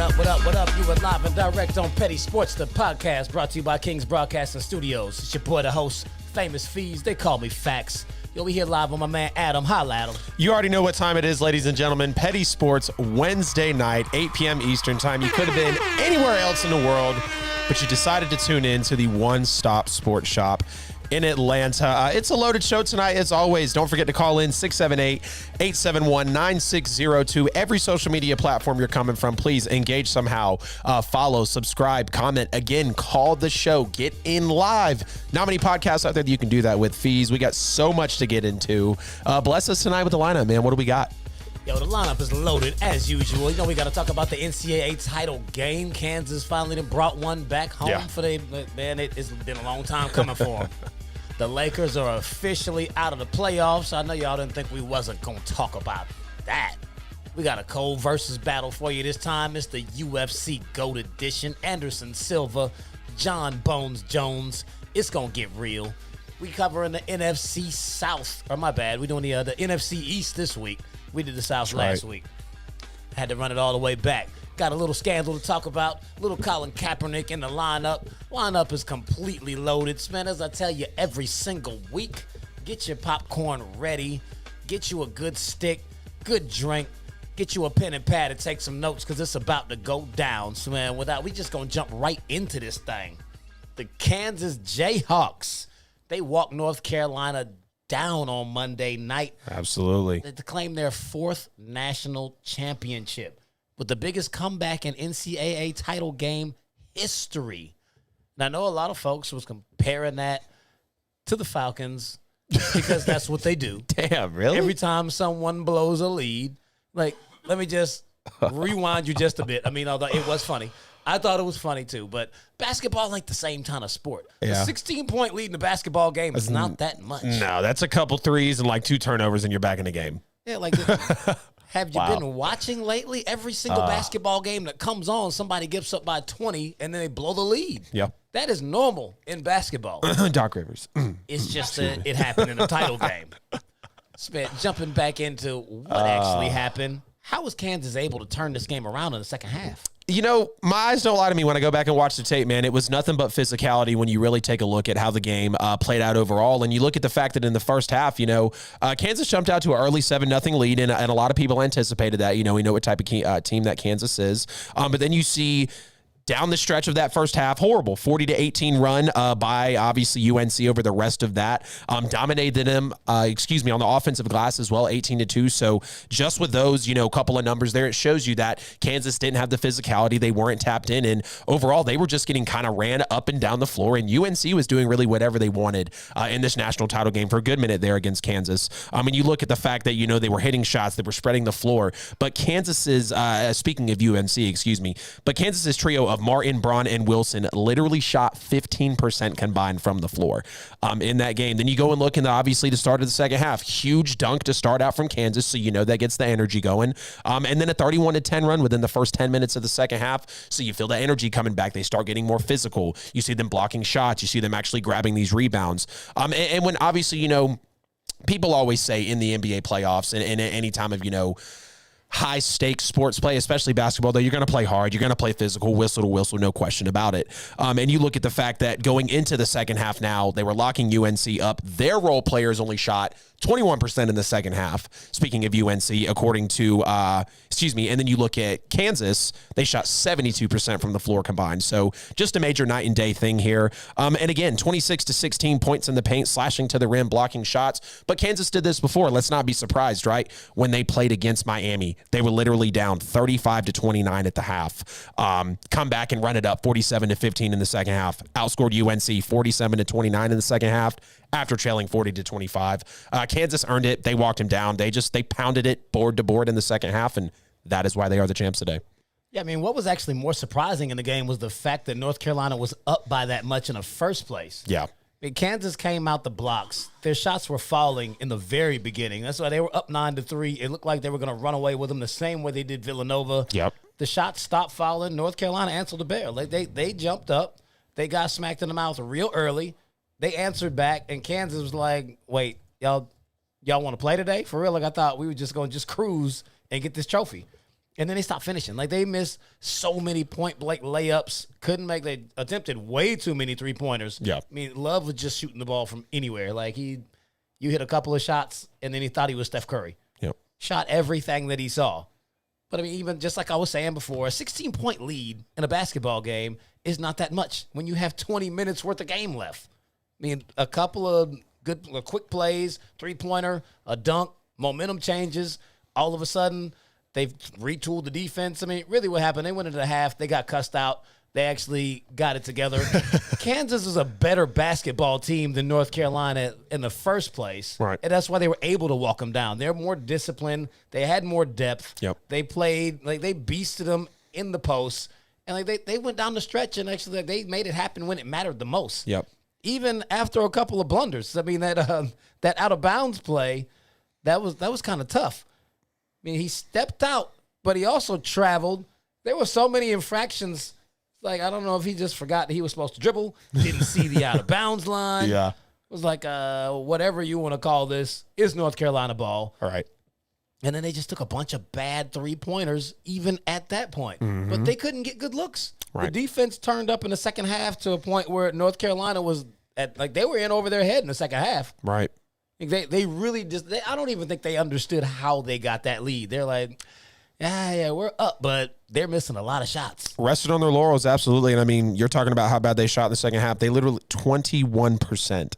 What up? You are live and direct on Petty Sports, the podcast brought to you by KINGZ Broadcasting Studios. It's your boy, the host, Famous Fees. They call me Fax. You'll be here live with my man Adam. Holla, Adam. You already know what time it is, ladies and gentlemen. Petty Sports, Wednesday night, 8 p.m. Eastern time. You could have been anywhere else in the world, but you decided to tune in to the one-stop sports shop in Atlanta. It's a loaded show tonight, as always. Don't forget to call in 678-871-9602. Every social media platform you're coming from, please engage somehow. Follow, subscribe, comment. Again, call the show. Get in live. Not many podcasts out there that you can do that with. Fees. We got so much to get into. Bless us tonight with the lineup, man. What do we got? Yo, the lineup is loaded as usual. You know, we got to talk about the NCAA title game. Kansas finally brought one back home for the man. It's been a long time coming for them. The Lakers are officially out of the playoffs. I know y'all didn't think we wasn't going to talk about that. We got a cold versus battle for you this time. It's the UFC GOAT edition. Anderson Silva, John Bones Jones. It's going to get real. We covering the NFC South. Or my bad, we're doing the NFC East this week. We did the South last week. Had to run it all the way back. Got a little scandal to talk about. Little Colin Kaepernick in the lineup. Lineup is completely loaded. Man, as I tell you every single week, get your popcorn ready. Get you a good stick, good drink. Get you a pen and pad and take some notes because it's about to go down. So, man, we just going to jump right into this thing. The Kansas Jayhawks, they walked North Carolina down on Monday night. Absolutely. To claim their fourth national championship with the biggest comeback in NCAA title game history. And I know a lot of folks was comparing that to the Falcons because that's what they do. Damn, really? Every time someone blows a lead, like, let me just rewind you just a bit. I mean, although it was funny. I thought it was funny, too. But basketball ain't the same kind of sport. Yeah. A 16-point lead in a basketball game is not that much. No, that's a couple threes and like 2 turnovers and you're back in the game. Yeah, like, have you been watching lately? Every single basketball game that comes on, somebody gets up by 20 and then they blow the lead. Yeah. That is normal in basketball. Doc Rivers. It's just that it happened in a title game. Jumping back into what actually happened, how was Kansas able to turn this game around in the second half? You know, my eyes don't lie to me when I go back and watch the tape, man. It was nothing but physicality when you really take a look at how the game played out overall. And you look at the fact that in the first half, Kansas jumped out to an early 7-0 lead, and a lot of people anticipated that. We know what type of team that Kansas is. But then you see down the stretch of that first half, horrible 40-18 run by obviously UNC over the rest of that. Dominated them, on the offensive glass as well, 18-2. So just with those, couple of numbers there, it shows you that Kansas didn't have the physicality. They weren't tapped in. And overall, they were just getting kind of ran up and down the floor. And UNC was doing really whatever they wanted in this national title game for a good minute there against Kansas. And you look at the fact that, they were hitting shots, they were spreading the floor. But Kansas's, speaking of UNC, but Kansas's trio of Martin, Braun, and Wilson literally shot 15% combined from the floor in that game. Then you go and look in obviously the start of the second half. Huge dunk to start out from Kansas, so that gets the energy going. And then a 31-10 run within the first 10 minutes of the second half, so you feel the energy coming back. They start getting more physical. You see them blocking shots. You see them actually grabbing these rebounds. And when obviously, people always say in the NBA playoffs and any time of, high-stakes sports play, especially basketball, though, you're going to play hard. You're going to play physical, whistle to whistle, no question about it. And you look at the fact that going into the second half now, they were locking UNC up. Their role players only shot 21% in the second half, speaking of UNC, according to, and then you look at Kansas, they shot 72% from the floor combined. So just a major night and day thing here. And again, 26-16 points in the paint, slashing to the rim, blocking shots. But Kansas did this before. Let's not be surprised, right? When they played against Miami, they were literally down 35-29 at the half. Come back and run it up 47-15 in the second half. Outscored UNC 47-29 in the second half after trailing 40-25. Kansas earned it. They walked him down. They pounded it board to board in the second half, and that is why they are the champs today. Yeah, I mean, what was actually more surprising in the game was the fact that North Carolina was up by that much in the first place. Yeah. Kansas came out the blocks. Their shots were falling in the very beginning. That's why they were up 9-3. It looked like they were going to run away with them the same way they did Villanova. Yep. The shots stopped falling. North Carolina answered the bell. They jumped up. They got smacked in the mouth real early. They answered back, and Kansas was like, wait, y'all want to play today? For real? Like, I thought we were just going to cruise and get this trophy. And then they stopped finishing. Like, they missed so many point-blank layups. They attempted way too many three-pointers. Yeah. I mean, Love was just shooting the ball from anywhere. Like, you hit a couple of shots, and then he thought he was Steph Curry. Yep. Shot everything that he saw. But, I mean, even just like I was saying before, a 16-point lead in a basketball game is not that much when you have 20 minutes worth of game left. I mean, a couple of quick plays, three-pointer, a dunk, momentum changes. All of a sudden, they've retooled the defense. I mean, really what happened, they went into the half. They got cussed out. They actually got it together. Kansas is a better basketball team than North Carolina in the first place. Right. And that's why they were able to walk them down. They're more disciplined. They had more depth. Yep. They played, like, they beasted them in the post. And, like, they went down the stretch, and actually, like, they made it happen when it mattered the most. Yep. Even after a couple of blunders. I mean, that out-of-bounds play, that was kind of tough. I mean, he stepped out, but he also traveled. There were so many infractions. Like, I don't know if he just forgot that he was supposed to dribble, didn't see the out-of-bounds line. Yeah. It was like, whatever you want to call this, is North Carolina ball. All right. And then they just took a bunch of bad three-pointers even at that point. But they couldn't get good looks. Right. The defense turned up in the second half to a point where North Carolina was they were in over their head in the second half. Right. They really just I don't even think they understood how they got that lead. They're like, yeah, we're up, but they're missing a lot of shots. Rested on their laurels, absolutely. And I mean, you're talking about how bad they shot in the second half. They literally 21%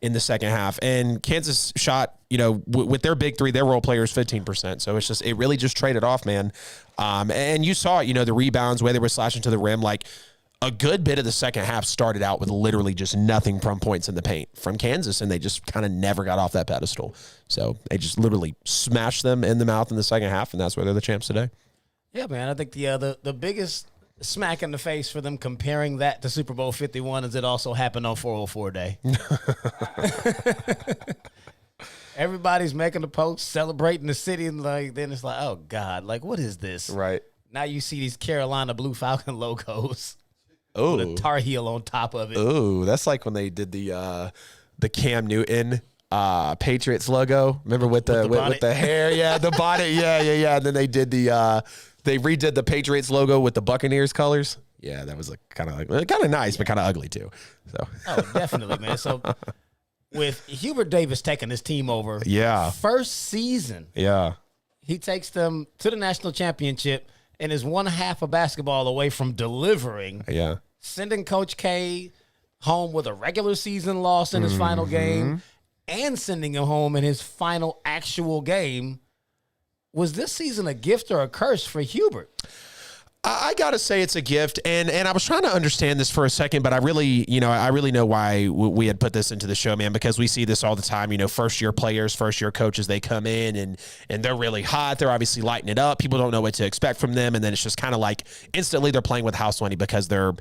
in the second half. And Kansas shot, with their big three, their role players 15%. So it really just traded off, man. And you saw, the rebounds, where they were slashing to the rim, like a good bit of the second half started out with literally just nothing from points in the paint from Kansas, and they just kind of never got off that pedestal. So they just literally smashed them in the mouth in the second half, and that's why they're the champs today. Yeah, man. I think the biggest smack in the face for them comparing that to Super Bowl 51 is it also happened on 404 Day. Everybody's making the post, celebrating the city, and then it's like, oh, God, what is this? Right. Now you see these Carolina Blue Falcon logos. Oh, with a Tar Heel on top of it. Oh, that's like when they did the Cam Newton Patriots logo. Remember with the hair? Yeah, the bonnet. Yeah. And then they did they redid the Patriots logo with the Buccaneers colors. Yeah, that was kind of nice, but kind of ugly too. So. Oh, definitely, man. So with Hubert Davis taking his team over, first season, he takes them to the national championship. And is one half of basketball away from delivering. Yeah. Sending Coach K home with a regular season loss in his final game and sending him home in his final actual game. Was this season a gift or a curse for Hubert? I got to say it's a gift. And I was trying to understand this for a second, but I really know why we had put this into the show, man, because we see this all the time. First-year players, first-year coaches, they come in and they're really hot. They're obviously lighting it up. People don't know what to expect from them. And then it's just kind of like instantly they're playing with house money because they're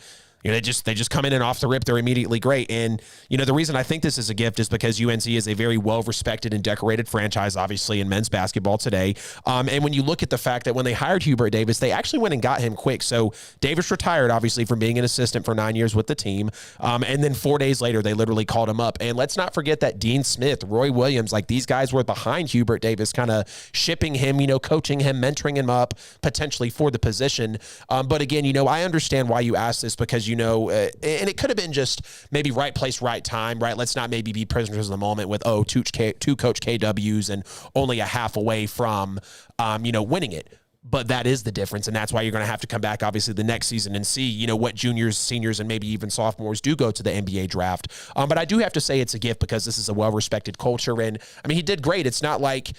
they just come in and off the rip, they're immediately great. And, the reason I think this is a gift is because UNC is a very well-respected and decorated franchise, obviously, in men's basketball today. And when you look at the fact that when they hired Hubert Davis, they actually went and got him quick. So Davis retired, obviously, from being an assistant for 9 years with the team. And then 4 days later, they literally called him up. And let's not forget that Dean Smith, Roy Williams, these guys were behind Hubert Davis, kind of shipping him, coaching him, mentoring him up, potentially for the position. But again, I understand why you asked this because, and it could have been just maybe right place, right time, right? Let's not maybe be prisoners of the moment with, two Coach KWs and only a half away from, winning it. But that is the difference, and that's why you're going to have to come back, obviously, the next season and see, what juniors, seniors, and maybe even sophomores do go to the NBA draft. But I do have to say it's a gift because this is a well-respected culture, and, he did great. It's not like,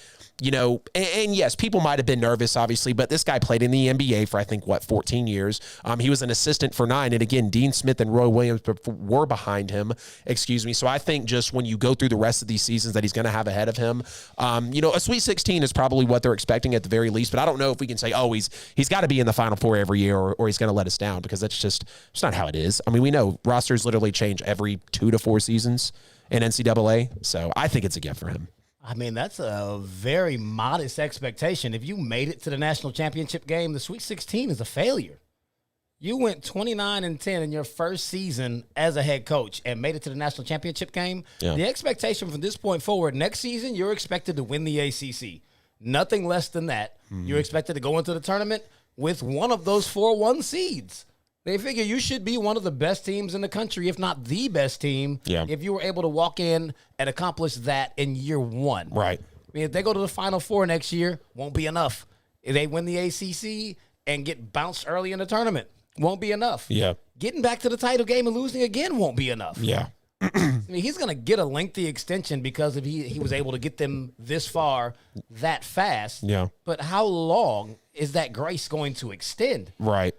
and yes, people might have been nervous, obviously, but this guy played in the NBA for, 14 years. He was an assistant for 9, and again, Dean Smith and Roy Williams were behind him, So I think just when you go through the rest of these seasons that he's going to have ahead of him, a Sweet 16 is probably what they're expecting at the very least, but I don't know if we can say, he's got to be in the Final Four every year or he's going to let us down because it's not how it is. We know rosters literally change every 2 to 4 seasons in NCAA, so I think it's a gift for him. That's a very modest expectation. If you made it to the national championship game, the Sweet 16 is a failure. You went 29-10 in your first season as a head coach and made it to the national championship game. Yeah. The expectation from this point forward, next season, you're expected to win the ACC. nothing less than that. You're expected to go into the tournament with one of those 4-1 seeds. They figure you should be one of the best teams in the country, if not the best team, if you were able to walk in and accomplish that in year one. Right. I mean, if they go to the Final Four next year, won't be enough. If they win the ACC and get bounced early in the tournament, won't be enough. Yeah. Getting back to the title game and losing again won't be enough. Yeah. I mean, he's going to get a lengthy extension because if he was able to get them this far that fast. Yeah. But how long is that grace going to extend? Right.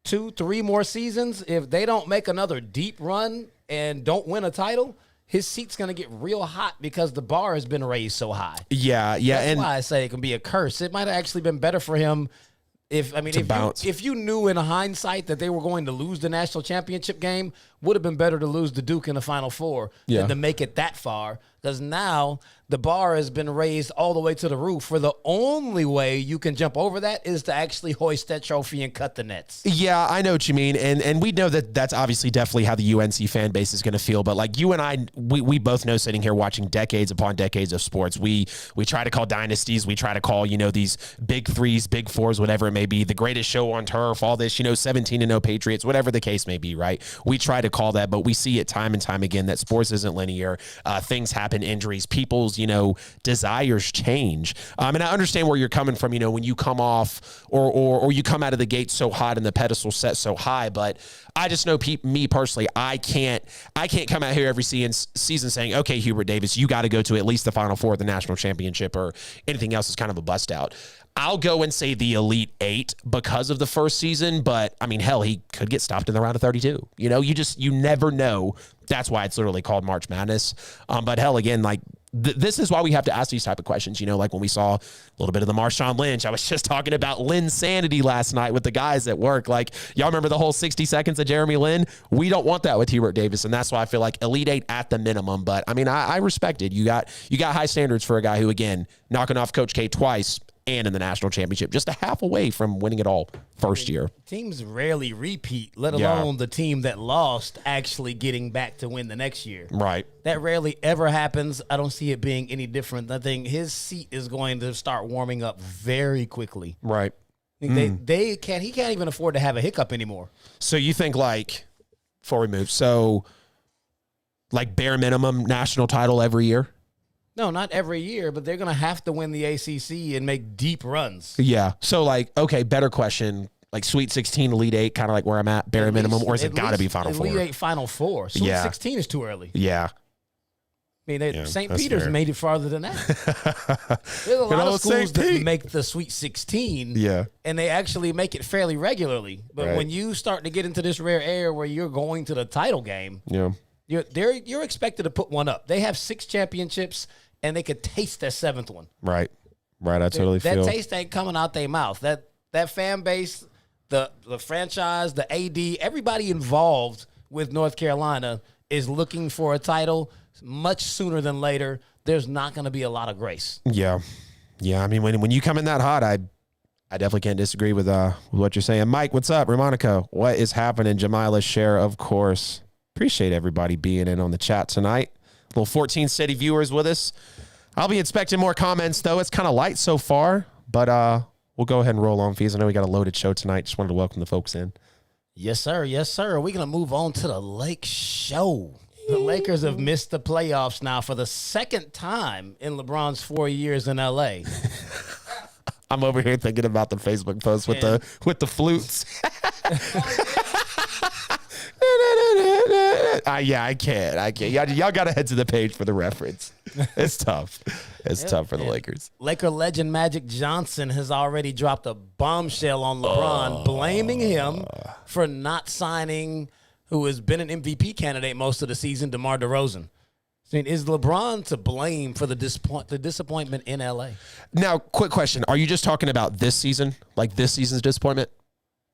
2-3 more seasons. If they don't make another deep run and don't win a title, his seat's going to get real hot because the bar has been raised so high. Yeah. That's why I say it can be a curse. It might have actually been better for him if you knew in hindsight that they were going to lose the national championship game, would have been better to lose to Duke in the Final Four than to make it that far. Because now the bar has been raised all the way to the roof, where the only way you can jump over that is to actually hoist that trophy and cut the nets. Yeah, I know what you mean. And we know that that's obviously definitely how the UNC fan base is going to feel. But like you and I, we both know, sitting here watching decades upon decades of sports, we try to call dynasties. We try to call, these big threes, big fours, whatever it may be, the greatest show on turf, all this, 17-0 Patriots, whatever the case may be, right? We try to call that, but we see it time and time again that sports isn't linear. Things happen, injuries, people's, desires change. And I understand where you're coming from, when you come off or you come out of the gate so hot and the pedestal set so high, but I just know me personally, I can't come out here every season saying, okay, Hubert Davis, you got to go to at least the Final Four of the national championship, or anything else is kind of a bust out. I'll go and say the Elite Eight because of the first season, but I mean, hell, he could get stopped in the round of 32. You never know. That's why it's literally called March Madness. But hell, again, like this is why we have to ask these type of questions. Like when we saw a little bit of the Marshawn Lynch, I was just talking about Lynn sanity last night with the guys at work. Like, y'all remember the whole 60 seconds of Jeremy Lin? We don't want that with Hubert Davis, and that's why I feel like Elite Eight at the minimum. But I mean, I respect it. You got high standards for a guy who, again, knocking off Coach K twice and in the national championship, just a half away from winning it all first year. Teams rarely repeat, let alone the team that lost actually getting back to win the next year. Right. That rarely ever happens. I don't see it being any different. I think his seat is going to start warming up very quickly. Right. He can't even afford to have a hiccup anymore. So you think, like, before we move, so like bare minimum national title every year? No, not every year, but they're going to have to win the ACC and make deep runs. Yeah. So, like, okay, better question. Like Sweet 16, Elite Eight, kind of like where I'm at, bare minimum, or is it got to be Final Four? Elite Eight, Final Four. Sweet 16 is too early. Yeah. I mean, St. Peter's made it farther than that. There's a lot of schools that make the Sweet 16, and they actually make it fairly regularly. But when you start to get into this rare air where you're going to the title game, you're expected to put one up. They have 6 championships, and they could taste that 7th one. Right. I totally feel that taste ain't coming out their mouth. That fan base, the franchise, the AD, everybody involved with North Carolina is looking for a title much sooner than later. There's not going to be a lot of grace. Yeah. I mean, when you come in that hot, I definitely can't disagree with what you're saying. Mike, what's up? Ramonico, what is happening? Jamila's share, of course. Appreciate everybody being in on the chat tonight. Little 14 steady viewers with us. I'll be expecting more comments, though. It's kind of light so far, but we'll go ahead and roll on, Fees. I know we got a loaded show tonight. Just wanted to welcome the folks in. Yes, sir. We're going to move on to the Lake Show. The Lakers have missed the playoffs now for the second time in LeBron's 4 years in L.A. I'm over here thinking about the Facebook post with the flutes. I can't. Y'all got to head to the page for the reference. It's tough. It's tough for the Lakers. Laker legend Magic Johnson has already dropped a bombshell on LeBron, blaming him for not signing who has been an MVP candidate most of the season, DeMar DeRozan. I mean, is LeBron to blame for the disappointment in L.A.? Now, quick question. Are you just talking about this season? Like this season's disappointment?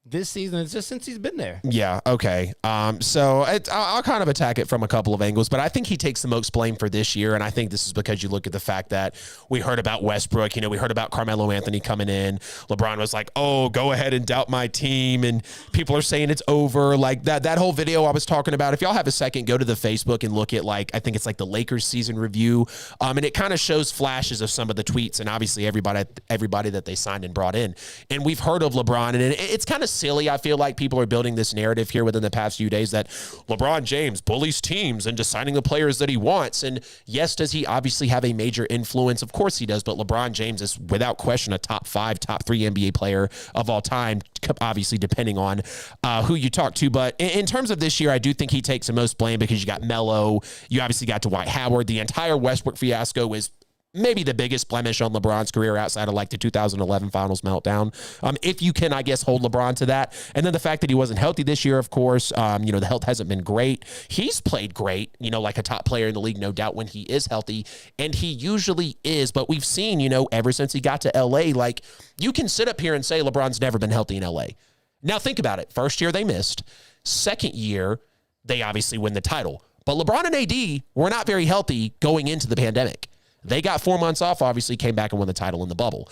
this season. It's just since he's been there. Yeah, okay. So I'll kind of attack it from a couple of angles, but I think he takes the most blame for this year, and I think this is because you look at the fact that we heard about Westbrook, we heard about Carmelo Anthony coming in. LeBron was like, oh, go ahead and doubt my team, and people are saying it's over. Like that whole video I was talking about, if y'all have a second, go to the Facebook and look at, I think it's the Lakers season review, and it kind of shows flashes of some of the tweets, and obviously everybody that they signed and brought in. And we've heard of LeBron, and it's kind of silly. I feel like people are building this narrative here within the past few days that LeBron James bullies teams into signing the players that he wants. And yes, does he obviously have a major influence? Of course he does, but LeBron James is without question a top 5, top 3 NBA player of all time, obviously depending on who you talk to. But in terms of this year, I do think he takes the most blame because you got Melo, you obviously got Dwight Howard. The entire Westbrook fiasco is maybe the biggest blemish on LeBron's career outside of the 2011 finals meltdown. If you can, I guess, hold LeBron to that. And then the fact that he wasn't healthy this year, of course, the health hasn't been great. He's played great, like a top player in the league, no doubt, when he is healthy. And he usually is. But we've seen, ever since he got to LA, you can sit up here and say LeBron's never been healthy in LA. Now think about it. First year they missed. Second year, they obviously win the title. But LeBron and AD were not very healthy going into the pandemic. They got 4 months off, obviously came back and won the title in the bubble.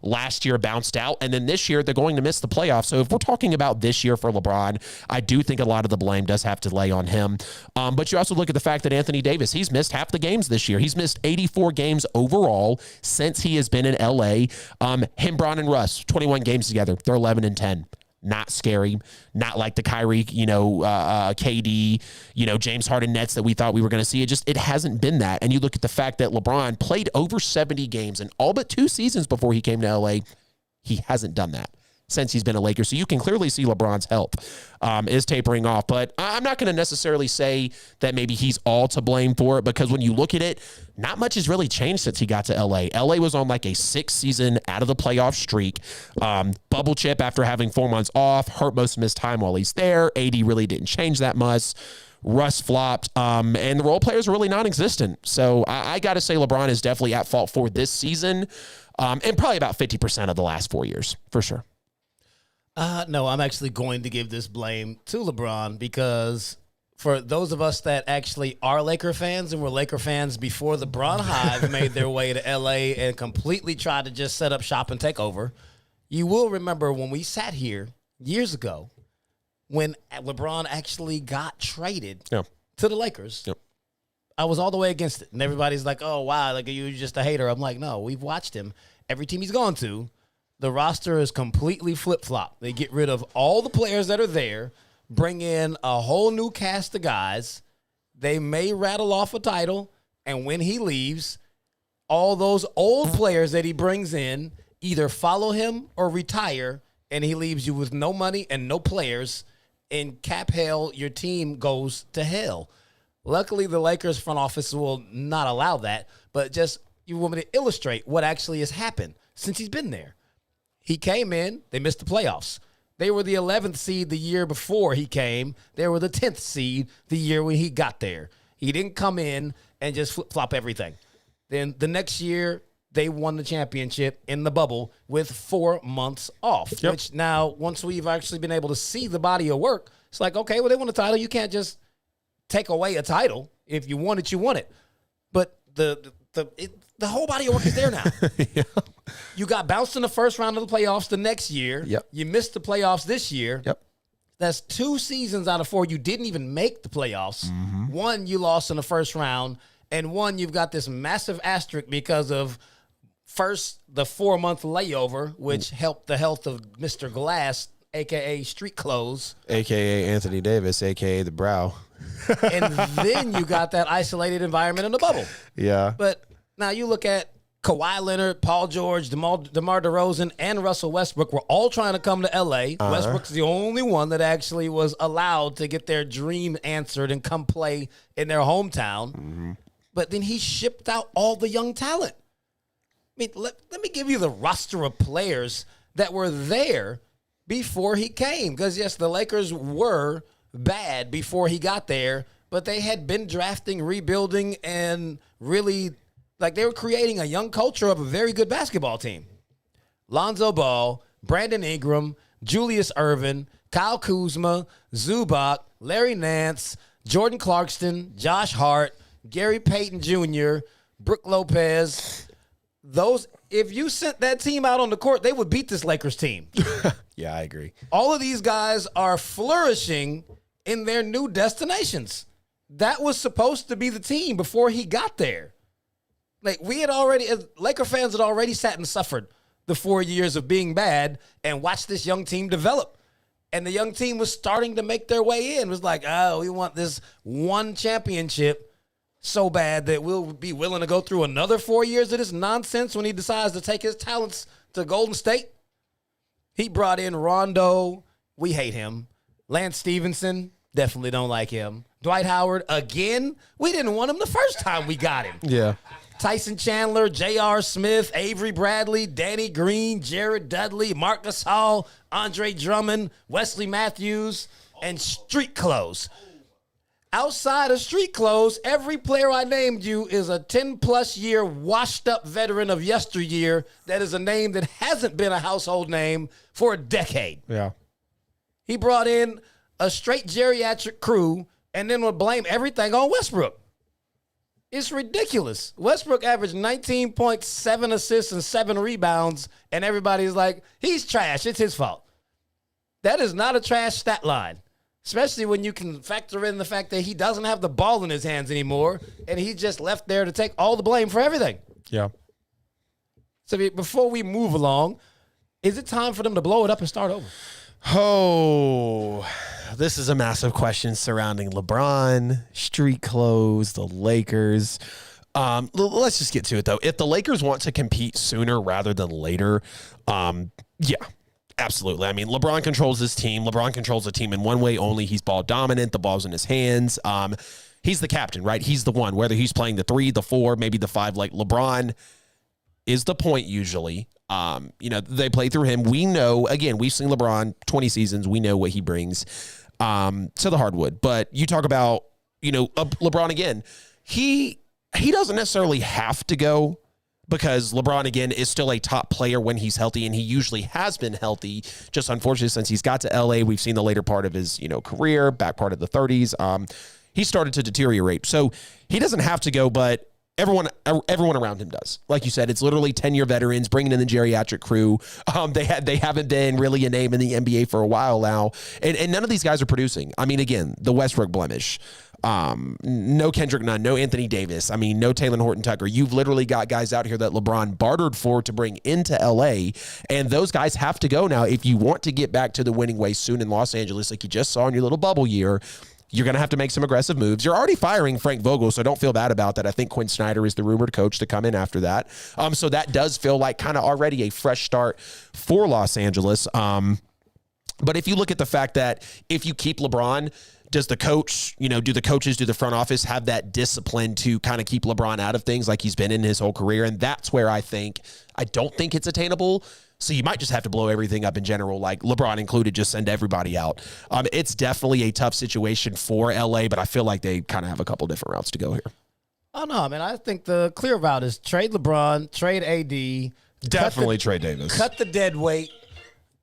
Last year bounced out, and then this year they're going to miss the playoffs. So if we're talking about this year for LeBron, I do think a lot of the blame does have to lay on him. But you also look at the fact that Anthony Davis, he's missed half the games this year. He's missed 84 games overall since he has been in LA. Him, Bron, and Russ, 21 games together. They're 11-10. Not scary, not like the Kyrie, KD, James Harden Nets that we thought we were going to see. It hasn't been that. And you look at the fact that LeBron played over 70 games in all but 2 seasons before he came to LA. He hasn't done that since he's been a Laker. So you can clearly see LeBron's health is tapering off. But I'm not going to necessarily say that maybe he's all to blame for it, because when you look at it, not much has really changed since he got to LA. LA was on a 6-season out of the playoff streak. Bubble chip after having 4 months off, hurt most of his time while he's there. AD really didn't change that much. Russ flopped, and the role players are really non-existent. So I got to say LeBron is definitely at fault for this season, and probably about 50% of the last 4 years, for sure. No, I'm actually going to give this blame to LeBron, because for those of us that actually are Laker fans and were Laker fans before the Bron Hive made their way to L.A. and completely tried to just set up shop and take over, you will remember when we sat here years ago when LeBron actually got traded to the Lakers. Yep. I was all the way against it. And everybody's like, oh, wow, you're just a hater. I'm like, no, we've watched him. Every team he's gone to, the roster is completely flip-flop. They get rid of all the players that are there, bring in a whole new cast of guys. They may rattle off a title, and when he leaves, all those old players that he brings in either follow him or retire, and he leaves you with no money and no players. In cap hell, your team goes to hell. Luckily, the Lakers front office will not allow that, but just you want me to illustrate what actually has happened since he's been there. He came in, they missed the playoffs. They were the 11th seed the year before he came. They were the 10th seed the year when he got there. He didn't come in and just flip-flop everything. Then the next year, they won the championship in the bubble with 4 months off, which now, once we've actually been able to see the body of work, it's like, okay, well, they won a title. You can't just take away a title. If you want it, you want it. But the whole body of work is there now. You got bounced in the first round of the playoffs the next year. You missed the playoffs this year. That's 2 seasons out of 4 you didn't even make the playoffs. One, you lost in the first round, and one, you've got this massive asterisk because of first the 4-month layover, which helped the health of Mr. Glass, a.k.a. Street Clothes. A.k.a. Anthony Davis, a.k.a. The Brow. And then you got that isolated environment in the bubble. But now you look at Kawhi Leonard, Paul George, DeMar DeRozan, and Russell Westbrook were all trying to come to L.A. Westbrook's the only one that actually was allowed to get their dream answered and come play in their hometown. But then he shipped out all the young talent. I mean, let me give you the roster of players that were there before he came. Because, yes, the Lakers were bad before he got there, but they had been drafting, rebuilding, and really, they were creating a young culture of a very good basketball team. Lonzo Ball, Brandon Ingram, Julius Erving, Kyle Kuzma, Zubac, Larry Nance, Jordan Clarkston, Josh Hart, Gary Payton Jr., Brook Lopez. If you sent that team out on the court, they would beat this Lakers team. Yeah, I agree. All of these guys are flourishing in their new destinations. That was supposed to be the team before he got there. Like, Laker fans had already sat and suffered the 4 years of being bad and watched this young team develop. And the young team was starting to make their way in. It was like, oh, we want this one championship so bad that we'll be willing to go through another 4 years of this nonsense when he decides to take his talents to Golden State. He brought in Rondo. We hate him. Lance Stevenson, definitely don't like him. Dwight Howard, again, we didn't want him the first time we got him. Yeah. Tyson Chandler, J.R. Smith, Avery Bradley, Danny Green, Jared Dudley, Marc Gasol, Andre Drummond, Wesley Matthews, and Street Clothes. Outside of Street Clothes, every player I named you is a 10-plus year washed-up veteran of yesteryear that is a name that hasn't been a household name for a decade. Yeah. He brought in a straight geriatric crew and then would blame everything on Westbrook. It's ridiculous. Westbrook averaged 19.7 assists and 7 rebounds, and everybody's like, he's trash. It's his fault. That is not a trash stat line, especially when you can factor in the fact that he doesn't have the ball in his hands anymore, and he's just left there to take all the blame for everything. Yeah. So before we move along, is it time for them to blow it up and start over? Oh, this is a massive question surrounding LeBron, Street Clothes, the Lakers. Let's just get to it, though. If the Lakers want to compete sooner rather than later, yeah, absolutely. I mean, LeBron controls his team. LeBron controls the team in one way only. He's ball dominant. The ball's in his hands. He's the captain, right? He's the one, whether he's playing the 3, the 4, maybe the 5. Like, LeBron is the point usually. They play through him. We know, again, we've seen LeBron 20 seasons. We know what he brings to the hardwood. But you talk about, LeBron again. He doesn't necessarily have to go because LeBron, again, is still a top player when he's healthy, and he usually has been healthy. Just unfortunately, since he's got to L.A., we've seen the later part of his, career, back part of the 30s. He started to deteriorate. So he doesn't have to go, but everyone around him does. Like you said, it's literally 10-year veterans bringing in the geriatric crew. They haven't been really a name in the NBA for a while now, and none of these guys are producing. I mean, again, the Westbrook blemish. No Kendrick Nunn, no Anthony Davis. I mean, no Talen Horton-Tucker. You've literally got guys out here that LeBron bartered for to bring into LA, and those guys have to go now if you want to get back to the winning way soon in Los Angeles, like you just saw in your little bubble year. You're going to have to make some aggressive moves. You're already firing Frank Vogel, so don't feel bad about that. I think Quinn Snyder is the rumored coach to come in after that. So that does feel like kind of already a fresh start for Los Angeles. But if you look at the fact that if you keep LeBron, does the coach, do the coaches, do the front office have that discipline to kind of keep LeBron out of things like he's been in his whole career? And that's where I don't think it's attainable. So you might just have to blow everything up in general, like LeBron included, just send everybody out. It's definitely a tough situation for LA, but I feel like they kind of have a couple different routes to go here. Oh, no, man. I think the clear route is trade LeBron, trade AD. Definitely trade Davis. Cut the dead weight.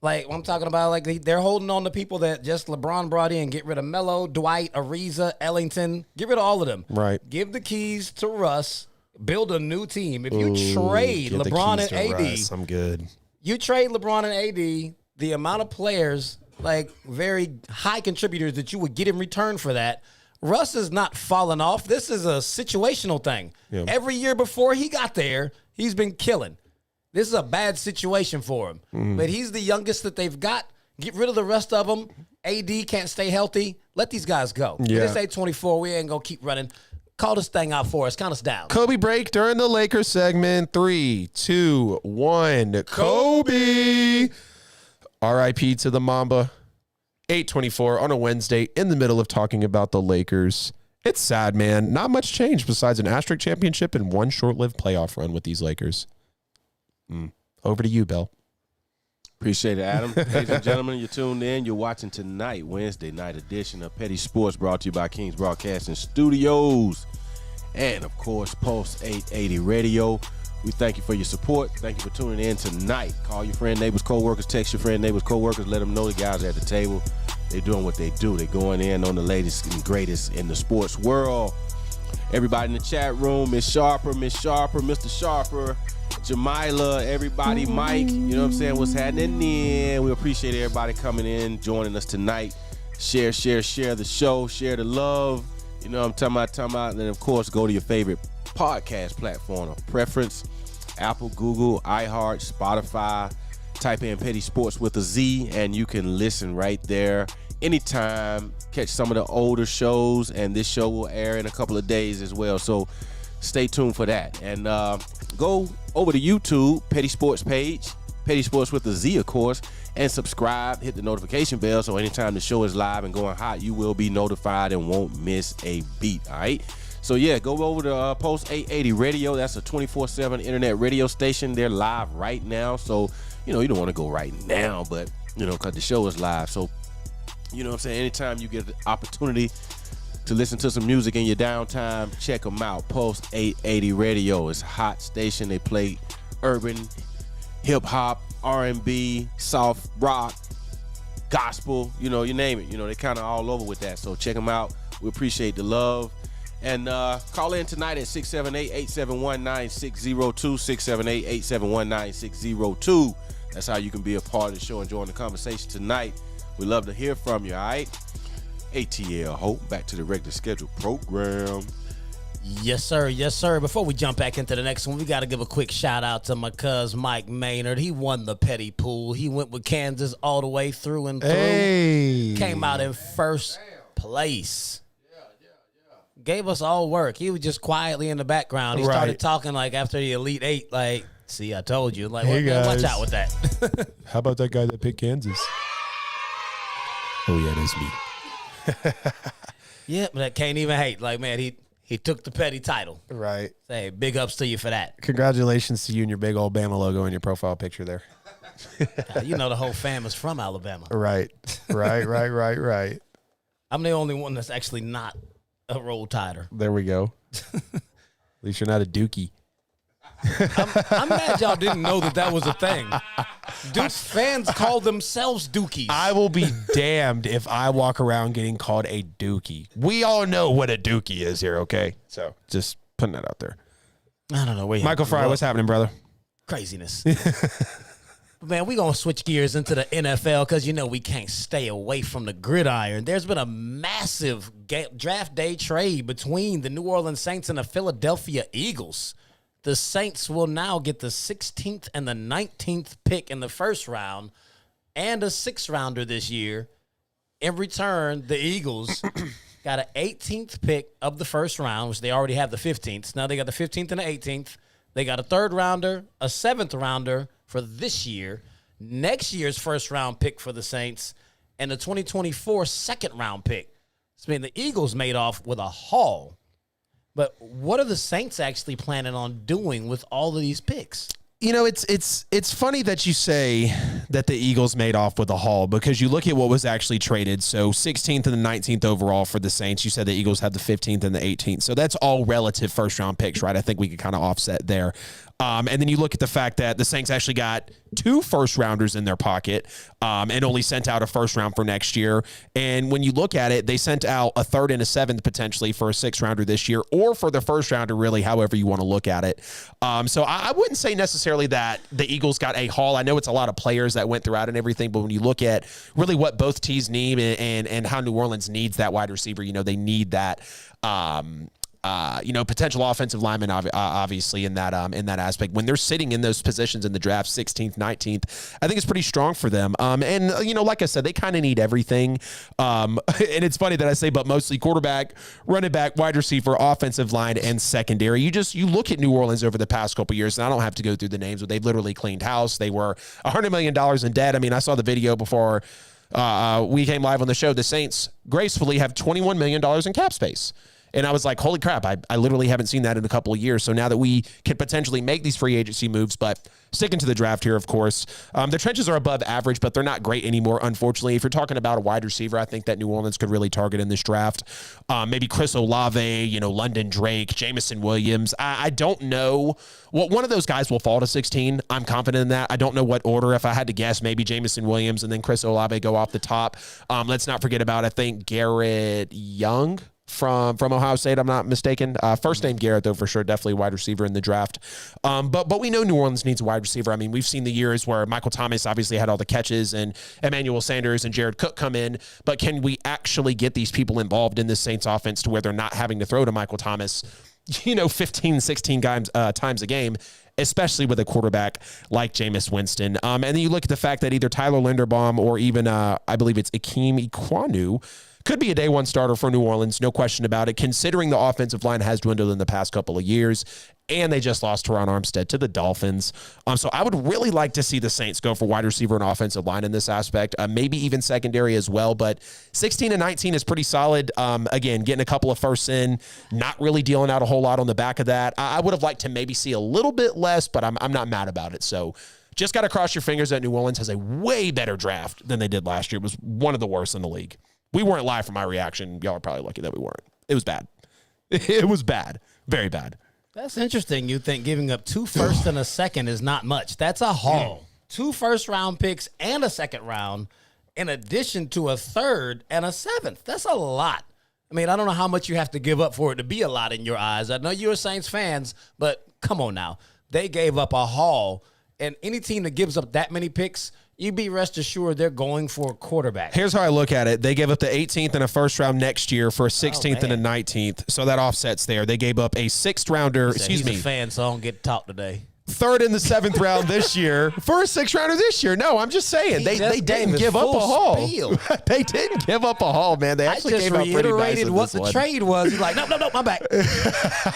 Like, I'm talking about, like, they're holding on to people that just LeBron brought in. Get rid of Melo, Dwight, Ariza, Ellington. Get rid of all of them. Right. Give the keys to Russ. Build a new team. If you trade LeBron and AD. Russ, I'm good. You trade LeBron and AD, the amount of players, like very high contributors that you would get in return for that, Russ is not falling off. This is a situational thing. Yeah. Every year before he got there, he's been killing. This is a bad situation for him. But he's the youngest that they've got. Get rid of the rest of them. AD can't stay healthy. Let these guys go. Yeah. This ain't 24. We ain't going to keep running. Call this thing out for us. Count us down. Kobe break during the Lakers segment. 3, 2, 1. Kobe. R.I.P. to the Mamba. 8:24 on a Wednesday in the middle of talking about the Lakers. It's sad, man. Not much change besides an asterisk championship and one short-lived playoff run with these Lakers. Over to you, Bill. Appreciate it, Adam. Ladies and gentlemen, you're tuned in. You're watching tonight, Wednesday night edition of Petty Sports, brought to you by KINGZ Broadcasting Studios. And, of course, Pulse 880 Radio. We thank you for your support. Thank you for tuning in tonight. Call your friend, neighbors, co-workers. Text your friend, neighbors, co-workers. Let them know the guys are at the table. They're doing what they do. They're going in on the latest and greatest in the sports world. Everybody in the chat room, Miss Sharper, Mr. Sharper, Jamila, everybody, Mike, you know what I'm saying, what's happening then. We appreciate everybody coming in, joining us tonight. Share the show, share the love. You know what I'm talking about. And then, of course, go to your favorite podcast platform of preference. Apple, Google, iHeart, Spotify. Type in Petty Sports with a Z, and you can listen right there anytime. Catch some of the older shows, and this show will air in a couple of days as well. So stay tuned for that. And go over to YouTube, Petty Sports page, Petty Sports with a Z, of course, and subscribe. Hit the notification bell so anytime the show is live and going hot, you will be notified and won't miss a beat. All right. So, yeah, go over to Post 880 Radio. That's a 24/7 internet radio station. They're live right now. So, you know, you don't want to go right now, but, you know, because the show is live. So, you know what I'm saying? Anytime you get the opportunity to listen to some music in your downtime, check them out. Post 880 Radio. It's a hot station. They play urban, hip-hop, R&B, soft rock, gospel, you know, you name it. You know, they're kind of all over with that. So check them out. We appreciate the love. And call in tonight at 678-871-9602, 678-871-9602. That's how you can be a part of the show and join the conversation tonight. We'd love to hear from you, all right? ATL Hope, back to the regular scheduled program. Yes, sir. Yes, sir. Before we jump back into the next one, we got to give a quick shout out to my cuz Mike Maynard. He won the Petty Pool. He went with Kansas all the way through and through. Hey. Came out in first place. Gave us all work. He was just quietly in the background. He started talking like after the Elite Eight, like, see, I told you. Like, hey, man, watch out with that. How about that guy that picked Kansas? Oh, yeah, that's me. Yeah, but that can't even hate. Like, man, he took the Petty title. Right. Say, big ups to you for that. Congratulations to you and your big old Bama logo in your profile picture there. You know the whole fam is from Alabama. Right. Right. I'm the only one that's actually not a Roll Tider. There we go. At least you're not a Dookie. I'm mad y'all didn't know that was a thing. Duke's fans call themselves Dookies. I will be damned if I walk around getting called a Dookie. We all know what a Dookie is here, okay? So just putting that out there. I don't know. Michael Fry, what's happening, brother? Craziness. Man, we're going to switch gears into the NFL because, you know, we can't stay away from the gridiron. There's been a massive draft day trade between the New Orleans Saints and the Philadelphia Eagles. The Saints will now get the 16th and the 19th pick in the first round and a 6th-rounder this year. In return, the Eagles got an 18th pick of the first round, which they already have the 15th. Now they got the 15th and the 18th. They got a 3rd-rounder, a 7th-rounder for this year, next year's first-round pick for the Saints, and the 2024 second-round pick. So, I mean, the Eagles made off with a haul. But what are the Saints actually planning on doing with all of these picks? You know, it's funny that you say that the Eagles made off with a haul because you look at what was actually traded. So 16th and the 19th overall for the Saints. You said the Eagles had the 15th and the 18th. So that's all relative first-round picks, right? I think we could kind of offset there. And then you look at the fact that the Saints actually got 2 first-rounders in their pocket and only sent out a first round for next year. And when you look at it, they sent out a 3rd and a 7th potentially for a 6th-rounder this year or for the first-rounder, really, however you want to look at it. So I wouldn't say necessarily that the Eagles got a haul. I know it's a lot of players that went throughout and everything, but when you look at really what both teams need and how New Orleans needs that wide receiver, you know, they need that potential offensive lineman, obviously in that aspect. When they're sitting in those positions in the draft, 16th, 19th, I think it's pretty strong for them. And you know, like I said, they kind of need everything. And it's funny that I say, but mostly quarterback, running back, wide receiver, offensive line, and secondary. You look at New Orleans over the past couple years, and I don't have to go through the names, but they've literally cleaned house. They were $100 million in debt. I mean, I saw the video before we came live on the show. The Saints gracefully have $21 million in cap space. And I was like, holy crap, I literally haven't seen that in a couple of years. So now that we can potentially make these free agency moves, but sticking to the draft here, of course, the trenches are above average, but they're not great anymore, unfortunately. If you're talking about a wide receiver, I think that New Orleans could really target in this draft. Maybe Chris Olave, London Drake, Jameson Williams. I don't know. Well, one of those guys will fall to 16. I'm confident in that. I don't know what order. If I had to guess, maybe Jameson Williams and then Chris Olave go off the top. Let's not forget about, I think, Garrett Young from Ohio State, I'm not mistaken. First name Garrett, though, for sure. Definitely a wide receiver in the draft. But we know New Orleans needs a wide receiver. I mean, we've seen the years where Michael Thomas obviously had all the catches and Emmanuel Sanders and Jared Cook come in. But can we actually get these people involved in this Saints offense to where they're not having to throw to Michael Thomas, 15, 16 times a game, especially with a quarterback like Jameis Winston. And then you look at the fact that either Tyler Linderbaum or even, I believe it's Ikem Ekwonu, could be a day one starter for New Orleans, no question about it, considering the offensive line has dwindled in the past couple of years, and they just lost Teron Armstead to the Dolphins. So I would really like to see the Saints go for wide receiver and offensive line in this aspect, maybe even secondary as well, but 16 and 19 is pretty solid. Again, getting a couple of firsts in, not really dealing out a whole lot on the back of that. I would have liked to maybe see a little bit less, but I'm not mad about it. So just got to cross your fingers that New Orleans has a way better draft than they did last year. It was one of the worst in the league. We weren't live for my reaction. Y'all are probably lucky that we weren't. It was bad. It was bad. Very bad. That's interesting. You think giving up 2 firsts and a second is not much. That's a haul. 2 first-round picks and a second round in addition to a third and a seventh. That's a lot. I mean, I don't know how much you have to give up for it to be a lot in your eyes. I know you're Saints fans, but come on now. They gave up a haul, and any team that gives up that many picks, you be rest assured they're going for a quarterback. Here's how I look at it. They gave up the 18th and a first round next year for a 16th and a 19th. So that offsets there. They gave up a 6th rounder. He's a fan, so I don't get talked today. 3rd and the 7th round this year for a 6th rounder this year. No, I'm just saying they didn't give up a haul. They didn't give up a haul, man. They actually gave up pretty nice. Reiterated what the trade was. He's like, no, my back.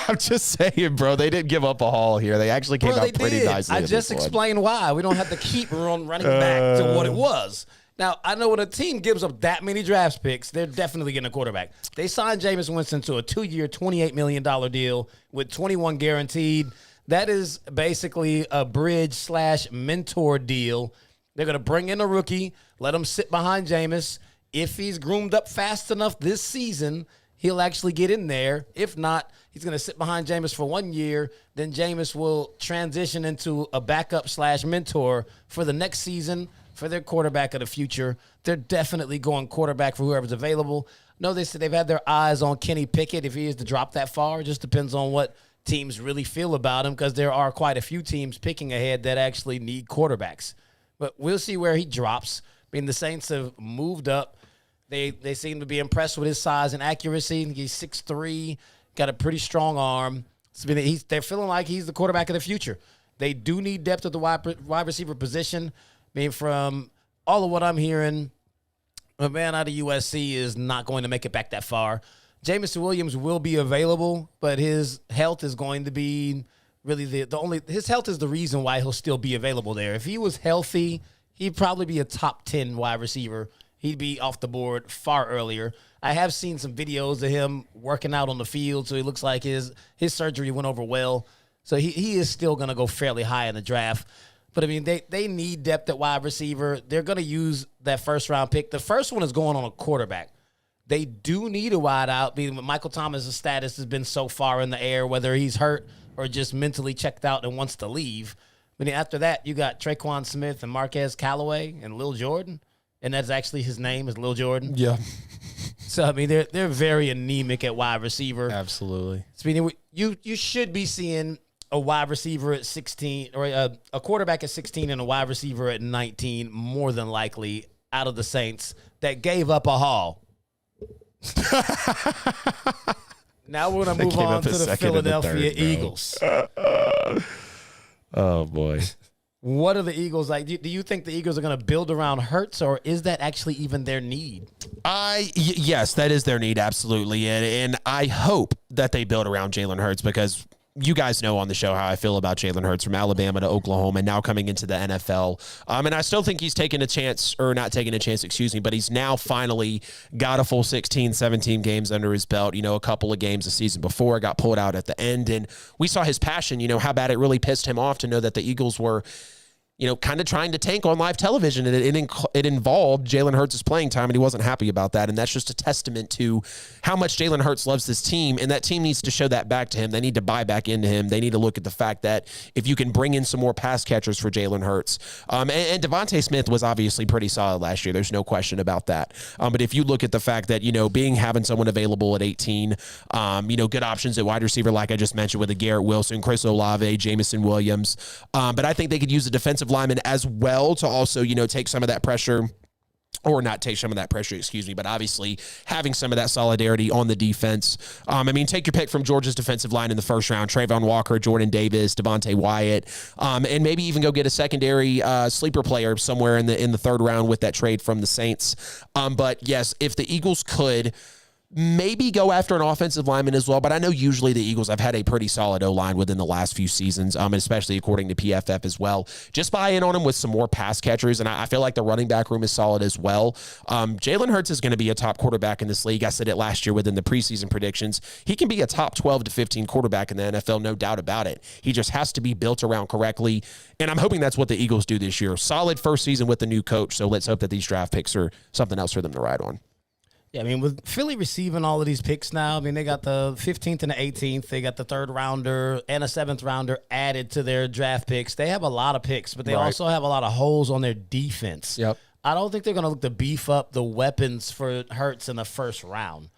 I'm just saying, bro. They didn't give up a haul here. They actually came out pretty nicely. I just explained why. We don't have to keep running back to what it was. Now, I know when a team gives up that many draft picks, they're definitely getting a quarterback. They signed Jameis Winston to a 2-year, $28 million deal with 21 guaranteed. That is basically a bridge/mentor deal. They're going to bring in a rookie, let him sit behind Jameis. If he's groomed up fast enough this season, he'll actually get in there. If not, he's going to sit behind Jameis for 1 year. Then Jameis will transition into a backup/mentor for the next season for their quarterback of the future. They're definitely going quarterback for whoever's available. No, they said they've had their eyes on Kenny Pickett if he is to drop that far. It just depends on what teams really feel about him, because there are quite a few teams picking ahead that actually need quarterbacks. But we'll see where he drops. I mean, the Saints have moved up. They seem to be impressed with his size and accuracy. He's 6'3", got a pretty strong arm. They're feeling like he's the quarterback of the future. They do need depth at the wide receiver position. I mean, from all of what I'm hearing, a man out of USC is not going to make it back that far. Jameson Williams will be available, but his health is going to be really his health is the reason why he'll still be available there. If he was healthy, he'd probably be a top 10 wide receiver. He'd be off the board far earlier. I have seen some videos of him working out on the field, so he looks like his surgery went over well. So he is still going to go fairly high in the draft. But, I mean, they need depth at wide receiver. They're going to use that first-round pick. The first one is going on a quarterback. They do need a wide out. I mean, Michael Thomas' status has been so far in the air, whether he's hurt or just mentally checked out and wants to leave. But after that, you got Traquan Smith and Marquez Callaway and Lil Jordan. And that's actually his name is Lil Jordan. Yeah. So, I mean, they're very anemic at wide receiver. Absolutely. So, I mean, you should be seeing a wide receiver at 16 or a quarterback at 16 and a wide receiver at 19, more than likely, out of the Saints that gave up a haul. Now we're going to move on to the Philadelphia Eagles. Oh, boy. What are the Eagles like? Do you think the Eagles are going to build around Hurts, or is that actually even their need? Yes, that is their need, absolutely. And I hope that they build around Jalen Hurts, because you guys know on the show how I feel about Jalen Hurts from Alabama to Oklahoma and now coming into the NFL. And I still think he's taking a chance, or not taking a chance, excuse me, but he's now finally got a full 16, 17 games under his belt. You know, a couple of games the season before got pulled out at the end. And we saw his passion, you know, how bad it really pissed him off to know that the Eagles were, you know, kind of trying to tank on live television, and it involved Jalen Hurts' playing time, and he wasn't happy about that. And that's just a testament to how much Jalen Hurts loves this team, and that team needs to show that back to him. They need to buy back into him. They need to look at the fact that if you can bring in some more pass catchers for Jalen Hurts, and Devontae Smith was obviously pretty solid last year. There's no question about that. But if you look at the fact that, you know, having someone available at 18, you know, good options at wide receiver, like I just mentioned with a Garrett Wilson, Chris Olave, Jamison Williams, but I think they could use a defensive lineman as well to also, you know, take some of that pressure, or not take some of that pressure, excuse me, but obviously having some of that solidarity on the defense. I mean, take your pick from Georgia's defensive line in the first round: Trayvon Walker, Jordan Davis, Devontae Wyatt, and maybe even go get a secondary sleeper player somewhere in the third round with that trade from the Saints. But yes, if the Eagles could maybe go after an offensive lineman as well. But I know usually the Eagles have had a pretty solid O-line within the last few seasons, especially according to PFF as well. Just buy in on them with some more pass catchers, and I feel like the running back room is solid as well. Jalen Hurts is going to be a top quarterback in this league. I said it last year within the preseason predictions. He can be a top 12 to 15 quarterback in the NFL, no doubt about it. He just has to be built around correctly, and I'm hoping that's what the Eagles do this year. Solid first season with the new coach, so let's hope that these draft picks are something else for them to ride on. Yeah, I mean, with Philly receiving all of these picks now, I mean, they got the 15th and the 18th. They got the third rounder and a seventh rounder added to their draft picks. They have a lot of picks, but they also have a lot of holes on their defense. Yep. I don't think they're going to look to beef up the weapons for Hurts in the first round.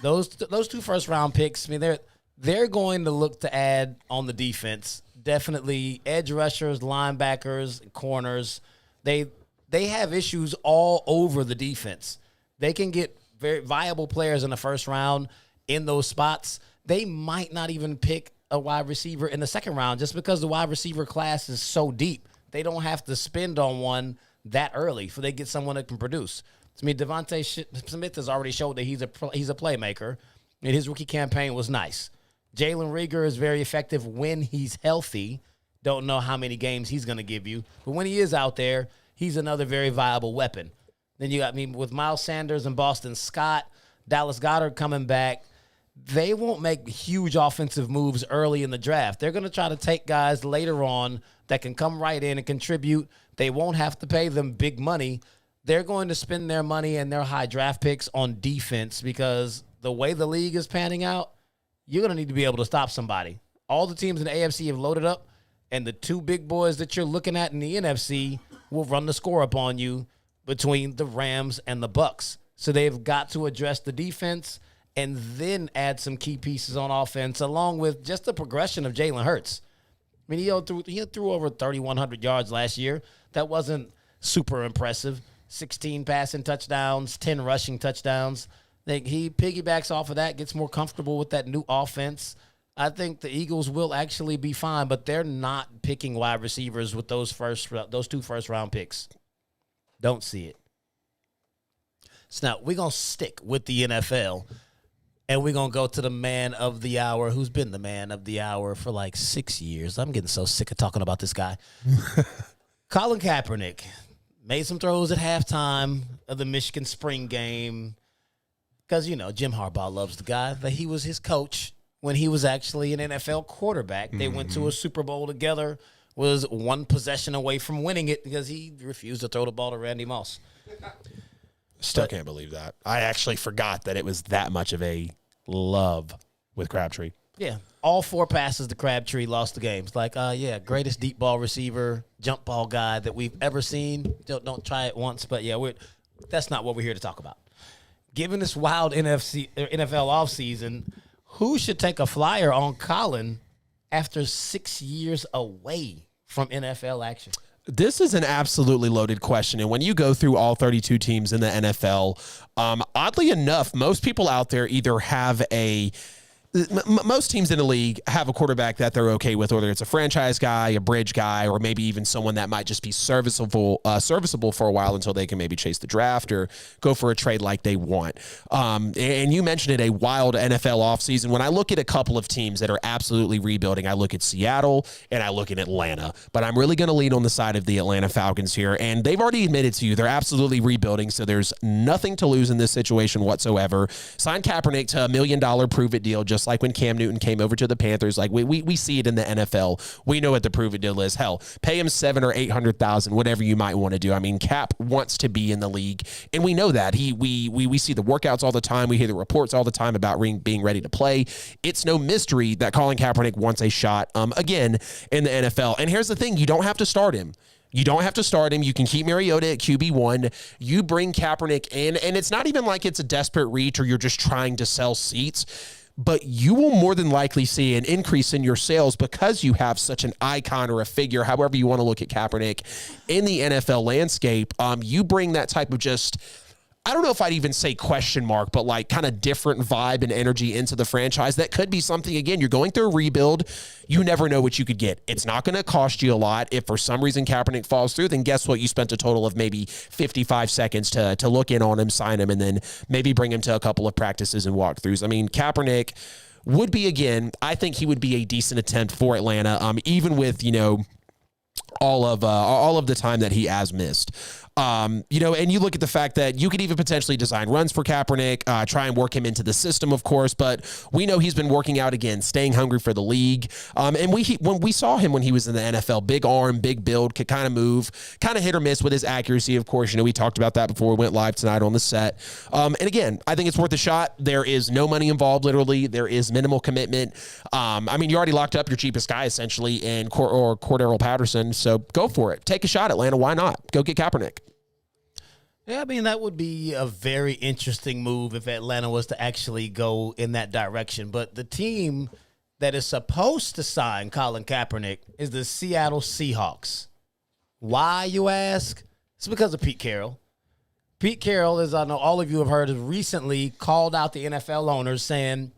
Those two first-round picks, I mean, they're going to look to add on the defense. Definitely edge rushers, linebackers, corners. They have issues all over the defense. They can get very viable players in the first round in those spots. They might not even pick a wide receiver in the second round just because the wide receiver class is so deep. They don't have to spend on one that early for they get someone that can produce. I mean, Devontae Smith has already showed that he's a playmaker, and his rookie campaign was nice. Jalen Reagor is very effective when he's healthy. Don't know how many games he's going to give you, but when he is out there, he's another very viable weapon. Then you got me with Miles Sanders and Boston Scott, Dallas Goedert coming back. They won't make huge offensive moves early in the draft. They're going to try to take guys later on that can come right in and contribute. They won't have to pay them big money. They're going to spend their money and their high draft picks on defense because the way the league is panning out, you're going to need to be able to stop somebody. All the teams in the AFC have loaded up, and the two big boys that you're looking at in the NFC will run the score up on you between the Rams and the Bucks. So they've got to address the defense and then add some key pieces on offense, along with just the progression of Jalen Hurts. I mean, he threw over 3,100 yards last year. That wasn't super impressive. 16 passing touchdowns, 10 rushing touchdowns. He piggybacks off of that, gets more comfortable with that new offense. I think the Eagles will actually be fine, but they're not picking wide receivers with those two first-round picks. Don't see it. So now we're going to stick with the NFL, and we're going to go to the man of the hour, who's been the man of the hour for like 6 years. I'm getting so sick of talking about this guy. Colin Kaepernick made some throws at halftime of the Michigan spring game because, you know, Jim Harbaugh loves the guy. But he was his coach when he was actually an NFL quarterback. They went to a Super Bowl together, was one possession away from winning it because he refused to throw the ball to Randy Moss. Still can't believe that. I actually forgot that it was that much of a love with Crabtree. Yeah. All four passes to Crabtree lost the games. Like, greatest deep ball receiver, jump ball guy that we've ever seen. Don't try it once, but yeah, that's not what we're here to talk about. Given this wild NFL offseason, who should take a flyer on Colin after 6 years away from NFL action? This is an absolutely loaded question. And when you go through all 32 teams in the NFL, oddly enough, most people out there either have a most teams in the league have a quarterback that they're okay with, whether it's a franchise guy, a bridge guy, or maybe even someone that might just be serviceable for a while until they can maybe chase the draft or go for a trade like they want. And you mentioned it, a wild NFL offseason. When I look at a couple of teams that are absolutely rebuilding, I look at Seattle and I look at Atlanta. But I'm really going to lean on the side of the Atlanta Falcons here. And they've already admitted to you they're absolutely rebuilding, so there's nothing to lose in this situation whatsoever. Sign Kaepernick to $1 million prove-it deal, just like when Cam Newton came over to the Panthers. Like we see it in the NFL. We know what the prove-it deal is. Hell, pay him $700,000 or $800,000, whatever you might want to do. I mean, Cap wants to be in the league, and we know that. We see the workouts all the time. We hear the reports all the time about being ready to play. It's no mystery that Colin Kaepernick wants a shot again in the NFL. And here's the thing: you don't have to start him. You don't have to start him. You can keep Mariota at QB1. You bring Kaepernick in, and it's not even like it's a desperate reach or you're just trying to sell seats, but you will more than likely see an increase in your sales because you have such an icon or a figure, however you want to look at Kaepernick, in the NFL landscape. You bring that type of just, I don't know if I'd even say question mark, but like kind of different vibe and energy into the franchise. That could be something. Again, you're going through a rebuild. You never know what you could get. It's not going to cost you a lot. If for some reason Kaepernick falls through, then guess what? You spent a total of maybe 55 seconds to look in on him, sign him, and then maybe bring him to a couple of practices and walkthroughs. I mean, Kaepernick would be, again, I think he would be a decent attempt for Atlanta, even with, all of the time that he has missed. And you look at the fact that you could even potentially design runs for Kaepernick, try and work him into the system, of course, but we know he's been working out again, staying hungry for the league. And when we saw him when he was in the NFL, big arm, big build, could kind of move, kind of hit or miss with his accuracy, of course. We talked about that before we went live tonight on the set. And again, I think it's worth a shot. There is no money involved, literally. There is minimal commitment. You already locked up your cheapest guy, essentially, in Cordero Patterson, so go for it. Take a shot, Atlanta. Why not? Go get Kaepernick. Yeah, that would be a very interesting move if Atlanta was to actually go in that direction. But the team that is supposed to sign Colin Kaepernick is the Seattle Seahawks. Why, you ask? It's because of Pete Carroll. Pete Carroll, as I know all of you have heard, has recently called out the NFL owners saying,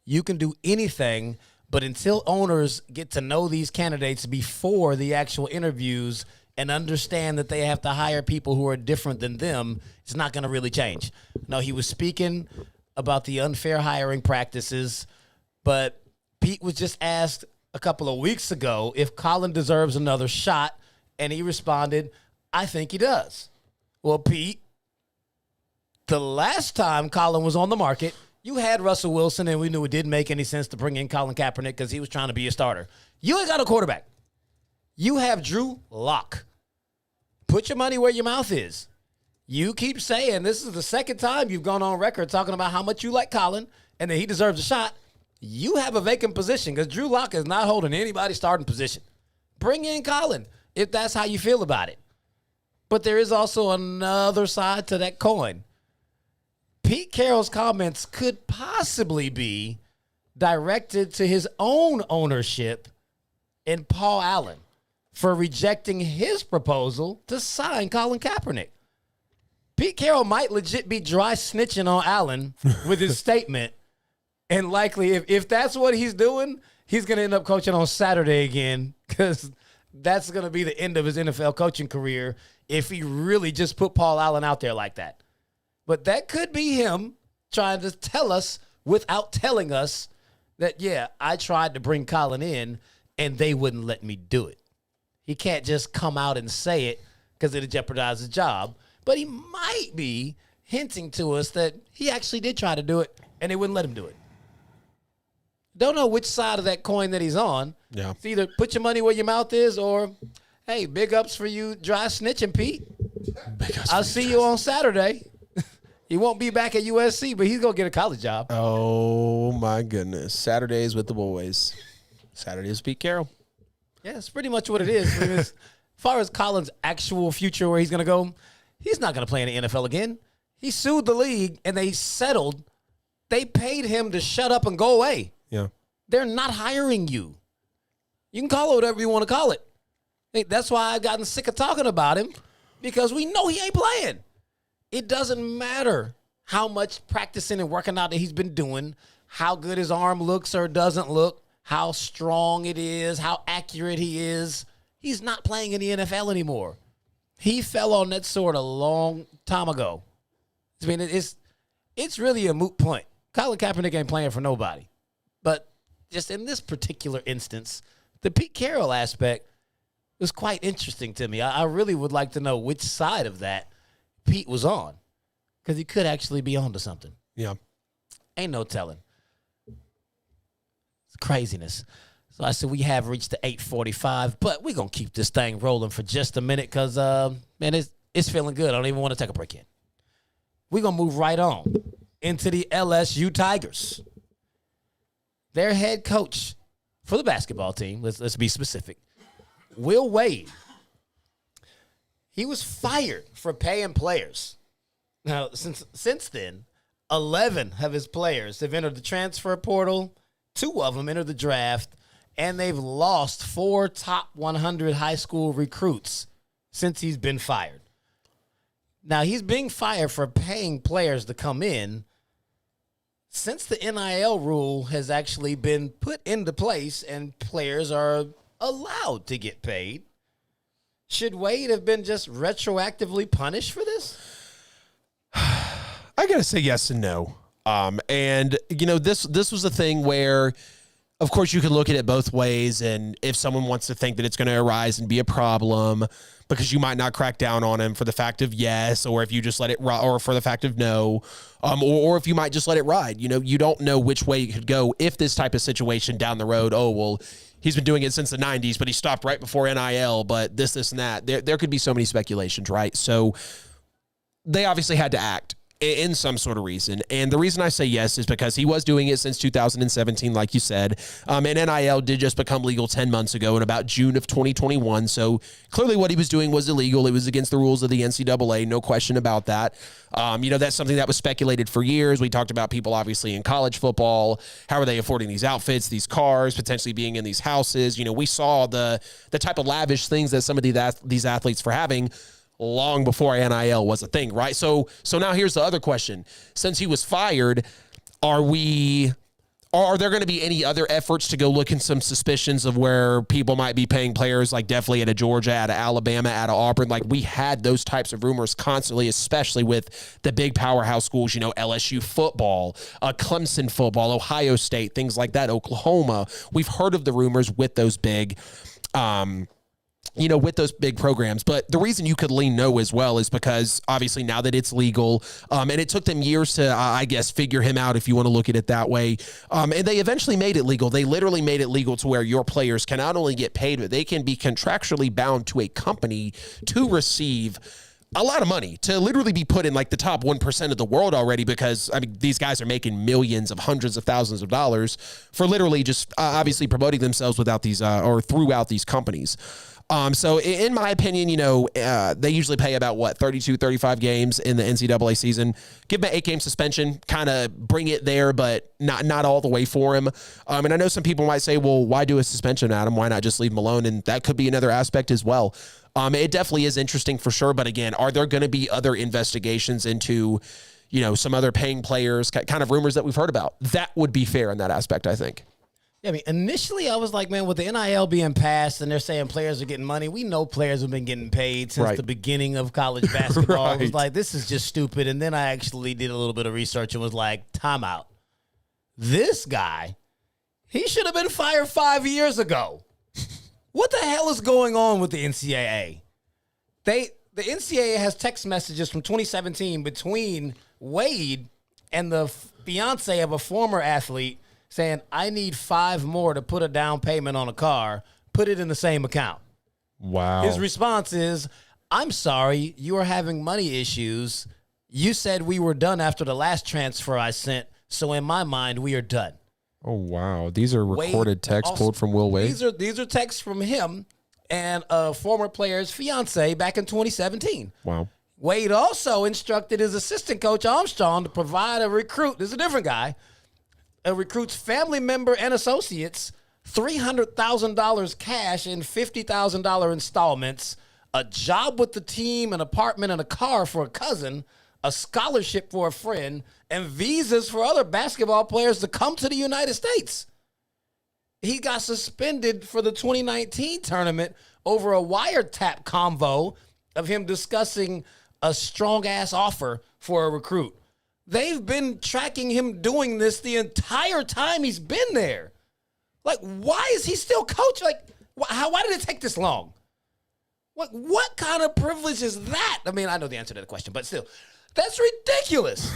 you can do anything, but until owners get to know these candidates before the actual interviews and understand that they have to hire people who are different than them, it's not going to really change. No, he was speaking about the unfair hiring practices, but Pete was just asked a couple of weeks ago if Colin deserves another shot, and he responded, I think he does. Well, Pete, the last time Colin was on the market, you had Russell Wilson, and we knew it didn't make any sense to bring in Colin Kaepernick because he was trying to be a starter. You ain't got a quarterback. You have Drew Lock. Put your money where your mouth is. You keep saying this is the second time you've gone on record talking about how much you like Colin and that he deserves a shot. You have a vacant position because Drew Lock is not holding anybody's starting position. Bring in Colin if that's how you feel about it. But there is also another side to that coin. Pete Carroll's comments could possibly be directed to his own ownership and Paul Allen for rejecting his proposal to sign Colin Kaepernick. Pete Carroll might legit be dry snitching on Allen with his statement, and likely if that's what he's doing, he's going to end up coaching on Saturday again because that's going to be the end of his NFL coaching career if he really just put Paul Allen out there like that. But that could be him trying to tell us without telling us that, yeah, I tried to bring Colin in and they wouldn't let me do it. He can't just come out and say it because it'll jeopardize his job. But he might be hinting to us that he actually did try to do it and they wouldn't let him do it. Don't know which side of that coin that he's on. Yeah. It's either put your money where your mouth is or, hey, big ups for you dry snitching, Pete. I'll see you on Saturday. He won't be back at USC, but he's going to get a college job. Oh, my goodness. Saturdays with the boys. Saturdays with Pete Carroll. Yeah, it's pretty much what it is. I mean, as far as Colin's actual future, where he's going to go, he's not going to play in the NFL again. He sued the league, and they settled. They paid him to shut up and go away. Yeah. They're not hiring you. You can call it whatever you want to call it. Hey, that's why I've gotten sick of talking about him, because we know he ain't playing. It doesn't matter how much practicing and working out that he's been doing, how good his arm looks or doesn't look, how strong it is, how accurate he is. He's not playing in the NFL anymore. He fell on that sword a long time ago. I mean, it's really a moot point. Colin Kaepernick ain't playing for nobody. But just in this particular instance, the Pete Carroll aspect was quite interesting to me. I really would like to know which side of that Pete was on, because he could actually be onto something. Yeah. Ain't no telling. It's craziness. So I said we have reached the 8:45, but we're going to keep this thing rolling for just a minute because, man, it's feeling good. I don't even want to take a break in. We're going to move right on into the LSU Tigers. Their head coach for the basketball team, let's be specific, Will Wade, he was fired for paying players. Now, since then, 11 of his players have entered the transfer portal, 2 of them entered the draft, and they've lost 4 top 100 high school recruits since he's been fired. Now, he's being fired for paying players to come in. Since the NIL rule has actually been put into place and players are allowed to get paid, should Wade have been just retroactively punished for this? I got to say yes and no. And, you know, this was a thing where, of course, you can look at it both ways. And if someone wants to think that it's going to arise and be a problem because you might not crack down on him for the fact of yes, or if you just let it ride, or for the fact of no, or if you might just let it ride. You know, you don't know which way it could go if this type of situation down the road, oh, well, he's been doing it since the 90s, but he stopped right before NIL, but this, and that. There could be so many speculations, right? So they obviously had to act in some sort of reason. And the reason I say yes is because he was doing it since 2017, like you said. And NIL did just become legal 10 months ago in about June of 2021. So clearly what he was doing was illegal. It was against the rules of the NCAA. No question about that. You know, that's something that was speculated for years. We talked about people obviously in college football. How are they affording these outfits, these cars, potentially being in these houses? You know, we saw the type of lavish things that some of these athletes were having long before NIL was a thing, right? So now here's the other question. Since he was fired, are there going to be any other efforts to go look in some suspicions of where people might be paying players, like definitely out of Georgia, out of Alabama, out of Auburn? Like, we had those types of rumors constantly, especially with the big powerhouse schools, you know, LSU football, Clemson football, Ohio State, things like that, Oklahoma. We've heard of the rumors with those big with those big programs. But the reason you could lean no as well is because obviously now that it's legal, and it took them years to, I guess, figure him out if you want to look at it that way. And they eventually made it legal. They literally made it legal to where your players can not only get paid, but they can be contractually bound to a company to receive a lot of money, to literally be put in like the top 1% of the world already, because I mean, these guys are making millions of hundreds of thousands of dollars for literally just obviously promoting themselves without these or throughout these companies. So in my opinion, you know, they usually pay about 32, 35 games in the NCAA season. Give him an 8-game suspension, kind of bring it there, but not all the way for him. And I know some people might say, well, why do a suspension, Adam? Why not just leave him alone? And that could be another aspect as well. It definitely is interesting for sure. But again, are there going to be other investigations into, you know, some other paying players, kind of rumors that we've heard about? That would be fair in that aspect, I think. Yeah, I mean, initially I was like, man, with the NIL being passed and they're saying players are getting money, we know players have been getting paid since the beginning of college basketball. I was like, this is just stupid. And then I actually did a little bit of research and was like, time out. This guy, he should have been fired 5 years ago. What the hell is going on with the NCAA? The NCAA has text messages from 2017 between Wade and the fiance of a former athlete saying, I need 5 more to put a down payment on a car, put it in the same account. Wow. His response is, I'm sorry, you are having money issues. You said we were done after the last transfer I sent, so in my mind, we are done. Oh, wow. These are recorded texts pulled from Will Wade? These are texts from him and a former player's fiance back in 2017. Wow. Wade also instructed his assistant coach, Armstrong, to provide a recruit. This is a different guy. A recruit's family member and associates $300,000 cash and $50,000 installments, a job with the team, an apartment, and a car for a cousin, a scholarship for a friend, and visas for other basketball players to come to the United States. He got suspended for the 2019 tournament over a wiretap convo of him discussing a strong-ass offer for a recruit. They've been tracking him doing this the entire time he's been there. Like, why is he still coaching? Like, why did it take this long? What kind of privilege is that? I mean, I know the answer to the question, but still, that's ridiculous.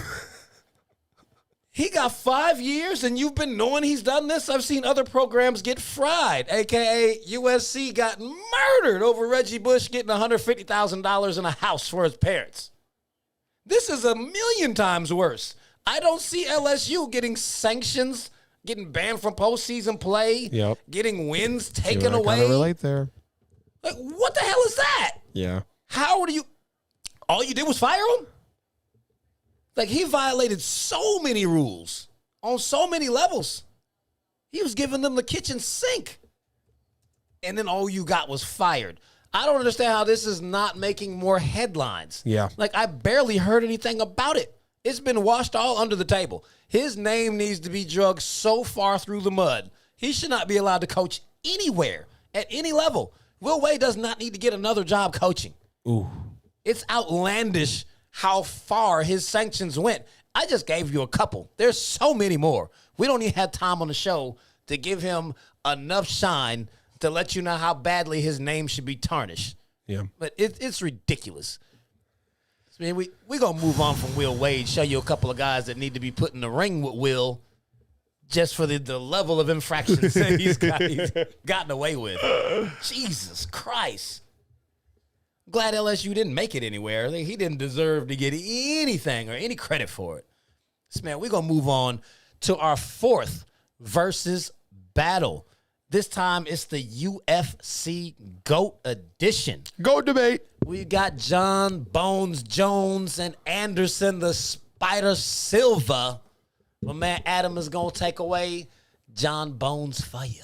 He got 5 years, and you've been knowing he's done this? I've seen other programs get fried, a.k.a. USC got murdered over Reggie Bush getting $150,000 in a house for his parents. This is 1,000,000 times worse. I don't see LSU getting sanctions, getting banned from postseason play, getting wins taken away. I kind of relate there. Like, what the hell is that? Yeah. How do you... All you did was fire him? Like, he violated so many rules on so many levels. He was giving them the kitchen sink. And then all you got was fired. I don't understand how this is not making more headlines. Yeah. Like, I barely heard anything about it. It's been washed all under the table. His name needs to be dragged so far through the mud. He should not be allowed to coach anywhere at any level. Will Wade does not need to get another job coaching. Ooh. It's outlandish how far his sanctions went. I just gave you a couple. There's so many more. We don't even have time on the show to give him enough shine to let you know how badly his name should be tarnished. Yeah. But it's ridiculous. I mean, we're going to move on from Will Wade, show you a couple of guys that need to be put in the ring with Will just for the level of infractions that he's gotten away with. Jesus Christ. I'm glad LSU didn't make it anywhere. He didn't deserve to get anything or any credit for it. So, man, we're going to move on to our fourth versus battle. This time it's the UFC GOAT edition. GOAT debate. We got John Bones Jones and Anderson the Spider Silva. My man Adam is going to take away John Bones for you.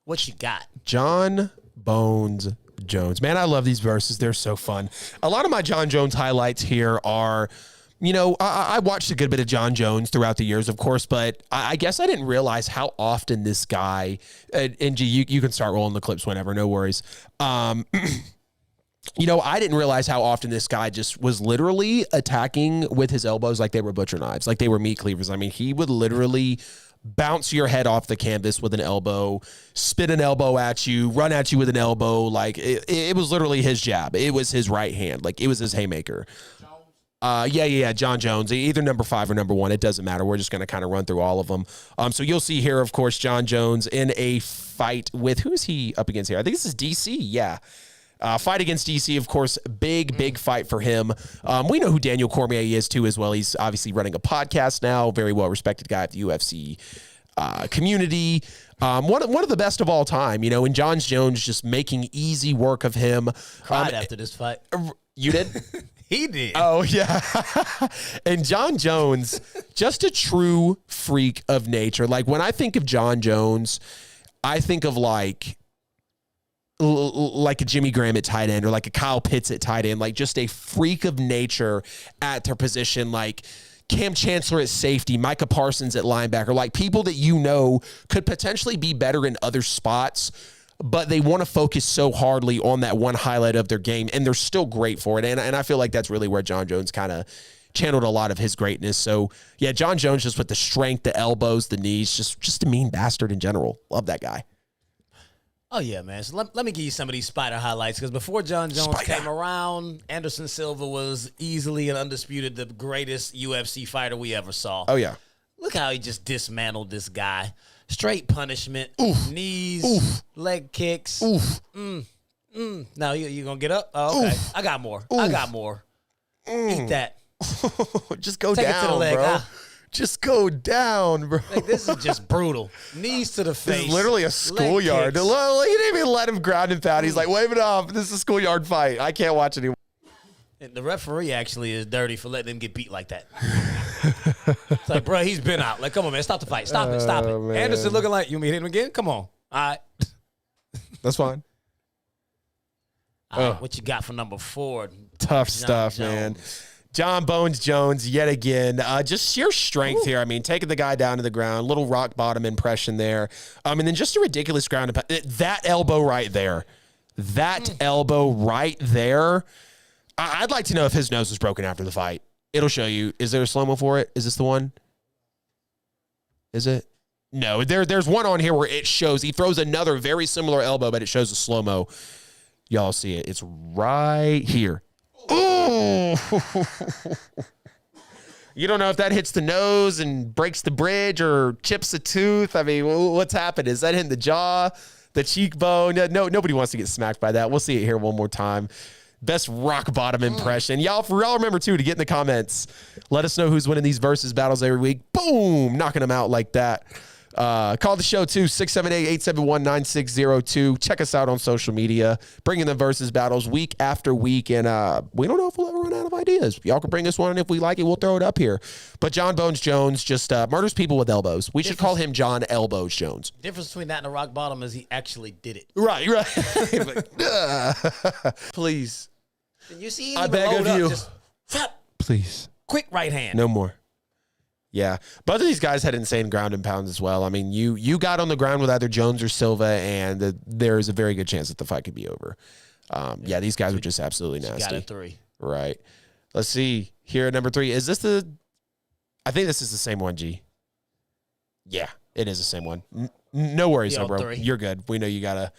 What you got? John Bones Jones. Man, I love these verses. They're so fun. A lot of my John Jones highlights here are, you know, I watched a good bit of John Jones throughout the years, of course, but I guess I didn't realize how often this guy, and you can start rolling the clips whenever, no worries. You know, I didn't realize how often this guy just was literally attacking with his elbows like they were butcher knives, like they were meat cleavers. I mean, he would literally bounce your head off the canvas with an elbow, spit an elbow at you, run at you with an elbow. Like, it was literally his jab. It was his right hand. Like, it was his haymaker. Yeah, John Jones, either number 5 or number 1. It doesn't matter. We're just going to kind of run through all of them. So you'll see here, of course, John Jones in a fight with, who is he up against here? I think this is DC. Yeah. Fight against DC, of course, big fight for him. We know who Daniel Cormier is too as well. He's obviously running a podcast now, very well-respected guy at the UFC community. One of the best of all time, you know, and John Jones just making easy work of him. Cried after this fight. You did? He did. Oh, yeah. And John Jones, just a true freak of nature. Like, when I think of John Jones, I think of like a Jimmy Graham at tight end or like a Kyle Pitts at tight end, like just a freak of nature at their position, like Cam Chancellor at safety, Micah Parsons at linebacker, like people that you know could potentially be better in other spots, but they want to focus so hardly on that one highlight of their game, and they're still great for it. And I feel like that's really where John Jones kind of channeled a lot of his greatness. So, yeah, John Jones just with the strength, the elbows, the knees, just a mean bastard in general. Love that guy. Oh, yeah, man. So let me give you some of these Spider highlights, because before John Jones came around, Anderson Silva was easily and undisputed the greatest UFC fighter we ever saw. Oh, yeah. Look how he just dismantled this guy. Straight punishment, knees, leg kicks. Now you going to get up? Oh, okay. I got more. I got more. Eat that. Just go Take down, it to the leg. bro. Just go down, bro. Like, this is just brutal. Knees to the face. This is literally a schoolyard. He didn't even let him ground and pound. He's like, wave it off. This is a schoolyard fight. I can't watch anymore. And the referee actually is dirty for letting him get beat like that. It's like, bro, he's been out. Like, come on, man. Stop the fight. Stop it. Man. Anderson looking like, you mean hit him again? Come on. All right. That's fine. All right, what you got for number 4? Tough John stuff, Jones. man. John Bones Jones yet again. Just sheer strength here. I mean, taking the guy down to the ground, little rock bottom impression there. And then just a ridiculous ground. That elbow right there. Elbow right there. I'd like to know if his nose was broken after the fight. It'll show you. Is there a slow-mo for it? Is this the one? Is it? No, there's one on here where it shows. He throws another very similar elbow, but it shows a slow-mo. Y'all see it. It's right here. Ooh. You don't know if that hits the nose and breaks the bridge or chips a tooth. I mean, what's happened? Is that hitting the jaw, the cheekbone? No, nobody wants to get smacked by that. We'll see it here one more time. Best rock bottom impression. Y'all remember, too, to get in the comments. Let us know who's winning these versus battles every week. Boom! Knocking them out like that. Call the show, too, 678-871-9602. Check us out on social media. Bringing the versus battles week after week. And we don't know if we'll ever run out of ideas. Y'all can bring us one, and if we like it, we'll throw it up here. But John Bones Jones just murders people with elbows. We should call him John Elbows Jones. Difference between that and a rock bottom is he actually did it. Right. Please. And you see, I beg of you. Just, please. Quick right hand. No more. Yeah. Both of these guys had insane ground and pounds as well. I mean, you got on the ground with either Jones or Silva, and there's a very good chance that the fight could be over. Yeah, these guys were just absolutely nasty. Got it 3. Right. Let's see. Here at number 3. Is this the... I think this is the same one, G. Yeah, it is the same one. No worries, though, bro. 3. You're good. We know you gotta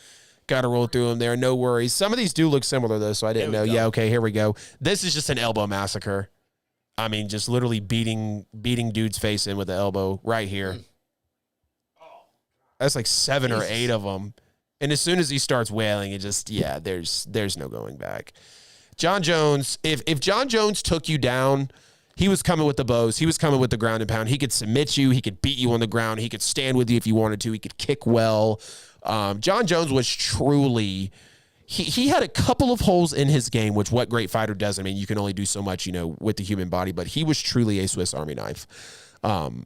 roll through them there. No worries. Some of these do look similar, though, so I didn't know. Yeah, okay, here we go. This is just an elbow massacre. I mean, just literally beating dude's face in with the elbow right here. That's like 7 or 8 of them. And as soon as he starts wailing, it just, yeah, there's no going back. John Jones, if John Jones took you down, he was coming with the bows. He was coming with the ground and pound. He could submit you. He could beat you on the ground. He could stand with you if you wanted to. He could kick well. John Jones was truly... He had a couple of holes in his game, which what great fighter does. I mean, you can only do so much, with the human body, but he was truly a Swiss Army knife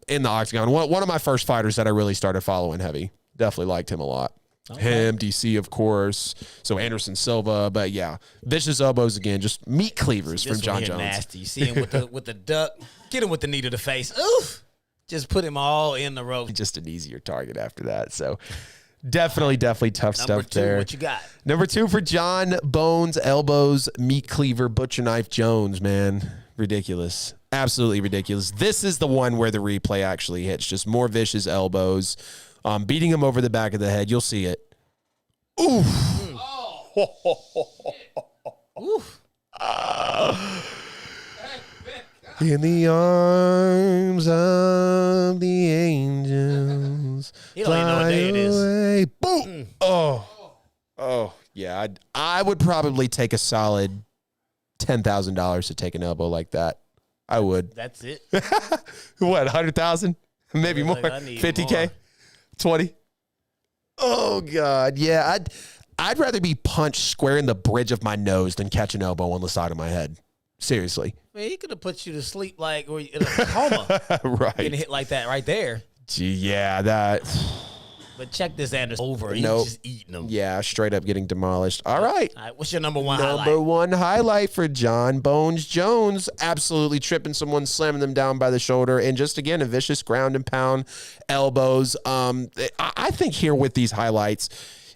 in the octagon. One of my first fighters that I really started following heavy. Definitely liked him a lot. Okay. Him, DC, of course. So Anderson Silva, but yeah, vicious elbows again, just meat cleavers from John Jones. Nasty. You see him with the duck, get him with the knee to the face. Oof! Just put him all in the rope. Just an easier target after that. So. Definitely tough stuff there. What you got? Number 2 for John Bones, Elbows, Meat Cleaver, Butcher Knife Jones, man. Ridiculous. Absolutely ridiculous. This is the one where the replay actually hits. Just more vicious elbows. Beating him over the back of the head. You'll see it. Oof. Oof. In the arms of the angels. You don't even know what day it is. Boom. Oh, yeah. I would probably take a solid $10,000 to take an elbow like that. I would. That's it. What, 100,000? Maybe more. 50K? 20? Oh, God. Yeah, I'd rather be punched square in the bridge of my nose than catch an elbow on the side of my head. Seriously. Man, he could have put you to sleep or in a coma. Right. Getting hit like that right there. Gee, yeah, that. But check this Anderson over. He's just eating them. Yeah, straight up getting demolished. All right. What's your number 1 highlight? Number 1 highlight for John Bones Jones. Absolutely tripping someone, slamming them down by the shoulder. And just, again, a vicious ground and pound elbows. I think here with these highlights,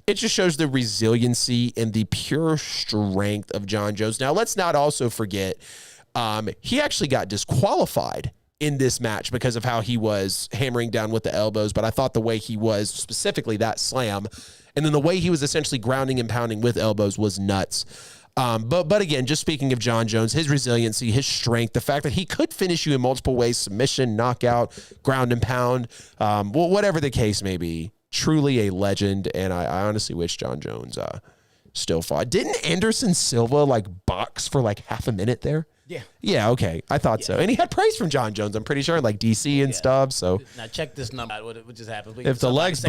it just shows the resiliency and the pure strength of John Jones. Now, let's not also forget, he actually got disqualified in this match because of how he was hammering down with the elbows. But I thought the way he was, specifically that slam, and then the way he was essentially grounding and pounding with elbows was nuts. But again, just speaking of John Jones, his resiliency, his strength, the fact that he could finish you in multiple ways, submission, knockout, ground and pound, whatever the case may be. Truly a legend, and I honestly wish John Jones still fought. Didn't Anderson Silva box for half a minute there? Yeah. Yeah, okay. I thought so. And he had praise from John Jones, I'm pretty sure, DC and stuff. So now check this number out. What just happens? If the legs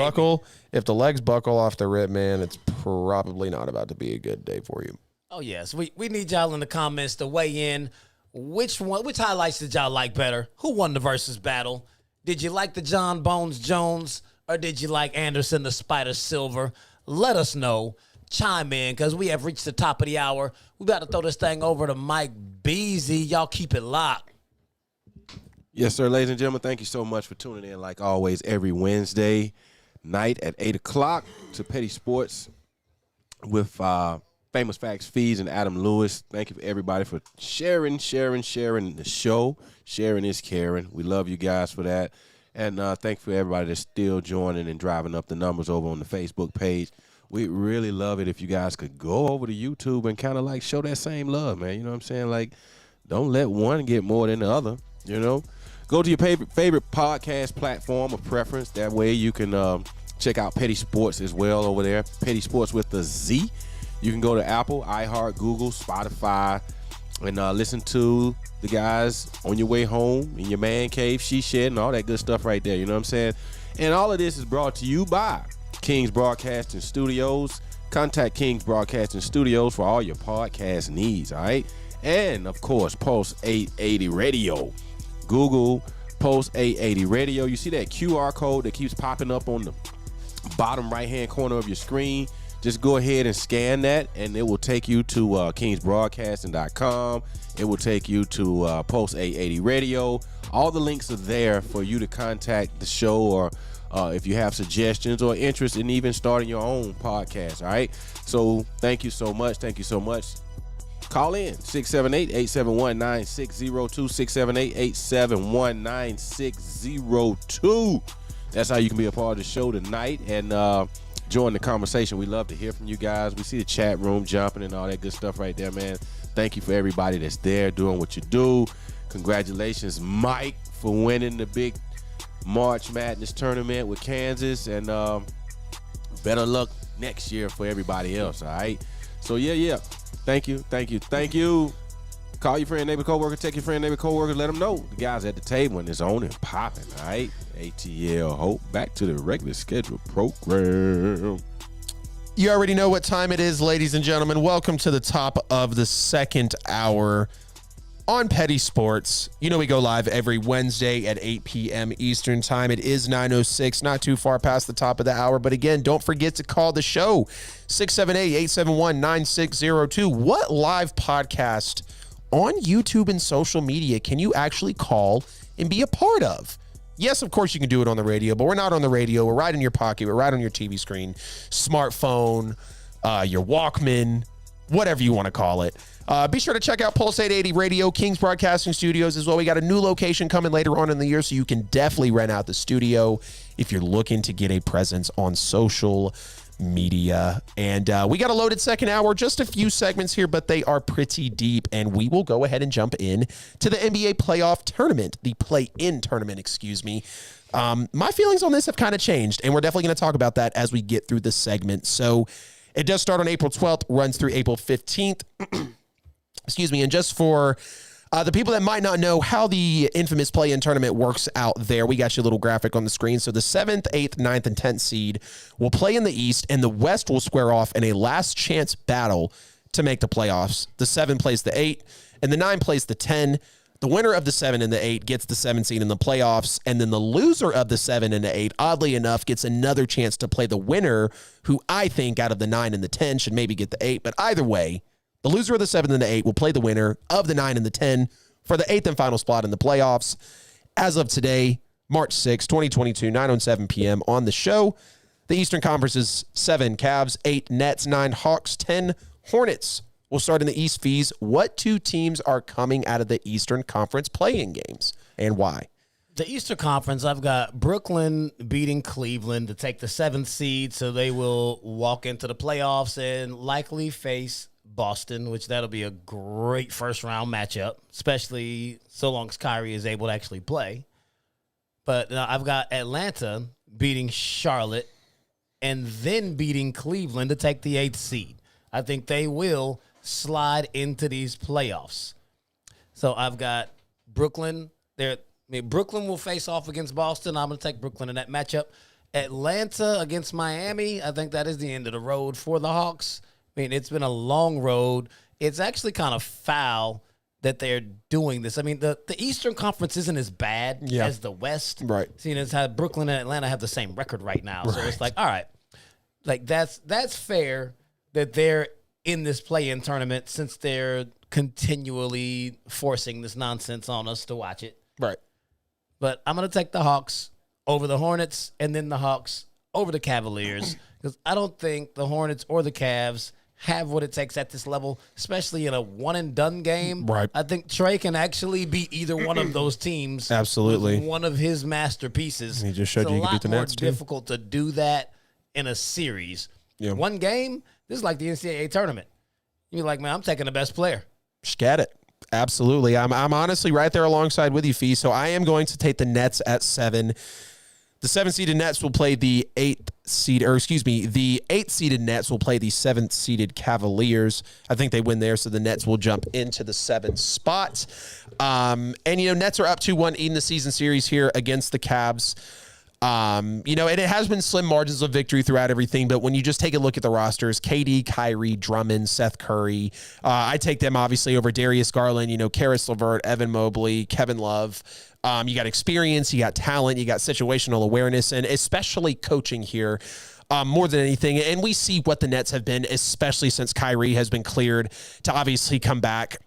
buckle off the rip, man, it's probably not about to be a good day for you. Oh yes. We need y'all in the comments to weigh in. Which highlights did y'all like better? Who won the versus battle? Did you like the John Bones Jones? Or did you like Anderson the Spider Silver? Let us know. chime in because we have reached the top of the hour. We about to throw this thing over to Mike Beasley. Y'all keep it locked. Yes, sir, ladies and gentlemen, thank you so much for tuning in, like always, every Wednesday night at 8 o'clock to Petty Sports with Famous Facts Feeds and Adam Lewis. Thank you for everybody for sharing the show. Sharing is caring. We love you guys for that. And thank you for everybody that's still joining and driving up the numbers over on the Facebook page. We'd really love it if you guys could go over to YouTube and kind of like show that same love, man. You know what I'm saying? Like, don't let one get more than the other, you know? Go to your favorite podcast platform of preference. That way you can check out Petty Sports as well over there. Petty Sports with the Z. You can go to Apple, iHeart, Google, Spotify, and listen to the guys on your way home, in your man cave, she shed, and all that good stuff right there. You know what I'm saying? And all of this is brought to you by KINGZ Broadcasting Studios. Contact KINGZ Broadcasting Studios for all your podcast needs, all right? And, of course, Pulse 880 Radio. Google Pulse 880 Radio. You see that QR code that keeps popping up on the bottom right-hand corner of your screen? Just go ahead and scan that, and it will take you to kingsbroadcasting.com. It will take you to Pulse 880 Radio. All the links are there for you to contact the show, or if you have suggestions or interest in even starting your own podcast, all right? So thank you so much. Thank you so much. Call in 678-871-9602, 678-871-9602. That's how you can be a part of the show tonight and join the conversation. We love to hear from you guys. We see the chat room jumping and all that good stuff right there, man. Thank you for everybody that's there doing what you do. Congratulations, Mike, for winning the big March Madness tournament with Kansas, and better luck next year for everybody else, all right? So, yeah. Thank you. Call your friend, neighbor, coworker. Text your friend, neighbor, coworker. Let them know the guys at the table and it's on and popping, all right? ATL Hope, back to the regular scheduled program. You already know what time it is, ladies and gentlemen. Welcome to the top of the second hour on Petty Sports. You know we go live every Wednesday at 8 p.m. Eastern time. It is 9:06, not too far past the top of the hour. But again, don't forget to call the show, 678-871-9602. What live podcast on YouTube and social media can you actually call and be a part of? Yes, of course you can do it on the radio, but we're not on the radio. We're right in your pocket. We're right on your TV screen, smartphone, your Walkman, whatever you want to call it. Be sure to check out Pulse 880 Radio, KINGZ Broadcasting Studios as well. We got a new location coming later on in the year, so you can definitely rent out the studio if you're looking to get a presence on social media. And we got a loaded second hour, just a few segments here, but they are pretty deep, and we will go ahead and jump in to the NBA playoff tournament, the play-in tournament, excuse me. My feelings on this have kind of changed, and we're definitely going to talk about that as we get through this segment. So it does start on April 12th, runs through April 15th. Excuse me. And just for the people that might not know how the infamous play-in tournament works out there, we got you a little graphic on the screen. So the 7th, 8th, 9th, and 10th seed will play in the East, and the West will square off in a last chance battle to make the playoffs. The 7 plays the 8, and the 9 plays the 10. The winner of the 7 and the 8 gets the 7 seed in the playoffs, and then the loser of the 7 and the 8, oddly enough, gets another chance to play the winner, who I think out of the 9 and the 10 should maybe get the 8. But either way, the loser of the 7 and the 8 will play the winner of the 9 and the 10 for the 8th and final spot in the playoffs. As of today, March 6, 2022, 9:07 p.m. on the show, the Eastern Conference is 7 Cavs, 8 Nets, 9 Hawks, 10 Hornets. We'll start in the East. Fees. What two teams are coming out of the Eastern Conference play-in games, and why? The Eastern Conference, I've got Brooklyn beating Cleveland to take the 7th seed, so they will walk into the playoffs and likely face Boston, which that'll be a great first-round matchup, especially so long as Kyrie is able to actually play. But I've got Atlanta beating Charlotte and then beating Cleveland to take the 8th seed. I think they will slide into these playoffs. So I've got Brooklyn. Brooklyn will face off against Boston. I'm going to take Brooklyn in that matchup. Atlanta against Miami. I think that is the end of the road for the Hawks. I mean, it's been a long road. It's actually kind of foul that they're doing this. I mean, the Eastern Conference isn't as bad as the West. Right. Seeing as how Brooklyn and Atlanta have the same record right now. Right. So it's like, all right, like that's fair. that they're in this play-in tournament since they're continually forcing this nonsense on us to watch it. Right. But I'm going to take the Hawks over the Hornets and then the Hawks over the Cavaliers because I don't think the Hornets or the Cavs have what it takes at this level, especially in a one-and-done game. Right. I think Trey can actually beat either one of those teams. Absolutely. With one of his masterpieces. He just showed you can beat the Nets, too. It's a lot more difficult to do that in a series. Yeah. One game, this is like the NCAA tournament. You're like, man, I'm taking the best player. Just get it. Absolutely. I'm honestly right there alongside with you, Fee. So I am going to take the Nets at 7. The 7-seeded Nets will play the 8th-seeded Nets will play the 7th-seeded Cavaliers. I think they win there, so the Nets will jump into the 7th spot. And, Nets are up 2-1 in the season series here against the Cavs. And it has been slim margins of victory throughout everything, but when you just take a look at the rosters, KD, Kyrie, Drummond, Seth Curry, I take them obviously over Darius Garland, Karis LeVert, Evan Mobley, Kevin Love. You got experience, you got talent, you got situational awareness, and especially coaching here more than anything. And we see what the Nets have been, especially since Kyrie has been cleared to obviously come back.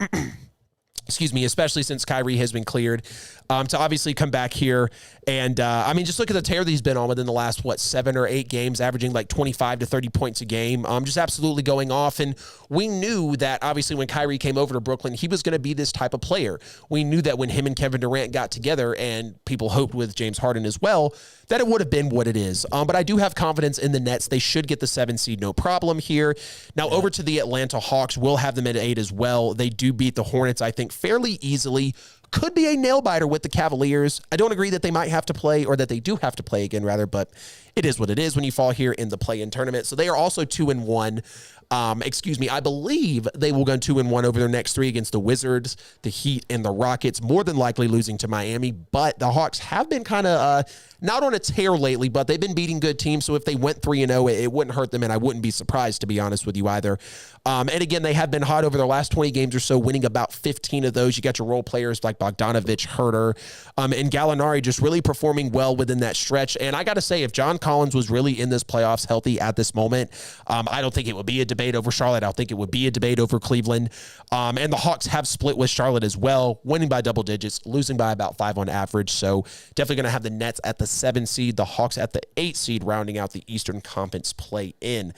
Especially since Kyrie has been cleared to obviously come back here. And, just look at the tear that he's been on within the last, 7 or 8 games, averaging like 25 to 30 points a game. Just absolutely going off. And we knew that, obviously, when Kyrie came over to Brooklyn, he was going to be this type of player. We knew that when him and Kevin Durant got together, and people hoped with James Harden as well, that it would have been what it is. But I do have confidence in the Nets. They should get the 7 seed, no problem here. Now, over to the Atlanta Hawks. We'll have them at 8 as well. They do beat the Hornets, I think, fairly easily. Could be a nail-biter with the Cavaliers. I don't agree that they might have to play, or that they do have to play again, rather, but it is what it is when you fall here in the play-in tournament. So they are also 2-1. I believe they will go 2-1 over their next 3 against the Wizards, the Heat, and the Rockets, more than likely losing to Miami. But the Hawks have been kind of not on a tear lately, but they've been beating good teams. So if they went 3-0, it wouldn't hurt them, and I wouldn't be surprised, to be honest with you, either. And again, they have been hot over their last 20 games or so, winning about 15 of those. You got your role players like Bogdanovich, Herter, and Gallinari just really performing well within that stretch. And I got to say, if John Collins was really in this playoffs healthy at this moment, I don't think it would be a debate over Charlotte. I don't think it would be a debate over Cleveland. And the Hawks have split with Charlotte as well, winning by double digits, losing by about 5 on average. So definitely going to have the Nets at the 7 seed, the Hawks at the 8 seed, rounding out the Eastern Conference play-in.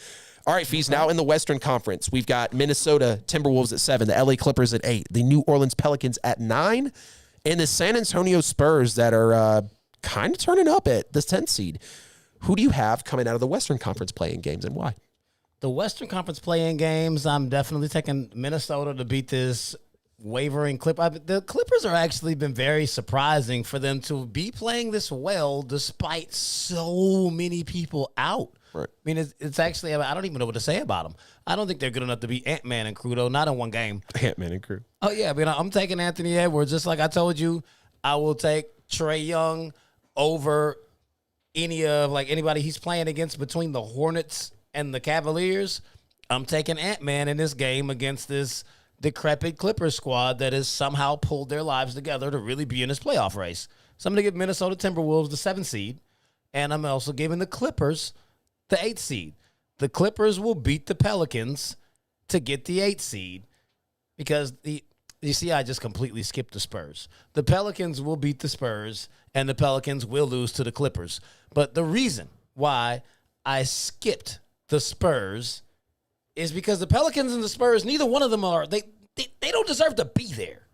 All right, Fees, now in the Western Conference, we've got Minnesota Timberwolves at 7, the LA Clippers at 8, the New Orleans Pelicans at 9, and the San Antonio Spurs that are kind of turning up at the 10th seed. Who do you have coming out of the Western Conference play-in games, and why? The Western Conference play-in games, I'm definitely taking Minnesota to beat this wavering The Clippers are actually been very surprising for them to be playing this well despite so many people out. Right. I mean, it's actually, I don't even know what to say about them. I don't think they're good enough to beat Ant-Man and crew, though, not in one game. Ant-Man and crew. Oh, yeah. I mean, I'm taking Anthony Edwards. Just like I told you, I will take Trae Young over anybody he's playing against between the Hornets and the Cavaliers. I'm taking Ant-Man in this game against this decrepit Clippers squad that has somehow pulled their lives together to really be in this playoff race. So I'm going to give Minnesota Timberwolves the 7th seed, and I'm also giving the Clippers the 8th seed. The Clippers will beat the Pelicans to get the 8th seed because you see, I just completely skipped the Spurs. The Pelicans will beat the Spurs, and the Pelicans will lose to the Clippers. But the reason why I skipped the Spurs is because the Pelicans and the Spurs, neither one of them they don't deserve to be there.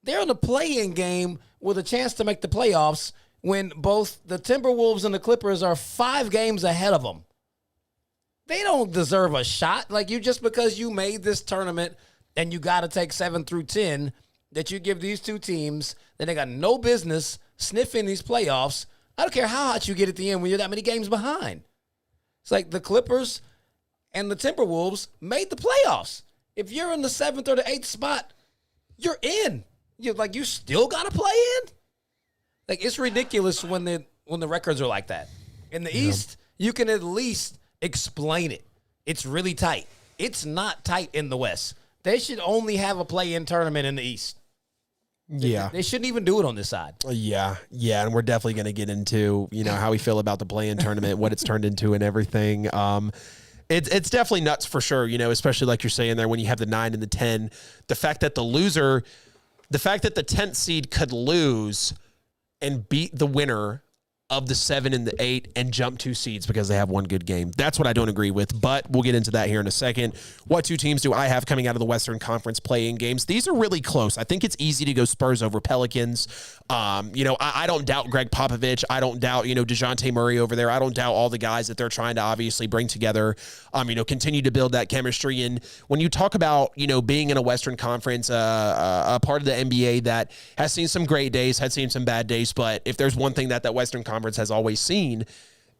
They're in the play-in game with a chance to make the playoffs when both the Timberwolves and the Clippers are 5 games ahead of them. They don't deserve a shot. Like, just because you made this tournament and you got to take 7 through 10, that you give these two teams that they got no business sniffing these playoffs. I don't care how hot you get at the end when you're that many games behind. It's like the Clippers and the Timberwolves made the playoffs. If you're in the 7th or the 8th spot, you're in. You still got to play in? Like, it's ridiculous when the records are like that. In the East, you can at least explain it. It's really tight. It's not tight in the West. They should only have a play-in tournament in the East. Yeah. They shouldn't even do it on this side. Yeah, and we're definitely going to get into, how we feel about the play-in tournament, what it's turned into and everything. It's definitely nuts for sure, especially like you're saying there when you have the 9 and the 10. The fact that the 10th seed could lose and beat the winner of the 7 and the 8 and jump 2 seeds because they have one good game. That's what I don't agree with, but we'll get into that here in a second. What 2 teams do I have coming out of the Western Conference play-in games? These are really close. I think it's easy to go Spurs over Pelicans. I don't doubt Greg Popovich. I don't doubt, DeJounte Murray over there. I don't doubt all the guys that they're trying to obviously bring together, continue to build that chemistry. And when you talk about, being in a Western Conference, a part of the NBA that has seen some great days, has seen some bad days, but if there's one thing that Western Conference has always seen,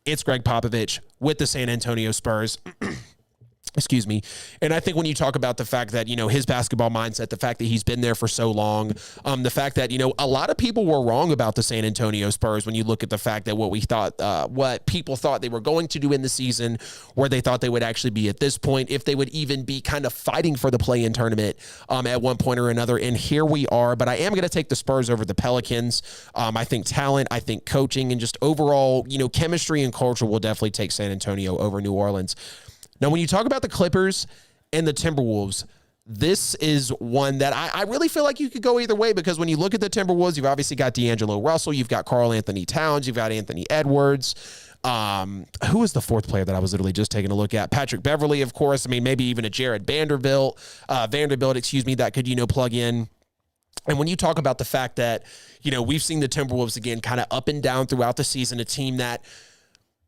it's Greg Popovich with the San Antonio Spurs. Excuse me. And I think when you talk about the fact that, his basketball mindset, the fact that he's been there for so long, the fact that, a lot of people were wrong about the San Antonio Spurs when you look at the fact that what people thought they were going to do in the season, where they thought they would actually be at this point, if they would even be kind of fighting for the play-in tournament at one point or another. And here we are. But I am going to take the Spurs over the Pelicans. I think talent, I think coaching, and just overall, chemistry and culture will definitely take San Antonio over New Orleans. Now, when you talk about the Clippers and the Timberwolves, this is one that I really feel like you could go either way, because when you look at the Timberwolves, you've obviously got D'Angelo Russell, you've got Karl Anthony Towns, you've got Anthony Edwards. Who was the 4th player that I was literally just taking a look at? Patrick Beverley, of course. I mean, maybe even a Jared Vanderbilt, that could, plug in. And when you talk about the fact that, we've seen the Timberwolves again kind of up and down throughout the season, a team that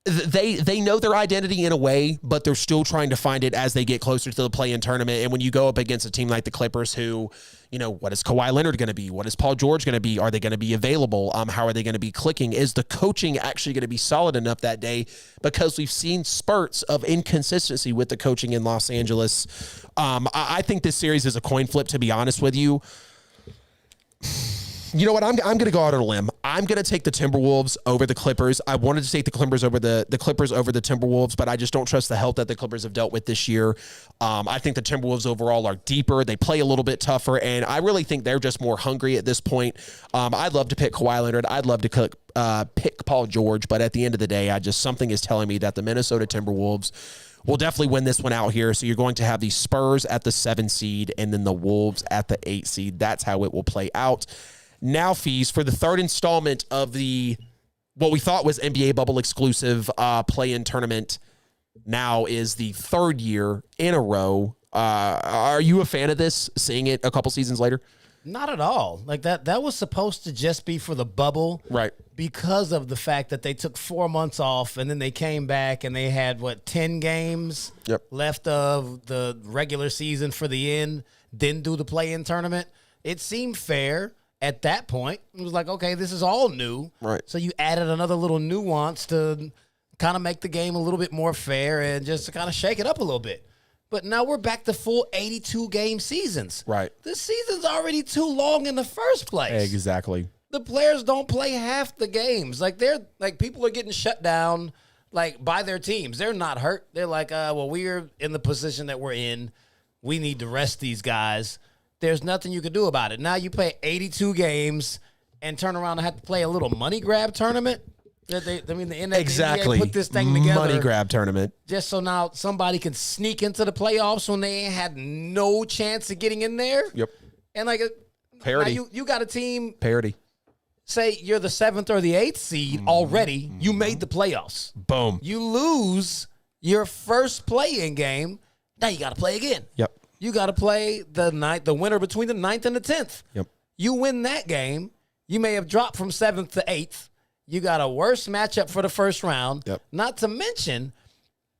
they know their identity in a way, but they're still trying to find it as they get closer to the play-in tournament. And when you go up against a team like the Clippers, who, what is Kawhi Leonard going to be? What is Paul George going to be? Are they going to be available? How are they going to be clicking? Is the coaching actually going to be solid enough that day? Because we've seen spurts of inconsistency with the coaching in Los Angeles. I think this series is a coin flip, to be honest with you. You know what? I'm going to go out on a limb. I'm going to take the Timberwolves over the Clippers. I wanted to take the Clippers over the Timberwolves, but I just don't trust the help that the Clippers have dealt with this year. I think the Timberwolves overall are deeper. They play a little bit tougher, and I really think they're just more hungry at this point. I'd love to pick Kawhi Leonard. I'd love to pick Paul George, but at the end of the day, something is telling me that the Minnesota Timberwolves will definitely win this one out here. So you're going to have the Spurs at the 7 seed and then the Wolves at the 8 seed. That's how it will play out. Now, Fees, for the 3rd installment of what we thought was NBA bubble exclusive play-in tournament, now is the 3rd year in a row. Are you a fan of this, seeing it a couple seasons later? Not at all. Like that was supposed to just be for the bubble. Right. Because of the fact that they took 4 months off and then they came back and they had, 10 games left of the regular season for the end, didn't do the play-in tournament. It seemed fair. At that point, it was like, okay, this is all new. Right. So you added another little nuance to kind of make the game a little bit more fair and just to kind of shake it up a little bit. But now we're back to full 82-game seasons. Right. This season's already too long in the first place. Exactly. The players don't play half the games. People are getting shut down by their teams. They're not hurt. They're like, we're in the position that we're in. We need to rest these guys. There's nothing you can do about it. Now you play 82 games and turn around and have to play a little money grab tournament. The NBA put this thing together. Money grab tournament. Just so now somebody can sneak into the playoffs when they had no chance of getting in there. Yep. And parity. Now you got a team. Parity. Say you're the 7th or the 8th seed already. You made the playoffs. Boom. You lose your first play-in game. Now you got to play again. Yep. You got to play the winner between the 9th and the 10th. Yep. You win that game, you may have dropped from 7th to 8th. You got a worse matchup for the first round. Yep. Not to mention,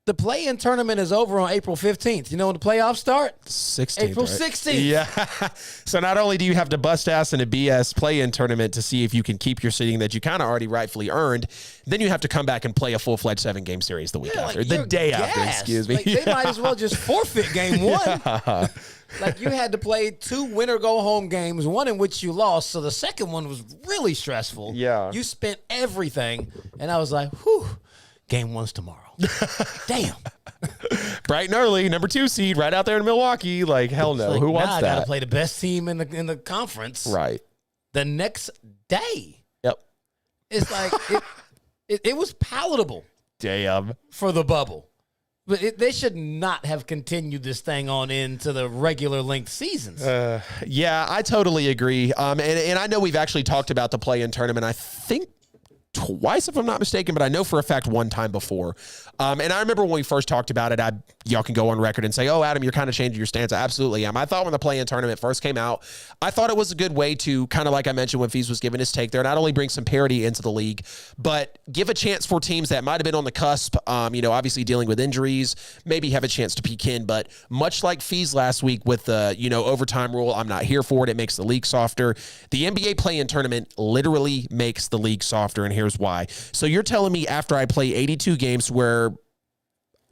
the play-in tournament is over on April 15th. You know when the playoffs start? 16th. April right? 16th. Yeah. So not only do you have to bust ass in a BS play-in tournament to see if you can keep your seeding that you kind of already rightfully earned, then you have to come back and play a full-fledged 7-game series the week after. The day after, excuse me. They might as well just forfeit game 1. Yeah. You had to play 2 winner-go-home games, one in which you lost, so the second one was really stressful. Yeah. You spent everything, and I was like, whew, game 1's tomorrow. Damn. Bright and early, number 2 seed, right out there in Milwaukee. Hell no. Who wants that? I got to play the best team in the conference. Right. The next day. Yep. It's it was palatable. Damn. For the bubble. But they should not have continued this thing on into the regular length seasons. Yeah, I totally agree. And I know we've actually talked about the play-in tournament, I think twice, if I'm not mistaken, but I know for a fact one time before. And I remember when we first talked about it, y'all can go on record and say, oh, Adam, you're kind of changing your stance. I absolutely am. I thought when the play-in tournament first came out, I thought it was a good way to, kind of like I mentioned when Fees was giving his take there, not only bring some parity into the league, but give a chance for teams that might have been on the cusp, obviously dealing with injuries, maybe have a chance to peek in. But much like Fees last week with the, overtime rule, I'm not here for it. It makes the league softer. The NBA play-in tournament literally makes the league softer, and here's why. So you're telling me after I play 82 games where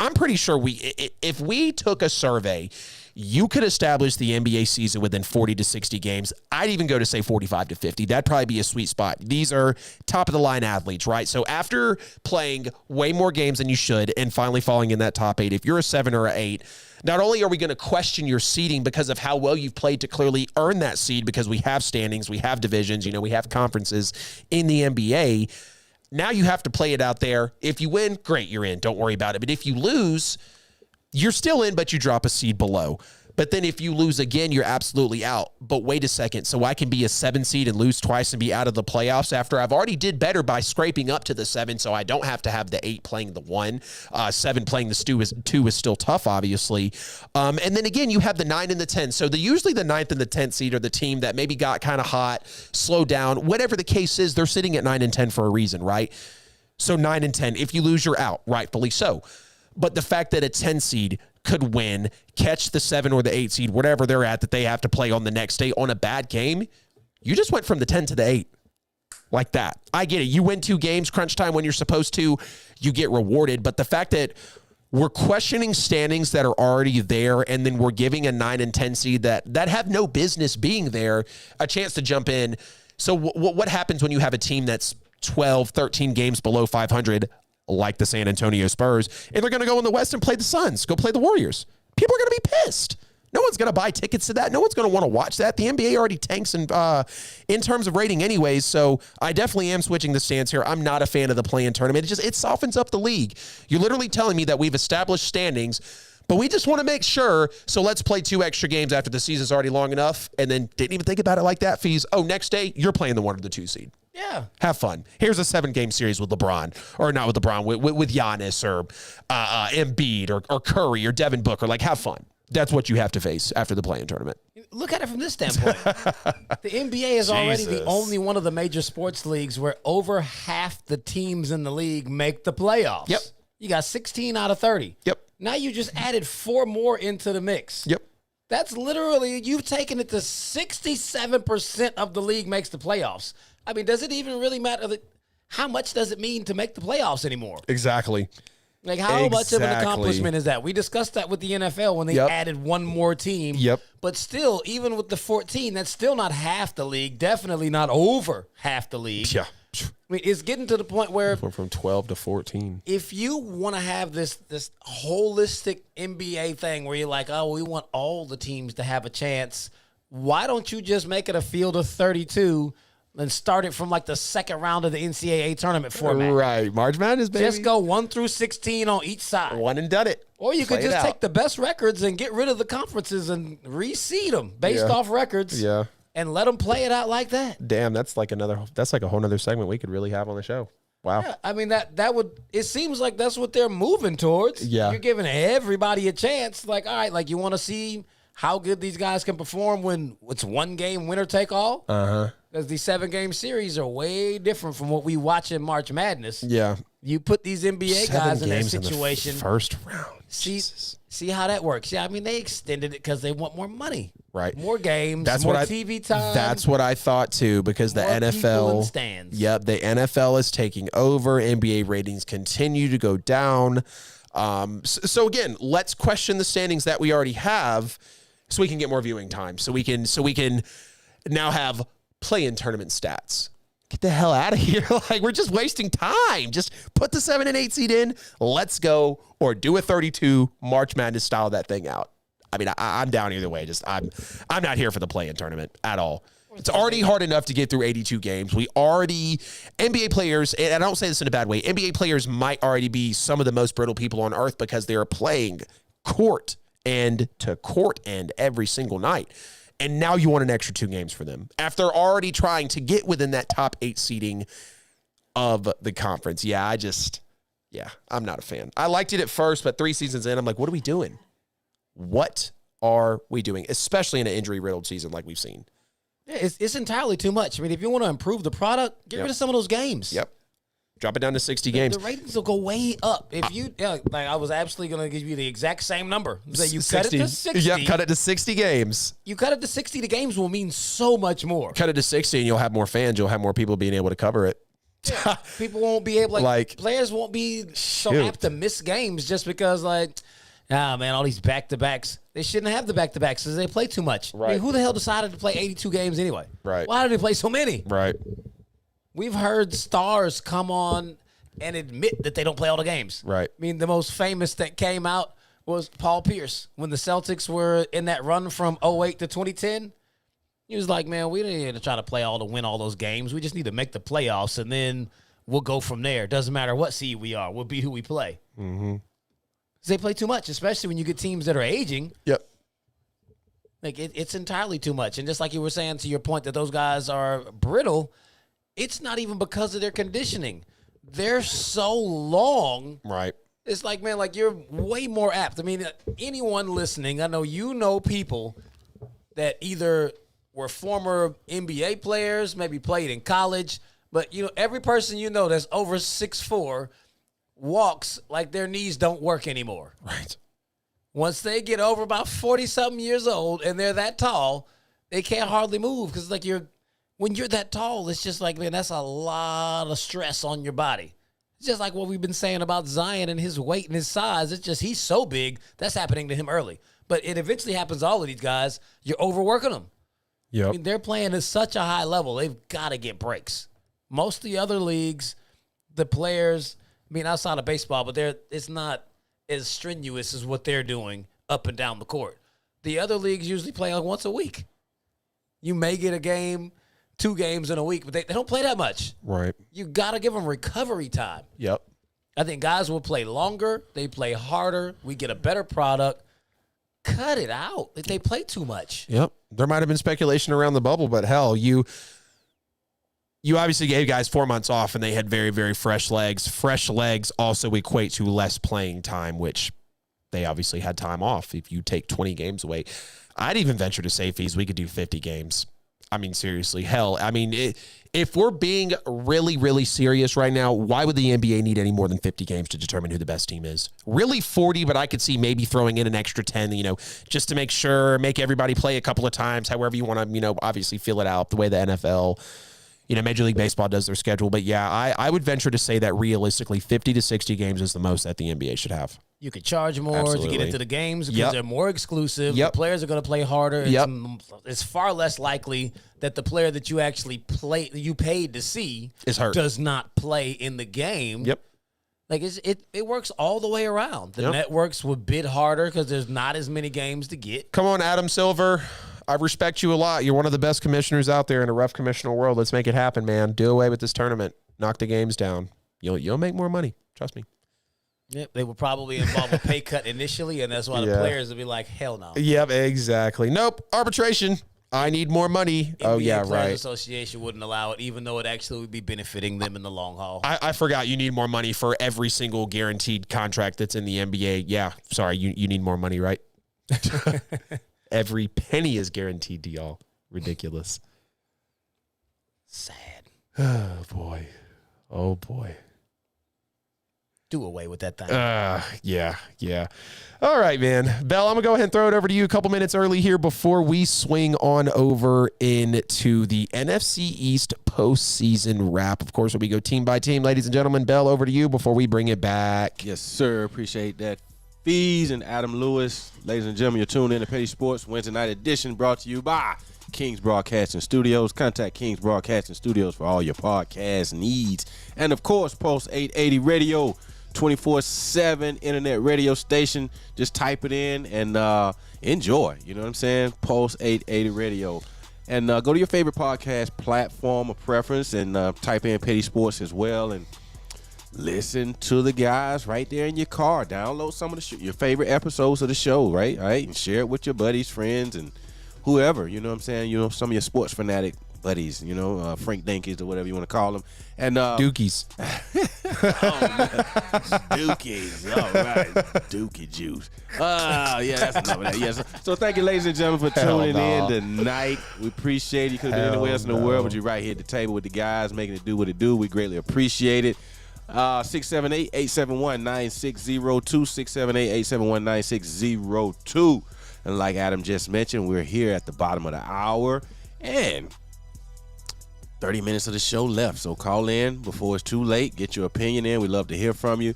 I'm pretty sure if we took a survey, you could establish the NBA season within 40 to 60 games. I'd even go to say 45 to 50. That'd probably be a sweet spot. These are top of the line athletes, right? So after playing way more games than you should and finally falling in that top 8, if you're a 7 or an 8, not only are we going to question your seeding because of how well you've played to clearly earn that seed, because we have standings, we have divisions, we have conferences in the NBA. Now you have to play it out there. If you win, great, you're in. Don't worry about it. But if you lose, you're still in, but you drop a seed below. But then if you lose again, you're absolutely out. But wait a second. So I can be a 7 seed and lose twice and be out of the playoffs after I've already did better by scraping up to the 7. So I don't have to have the 8 playing the 1. 7 playing the 2 is still tough, obviously. And then again, you have the 9 and the 10. So usually the 9th and the 10th seed are the team that maybe got kind of hot, slowed down. Whatever the case is, they're sitting at 9 and 10 for a reason, right? So 9 and 10. If you lose, you're out, rightfully so. But the fact that a 10 seed could win, catch the 7 or the 8 seed, whatever they're at, that they have to play on the next day on a bad game, you just went from the 10 to the 8 like that. I get it. You win 2 games, crunch time when you're supposed to, you get rewarded. But the fact that we're questioning standings that are already there, and then we're giving a 9 and 10 seed that have no business being there a chance to jump in. So what happens when you have a team that's 12, 13 games below 500, like the San Antonio Spurs, and they're going to go in the West and play the Suns, go play the Warriors? People are going to be pissed. No one's going to buy tickets to that. No one's going to want to watch that. The NBA already tanks in terms of rating anyways, so I definitely am switching the stance here. I'm not a fan of the play-in tournament. It softens up the league. You're literally telling me that we've established standings, but we just want to make sure, so let's play 2 extra games after the season's already long enough, and then didn't even think about it like that, Fees. Oh, next day, you're playing the 1 or the 2 seed. Yeah. Have fun. Here's a 7-game series with LeBron, or not with LeBron, with Giannis or Embiid or Curry or Devin Booker. Like, have fun. That's what you have to face after the play-in tournament. Look at it from this standpoint. The NBA is already the only one of the major sports leagues where over half the teams in the league make the playoffs. Yep. You got 16 out of 30. Yep. Now you just added 4 more into the mix. Yep. That's literally, you've taken it to 67% of the league makes the playoffs. I mean, does it even really matter? How much does it mean to make the playoffs anymore? Exactly. Like, how much of an accomplishment is that? We discussed that with the NFL when they added 1 more team. Yep. But still, even with the 14, that's still not half the league. Definitely not over half the league. Yeah. I mean, it's getting to the point where Went from 12 to 14. if you want to have this holistic NBA thing where you're like, oh, we want all the teams to have a chance, why don't you just make it a field of 32 and start it from like the second round of the NCAA tournament format? Right. March Madness, baby. Just go 1 through 16 on each side. One and done it. Or you could Play it just out. take the best records and get rid of the conferences and reseed them based off records. Yeah. And let them play it out like that. Damn, that's like a whole nother segment we could really have on the show. Wow. Yeah, I mean, that would, it seems like that's what they're moving towards. Yeah. You're giving everybody a chance. Like, all right, like you want to see how good these guys can perform when it's 1 game winner take all? Uh-huh. Because these 7-game series are way different from what we watch in March Madness. Yeah. You put these NBA guys in that situation. First round. See how that works. Yeah, I mean, they extended it because they want more money. Right. More games, more TV time. That's what I thought too, because the More people in NFL stands. Yep, the NFL is taking over. NBA ratings continue to go down. So again, let's question the standings that we already have so we can get more viewing time. So we can now have play-in tournament stats. Get the hell out of here. Like, we're just wasting time. Just put the 7 and 8 seed in. Let's go. Or do a 32 March Madness style that thing out. I mean, I'm down either way. Just I'm not here for the play-in tournament at all. It's already hard enough to get through 82 games. NBA players, and I don't say this in a bad way, NBA players might already be some of the most brittle people on earth because they are playing court end to court end every single night. And now you want an extra 2 games for them after already trying to get within that top 8 seeding of the conference. I'm not a fan. I liked it at first, but 3 seasons in, I'm like, what are we doing? What are we doing? Especially in an injury-riddled season like we've seen. Yeah, it's entirely too much. I mean, if you want to improve the product, get rid of some of those games. Yep. Drop it down to 60 games. The ratings will go way up. If you, I was absolutely going to give you the exact same number. So you cut it to 60. Yep, cut it to 60 games. You cut it to 60, the games will mean so much more. Cut it to 60 and you'll have more fans. You'll have more people being able to cover it. Yeah, people won't be able, players won't be so apt to miss games just because, all these back-to-backs. They shouldn't have the back-to-backs because they play too much. Right. I mean, who the hell decided to play 82 games anyway? Right. Why did they play so many? Right. We've heard stars come on and admit that they don't play all the games. Right. I mean, the most famous that came out was Paul Pierce. When the Celtics were in that run from 08 to 2010, he was like, man, we didn't need to try to win all those games. We just need to make the playoffs, and then we'll go from there. Doesn't matter what seed we are. We'll be who we play. Mm-hmm. Because they play too much, especially when you get teams that are aging. Yep. It's entirely too much. And just like you were saying to your point that those guys are brittle, it's not even because of their conditioning. They're so long. Right. It's like, man, you're way more apt. I mean, anyone listening, I know you know people that either were former NBA players, maybe played in college, but, every person you know that's over 6'4" walks like their knees don't work anymore. Right. Once they get over about 40-something years old and they're that tall, they can't hardly move because, when you're that tall, it's just man, that's a lot of stress on your body. It's just like what we've been saying about Zion and his weight and his size. It's just he's so big, that's happening to him early. But it eventually happens to all of these guys. You're overworking them. Yep. I mean, they're playing at such a high level. They've got to get breaks. Most of the other leagues, the players, outside of baseball, but it's not as strenuous as what they're doing up and down the court. The other leagues usually play once a week. You may get a game, 2 games in a week, but they don't play that much. Right. You got to give them recovery time. Yep. I think guys will play longer. They play harder. We get a better product. Cut it out. They play too much. Yep. There might have been speculation around the bubble, but hell, you obviously gave guys 4 months off and they had very, very fresh legs. Fresh legs also equate to less playing time, which they obviously had time off. If you take 20 games away, I'd even venture to say, Fees, we could do 50 games. Seriously, hell. If we're being really, really serious right now, why would the NBA need any more than 50 games to determine who the best team is? Really 40, but I could see maybe throwing in an extra 10, just to make everybody play a couple of times, however you want to, obviously fill it out the way the NFL, Major League Baseball does their schedule. But yeah, I would venture to say that realistically 50 to 60 games is the most that the NBA should have. You could charge more to get into the games because they're more exclusive. Yep. The players are going to play harder. Yep. It's far less likely that the player that you actually you paid to see is hurt, does not play in the game. Yep. It works all the way around. The networks would bid harder because there's not as many games to get. Come on, Adam Silver. I respect you a lot. You're one of the best commissioners out there in a rough commissioner world. Let's make it happen, man. Do away with this tournament. Knock the games down. You'll make more money. Trust me. Yep, they would probably involve a pay cut initially, and that's why the players would be like, hell no. Yep, exactly. Nope, arbitration. I need more money. NBA Players Association wouldn't allow it, even though it actually would be benefiting them in the long haul. I forgot you need more money for every single guaranteed contract that's in the NBA. Yeah, sorry, you need more money, right? Every penny is guaranteed to y'all. Ridiculous. Sad. Oh, boy. Oh, boy. Do away with that thing. Yeah. All right, man. Bell, I'm going to go ahead and throw it over to you a couple minutes early here before we swing on over into the NFC East postseason wrap. Of course, we go team by team. Ladies and gentlemen, Bell, over to you before we bring it back. Yes, sir. Appreciate that. Fees and Adam Lewis. Ladies and gentlemen, you're tuned in to Petty Sports Wednesday night edition brought to you by KINGZ Broadcasting Studios. Contact KINGZ Broadcasting Studios for all your podcast needs. And, of course, Pulse 880 Radio. 24/7 internet radio station. Just type it in and enjoy. You know what I'm saying? Pulse 880 Radio. And go to your favorite podcast platform of preference and type in Petty Sports as well. And listen to the guys right there in your car. Download some of your favorite episodes of the show, right? All right, and share it with your buddies, friends, and whoever. You know what I'm saying? You know, some of your sports fanatic buddies. You know, Frank Dinkies or whatever you want to call them. And Dookies. Dookies. All right, Dookie juice. Yeah, that's enough of that. Yes. So thank you, ladies and gentlemen, for tuning in tonight. We appreciate it. You could have been anywhere else in the world, but you're right here at the table with the guys, making it do what it do. We greatly appreciate it. 678-871-9602, 678-871-9602. And like Adam just mentioned, we're here at the bottom of the hour and 30 minutes of the show left. So call in before it's too late. Get your opinion in. We love to hear from you.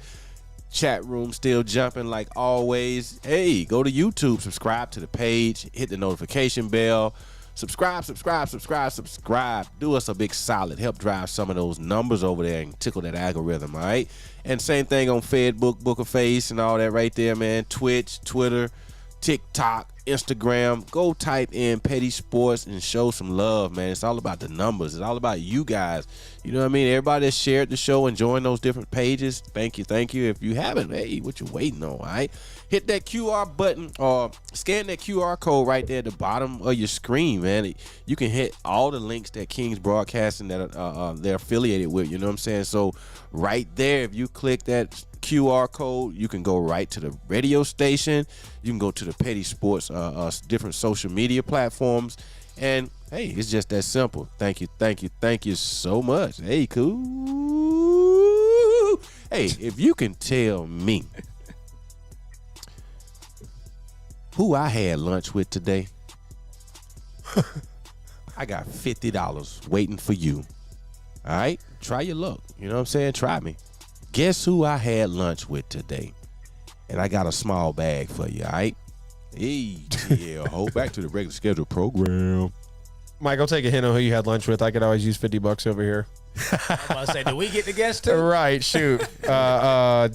Chat room still jumping like always. Hey, go to YouTube, subscribe to the page, hit the notification bell. Subscribe. Do us a big solid. Help drive some of those numbers over there and tickle that algorithm, all right? And same thing on Facebook, Book of Face, and all that right there, man. Twitch, Twitter, TikTok, Instagram. Go type in Petty Sports and show some love, man. It's all about the numbers. It's all about you guys. You know what I mean? Everybody that shared the show and joined those different pages, thank you. If you haven't, hey, what you waiting on, all right? Hit that QR button or scan that QR code right there at the bottom of your screen, man. You can hit all the links that KINGZ Broadcasting that they're affiliated with, you know what I'm saying? So right there, if you click that QR code, you can go right to the radio station. You can go to the Petty Sports different social media platforms. And, hey, it's just that simple. Thank you so much. Hey, cool. Hey, if you can tell me who I had lunch with today, I got $50 waiting for you. All right? Try your luck. You know what I'm saying? Try me. Guess who I had lunch with today? And I got a small bag for you, all right? Hey, yeah, hold back to the regular scheduled program. Mike, I'll take a hint on who you had lunch with. I could always use $50 over here. I was about to say, do we get the guest too? Right, shoot.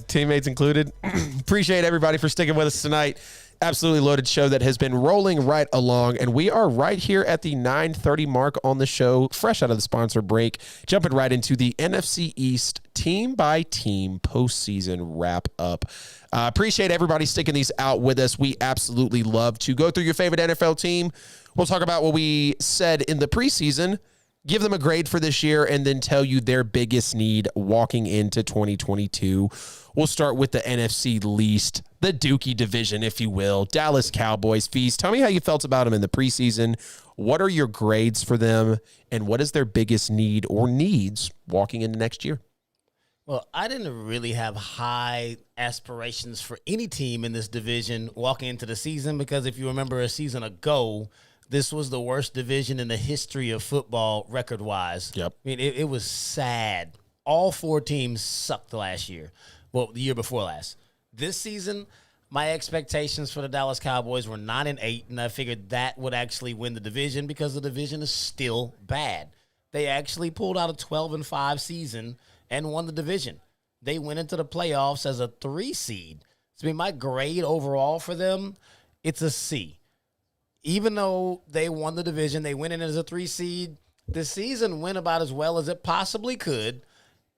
Teammates included. Appreciate everybody for sticking with us tonight. Absolutely loaded show that has been rolling right along, and we are right here at the 9:30 mark on the show, fresh out of the sponsor break, jumping right into the NFC East team-by-team postseason wrap-up. Appreciate everybody sticking these out with us. We absolutely love to go through your favorite NFL team. We'll talk about what we said in the preseason, give them a grade for this year, and then tell you their biggest need walking into 2022. We'll start with the NFC least, the Dookie division, if you will. Dallas Cowboys. Fees, tell me how you felt about them in the preseason. What are your grades for them, and what is their biggest need or needs walking into next year? Well, I didn't really have high aspirations for any team in this division walking into the season because if you remember a season ago, this was the worst division in the history of football record-wise. Yep. I mean, it was sad. All four teams sucked last year. Well, the year before last. This season, my expectations for the Dallas Cowboys were 9-8, and I figured that would actually win the division because the division is still bad. They actually pulled out a 12-5 season and won the division. They went into the playoffs as a 3 seed. So, I mean, my grade overall for them, it's a C. Even though they won the division, they went in as a 3 seed. The season went about as well as it possibly could,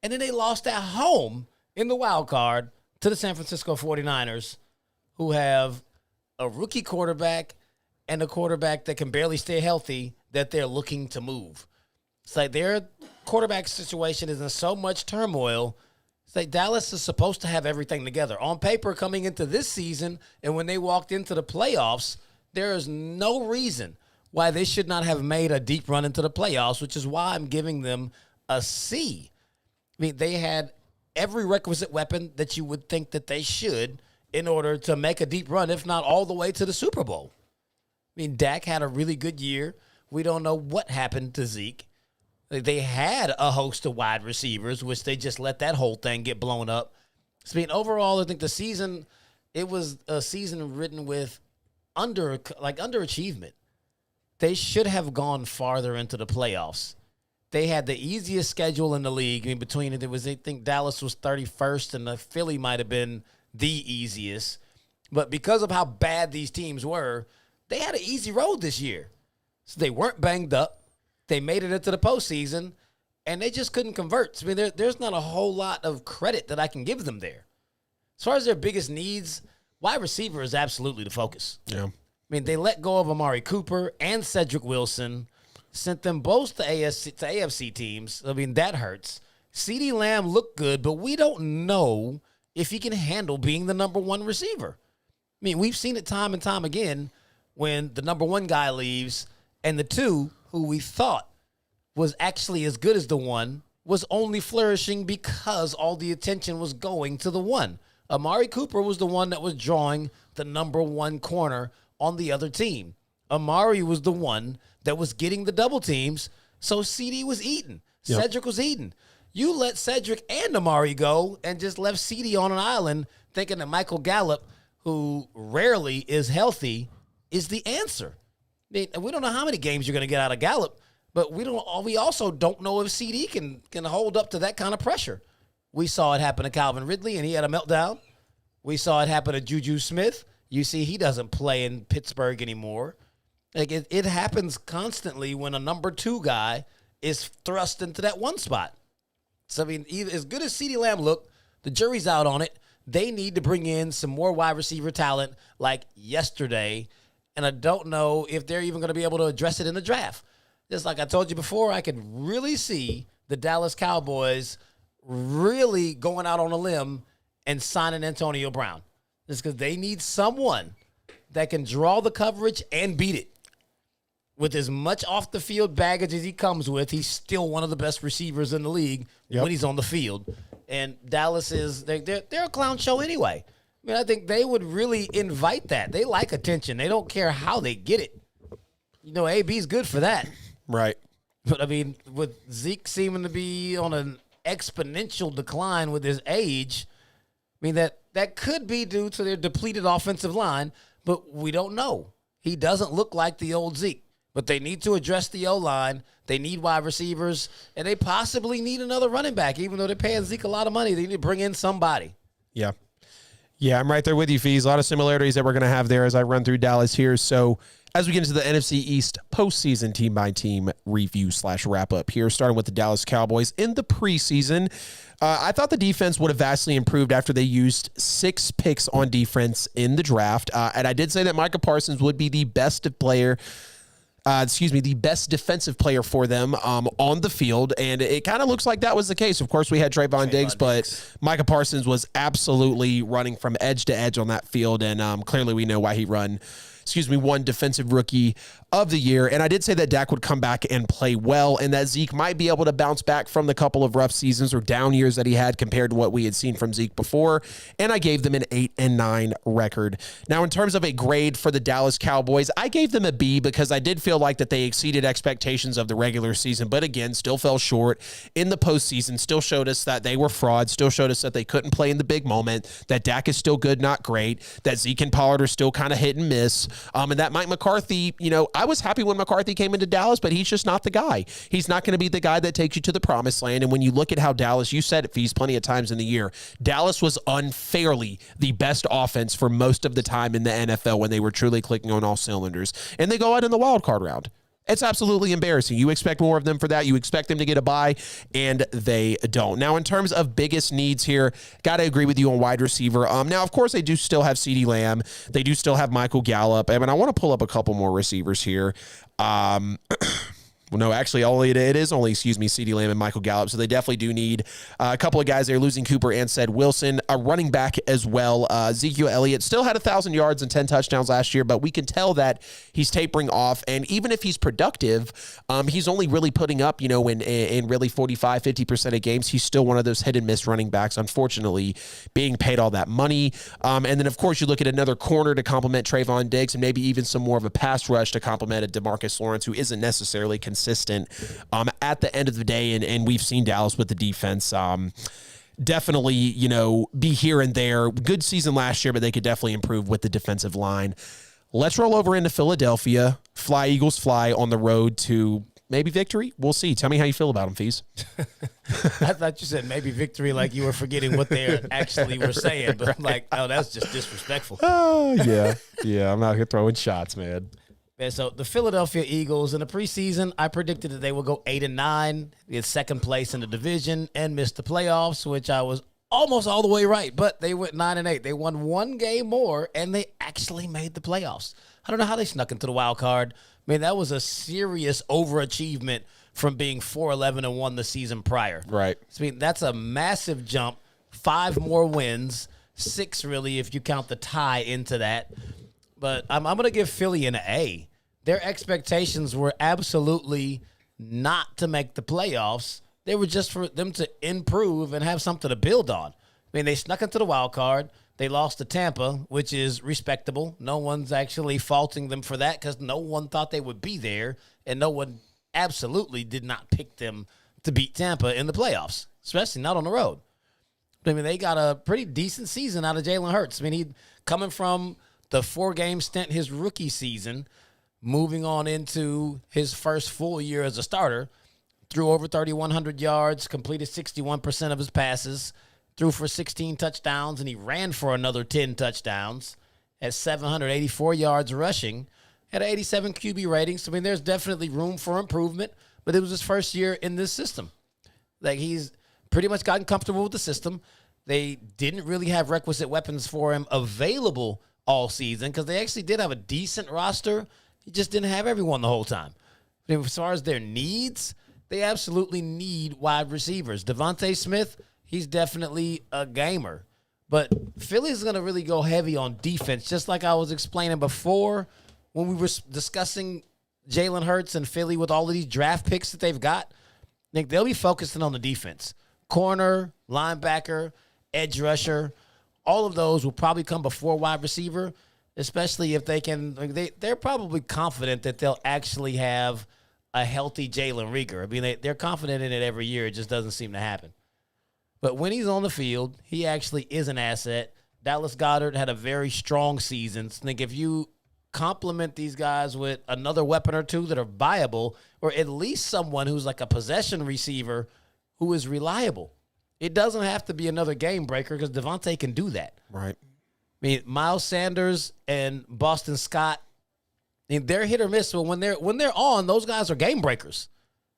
and then they lost at home in the wild card to the San Francisco 49ers, who have a rookie quarterback and a quarterback that can barely stay healthy that they're looking to move. It's like their quarterback situation is in so much turmoil. It's like Dallas is supposed to have everything together. On paper, coming into this season, and when they walked into the playoffs, there is no reason why they should not have made a deep run into the playoffs, which is why I'm giving them a C. I mean, they had every requisite weapon that you would think that they should in order to make a deep run, if not all the way to the Super Bowl. I mean, Dak had a really good year. We don't know what happened to Zeke. They had a host of wide receivers, which they just let that whole thing get blown up. So, I mean, overall, I think the season, it was a season written with underachievement. They should have gone farther into the playoffs. They had the easiest schedule in the league. I mean, between it, I think Dallas was 31st, and the Philly might have been the easiest. But because of how bad these teams were, they had an easy road this year. So they weren't banged up. They made it into the postseason, and they just couldn't convert. I mean, there's not a whole lot of credit that I can give them there. As far as their biggest needs, wide receiver is absolutely the focus. Yeah. I mean, they let go of Amari Cooper and Cedric Wilson, sent them both to AFC teams. I mean, that hurts. CeeDee Lamb looked good, but we don't know if he can handle being the number one receiver. I mean, we've seen it time and time again when the number one guy leaves and the two who we thought was actually as good as the one was only flourishing because all the attention was going to the one. Amari Cooper was the one that was drawing the number one corner on the other team. Amari was the one that was getting the double teams, so CD was eating. Yep. Cedric was eating. You let Cedric and Amari go and just left CD on an island thinking that Michael Gallup, who rarely is healthy, is the answer. I mean, we don't know how many games you're going to get out of Gallup, but we also don't know if CD can hold up to that kind of pressure. We saw it happen to Calvin Ridley, and he had a meltdown. We saw it happen to Juju Smith. You see, he doesn't play in Pittsburgh anymore. Like it happens constantly when a number two guy is thrust into that one spot. So, I mean, as good as CeeDee Lamb looked, the jury's out on it. They need to bring in some more wide receiver talent like yesterday, and I don't know if they're even going to be able to address it in the draft. Just like I told you before, I could really see the Dallas Cowboys really going out on a limb and signing Antonio Brown. Just because they need someone that can draw the coverage and beat it. With as much off-the-field baggage as he comes with, he's still one of the best receivers in the league when he's on the field. And Dallas is they're a clown show anyway. I mean, I think they would really invite that. They like attention. They don't care how they get it. You know, AB's good for that. Right. But, I mean, with Zeke seeming to be on an exponential decline with his age, I mean, that could be due to their depleted offensive line, but we don't know. He doesn't look like the old Zeke. But they need to address the O-line. They need wide receivers. And they possibly need another running back. Even though they're paying Zeke a lot of money, they need to bring in somebody. Yeah. Yeah, I'm right there with you, Fees. A lot of similarities that we're going to have there as I run through Dallas here. So as we get into the NFC East postseason team-by-team review/wrap-up here, starting with the Dallas Cowboys in the preseason, I thought the defense would have vastly improved after they used 6 picks on defense in the draft. And I did say that Micah Parsons would be the best defensive player for them on the field, and it kind of looks like that was the case. Of course, we had Trayvon Diggs, but Micah Parsons was absolutely running from edge to edge on that field, and clearly we know why he won defensive rookie of the year. And I did say that Dak would come back and play well, and that Zeke might be able to bounce back from the couple of rough seasons or down years that he had compared to what we had seen from Zeke before. And I gave them an 8-9 record. Now, in terms of a grade for the Dallas Cowboys, I gave them a B because I did feel like that they exceeded expectations of the regular season, but again, still fell short in the postseason, still showed us that they were frauds, still showed us that they couldn't play in the big moment, that Dak is still good, not great, that Zeke and Pollard are still kind of hit and miss, and that Mike McCarthy, I was happy when McCarthy came into Dallas, but he's just not the guy. He's not going to be the guy that takes you to the promised land. And when you look at how Dallas, you said it, Fees, plenty of times in the year, Dallas was unfairly the best offense for most of the time in the NFL when they were truly clicking on all cylinders. And they go out in the wild card round. It's absolutely embarrassing. You expect more of them for that. You expect them to get a bye, and they don't. Now, in terms of biggest needs here, got to agree with you on wide receiver. Now, of course, they do still have CeeDee Lamb. They do still have Michael Gallup. I mean, I want to pull up a couple more receivers here. Well, no, actually, it is only CeeDee Lamb and Michael Gallup, so they definitely do need a couple of guys there, losing Cooper and Ced Wilson, a running back as well. Ezekiel Elliott still had 1,000 yards and 10 touchdowns last year, but we can tell that he's tapering off, and even if he's productive, he's only really putting up, in really 45, 50% of games. He's still one of those hit-and-miss running backs, unfortunately, being paid all that money. And then, of course, you look at another corner to complement Trayvon Diggs, and maybe even some more of a pass rush to complement a DeMarcus Lawrence, who isn't necessarily consistent at the end of the day, and we've seen Dallas with the defense definitely, be here and there. Good season last year, but they could definitely improve with the defensive line. Let's roll over into Philadelphia. Fly, Eagles, fly on the road to maybe victory. We'll see. Tell me how you feel about them, Fees. I thought you said maybe victory like you were forgetting what they actually were saying, but I'm like, oh, that's just disrespectful. Oh, yeah. Yeah, I'm out here throwing shots, man. And so the Philadelphia Eagles in the preseason, I predicted that they would go 8-9, get second place in the division, and miss the playoffs, which I was almost all the way right. But they went 9-8. They won one game more, and they actually made the playoffs. I don't know how they snuck into the wild card. I mean, that was a serious overachievement from being 4-11-1 the season prior. Right. I mean, that's a massive jump. 5 more wins, 6 really if you count the tie into that. But I'm going to give Philly an A. Their expectations were absolutely not to make the playoffs. They were just for them to improve and have something to build on. I mean, they snuck into the wild card. They lost to Tampa, which is respectable. No one's actually faulting them for that because no one thought they would be there, and no one absolutely did not pick them to beat Tampa in the playoffs, especially not on the road. I mean, they got a pretty decent season out of Jalen Hurts. I mean, he coming from the 4-game stint his rookie season, moving on into his first full year as a starter, threw over 3,100 yards, completed 61% of his passes, threw for 16 touchdowns, and he ran for another 10 touchdowns, at 784 yards rushing, had an 87 QB rating. So, I mean, there's definitely room for improvement, but it was his first year in this system. Like, he's pretty much gotten comfortable with the system. They didn't really have requisite weapons for him available all season because they actually did have a decent roster. He just didn't have everyone the whole time. But as far as their needs, they absolutely need wide receivers. Devontae Smith, he's definitely a gamer. But Philly's going to really go heavy on defense, just like I was explaining before when we were discussing Jalen Hurts and Philly with all of these draft picks that they've got. I think they'll be focusing on the defense. Corner, linebacker, edge rusher, all of those will probably come before wide receiver, especially if they can. They're probably confident that they'll actually have a healthy Jalen Reagor. I mean, they're confident in it every year. It just doesn't seem to happen. But when he's on the field, he actually is an asset. Dallas Goedert had a very strong season. So I think if you complement these guys with another weapon or two that are viable, or at least someone who's like a possession receiver who is reliable, it doesn't have to be another game breaker because Devontae can do that. Right. I mean, Miles Sanders and Boston Scott, I mean, they're hit or miss. But when they're on, those guys are game breakers.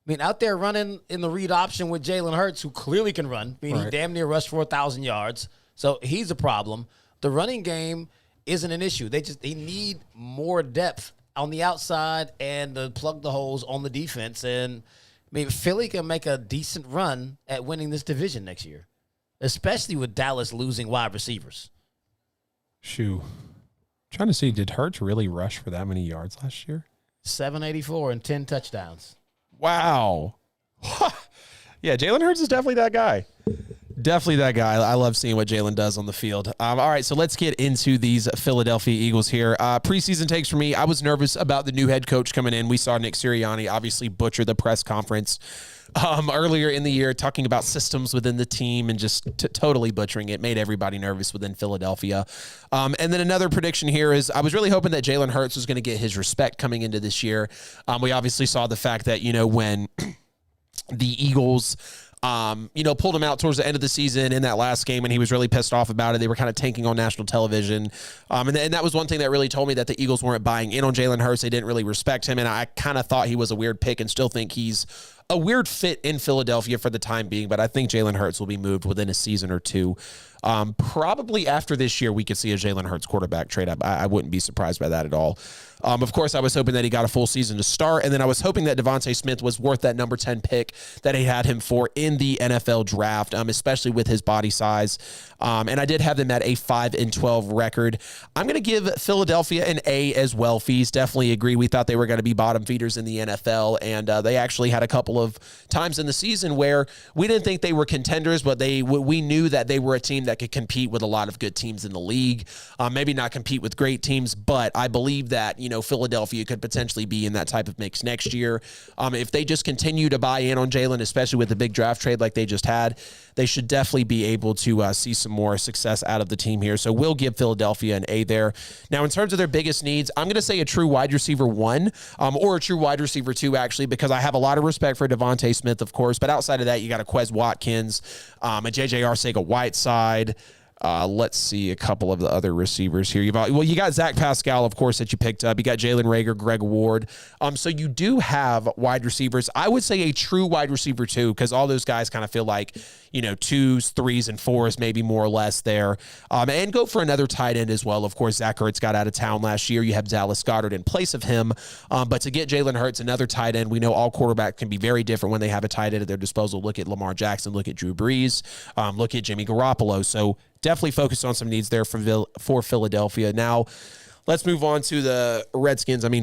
I mean, out there running in the read option with Jalen Hurts, who clearly can run. I mean, He damn near rushed for 1,000 yards. So he's a problem. The running game isn't an issue. They need more depth on the outside and to plug the holes on the defense. And, I mean, Philly can make a decent run at winning this division next year, especially with Dallas losing wide receivers. Shoo. Trying to see, did Hurts really rush for that many yards last year? 784 and 10 touchdowns. Wow. Yeah, Jalen Hurts is definitely that guy. Definitely that guy. I love seeing what Jalen does on the field. All right, so let's get into these Philadelphia Eagles here. Preseason takes for me. I was nervous about the new head coach coming in. We saw Nick Sirianni obviously butcher the press conference earlier in the year, talking about systems within the team and just totally butchering it. Made everybody nervous within Philadelphia. And then another prediction here is I was really hoping that Jalen Hurts was going to get his respect coming into this year. We obviously saw the fact that, when the Eagles pulled him out towards the end of the season in that last game, and he was really pissed off about it. They were kind of tanking on national television. And that was one thing that really told me that the Eagles weren't buying in on Jalen Hurts. They didn't really respect him, and I kind of thought he was a weird pick and still think he's a weird fit in Philadelphia for the time being, but I think Jalen Hurts will be moved within a season or two. Probably after this year, we could see a Jalen Hurts quarterback trade up. I wouldn't be surprised by that at all. Of course, I was hoping that he got a full season to start, and then I was hoping that Devontae Smith was worth that number 10 pick that he had him for in the NFL draft, especially with his body size. And I did have them at a 5-12 record. I'm going to give Philadelphia an A as well. Fees definitely agree. We thought they were going to be bottom feeders in the NFL, and they actually had a couple of times in the season where we didn't think they were contenders, but we knew that they were a team that could compete with a lot of good teams in the league. Maybe not compete with great teams, but I believe that, Philadelphia could potentially be in that type of mix next year. If they just continue to buy in on Jalen, especially with the big draft trade like they just had, they should definitely be able to see some more success out of the team here. So we'll give Philadelphia an A there. Now, in terms of their biggest needs, I'm going to say a true wide receiver 1 or a true wide receiver 2, actually, because I have a lot of respect for Devontae Smith, of course. But outside of that, you got a Quez Watkins, a J.J. Arcega-Whiteside, Let's see a couple of the other receivers here. You got Zach Pascal, of course, that you picked up. You got Jalen Reagor, Greg Ward. So you do have wide receivers. I would say a true wide receiver too, because all those guys kind of feel like, 2s, 3s, and 4s, maybe more or less there. And go for another tight end as well. Of course, Zach Ertz got out of town last year. You have Dallas Goedert in place of him. But to get Jalen Hurts, another tight end, we know all quarterbacks can be very different when they have a tight end at their disposal. Look at Lamar Jackson. Look at Drew Brees. Look at Jimmy Garoppolo. So definitely focused on some needs there for Philadelphia. Now, let's move on to the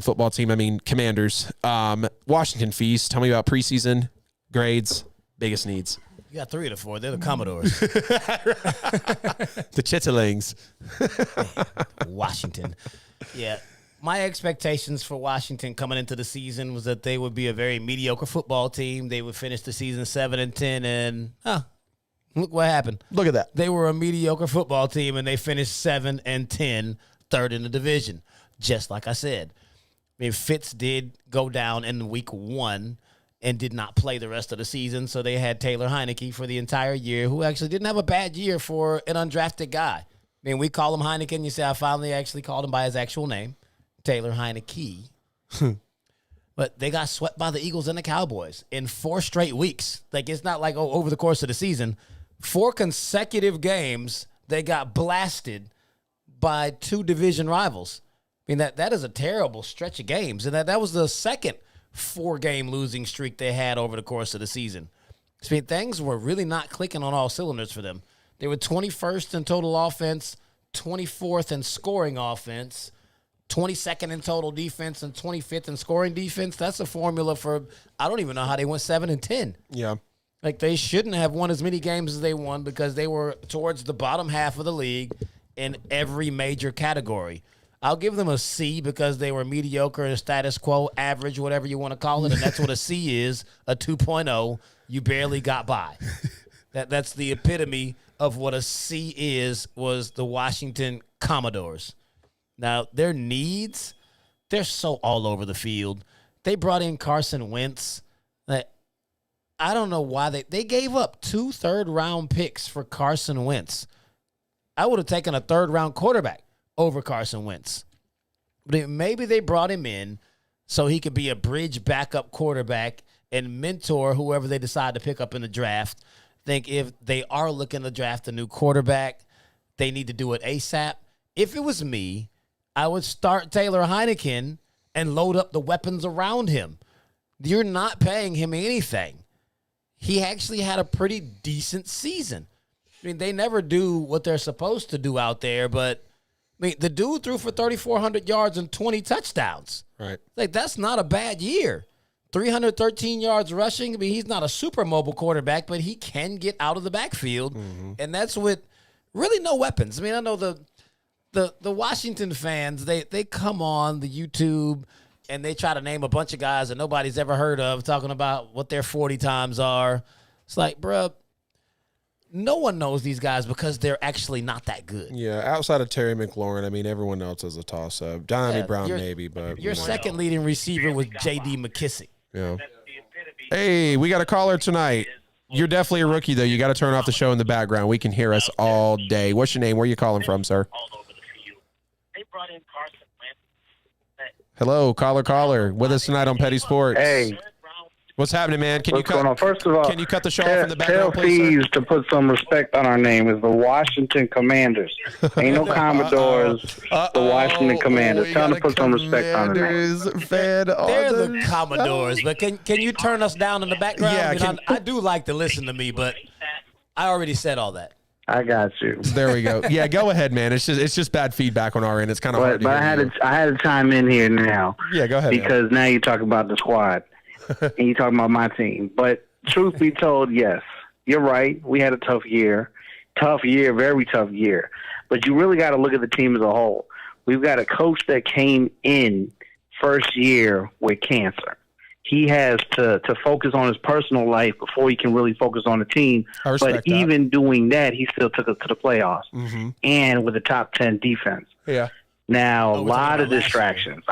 football team, Commanders. Washington Feast. Tell me about preseason grades, biggest needs. You got 3 of the 4. They're the Commodores. The Chitterlings. Washington. Yeah. My expectations for Washington coming into the season was that they would be a very mediocre football team. They would finish the season 7-10, and look what happened. Look at that. They were a mediocre football team, and they finished 7-10, third in the division, just like I said. Fitz did go down in week 1 and did not play the rest of the season, so they had Taylor Heineke for the entire year, who actually didn't have a bad year for an undrafted guy. We call him Heineke, and you say I finally actually called him by his actual name, Taylor Heineke. But they got swept by the Eagles and the Cowboys in 4 straight weeks. It's not like, over the course of the season. 4 consecutive games, they got blasted by 2 division rivals. That is a terrible stretch of games. And that was the second 4-game losing streak they had over the course of the season. Things were really not clicking on all cylinders for them. They were 21st in total offense, 24th in scoring offense, 22nd in total defense, and 25th in scoring defense. That's a formula for, I don't even know how they went 7-10. Yeah. They shouldn't have won as many games as they won because they were towards the bottom half of the league in every major category. I'll give them a C because they were mediocre and status quo, average, whatever you want to call it, and that's what a C is, a 2.0. You barely got by. That's the epitome of what a C is, was the Washington Commodores. Now, their needs, they're so all over the field. They brought in Carson Wentz. I don't know why they gave up 2 third-round picks for Carson Wentz. I would have taken a third-round quarterback over Carson Wentz. But maybe they brought him in so he could be a bridge backup quarterback and mentor whoever they decide to pick up in the draft. Think if they are looking to draft a new quarterback, they need to do it ASAP. If it was me, I would start Taylor Heineke and load up the weapons around him. You're not paying him anything. He actually had a pretty decent season. They never do what they're supposed to do out there, but the dude threw for 3,400 yards and 20 touchdowns. Right. That's not a bad year. 313 yards rushing. He's not a super mobile quarterback, but he can get out of the backfield, and that's with really no weapons. I know the Washington fans, they come on the YouTube and they try to name a bunch of guys that nobody's ever heard of, talking about what their 40 times are. It's like, bruh, no one knows these guys because they're actually not that good. Yeah, outside of Terry McLaurin, everyone else is a toss-up. Donnie Brown maybe, but... Your second leading receiver was J.D. McKissick. Yeah. Hey, we got a caller tonight. You're definitely a rookie, though. You got to turn off the show in the background. We can hear us all day. What's your name? Where are you calling from, sir? They brought in Carson Wentz. Hello, caller. With us tonight on Petty Sports. Hey. What's happening, man? What's going on? First of all, can you cut the show off in the background, tell please, Thieves to put some respect on our name. It's the Washington Commanders. Ain't no Commodores. The Washington Commanders. Tell them to put some respect on their name. They're the Commodores, but can you turn us down in the background? Yeah, I do like to listen to me, but I already said all that. I got you. There we go. Yeah, go ahead, man. It's just bad feedback on our end. It's kind of hard to But I had to chime in here now. Yeah, go ahead. Because now you're talking about the squad. And you're talking about my team. But truth be told, yes, you're right. We had a tough year. Very tough year. But you really got to look at the team as a whole. We've got a coach that came in first year with cancer. He has to focus on his personal life before he can really focus on the team. But even doing that, he still took us to the playoffs. Mm-hmm. And with a top 10 defense. Yeah. Now, a lot of distractions.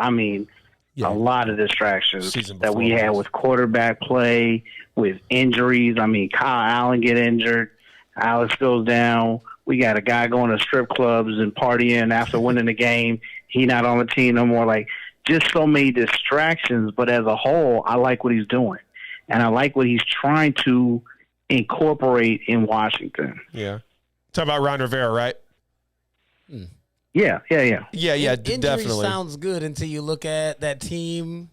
A lot of distractions that we had with quarterback play, with injuries. Kyle Allen get injured. Alex goes down. We got a guy going to strip clubs and partying after winning the game. He not on the team no more. Like, just so many distractions. But as a whole, I like what he's doing. And I like what he's trying to incorporate in Washington. Yeah. Talk about Ron Rivera, right? Yeah. Yeah, Injury definitely. sounds good until you look at that team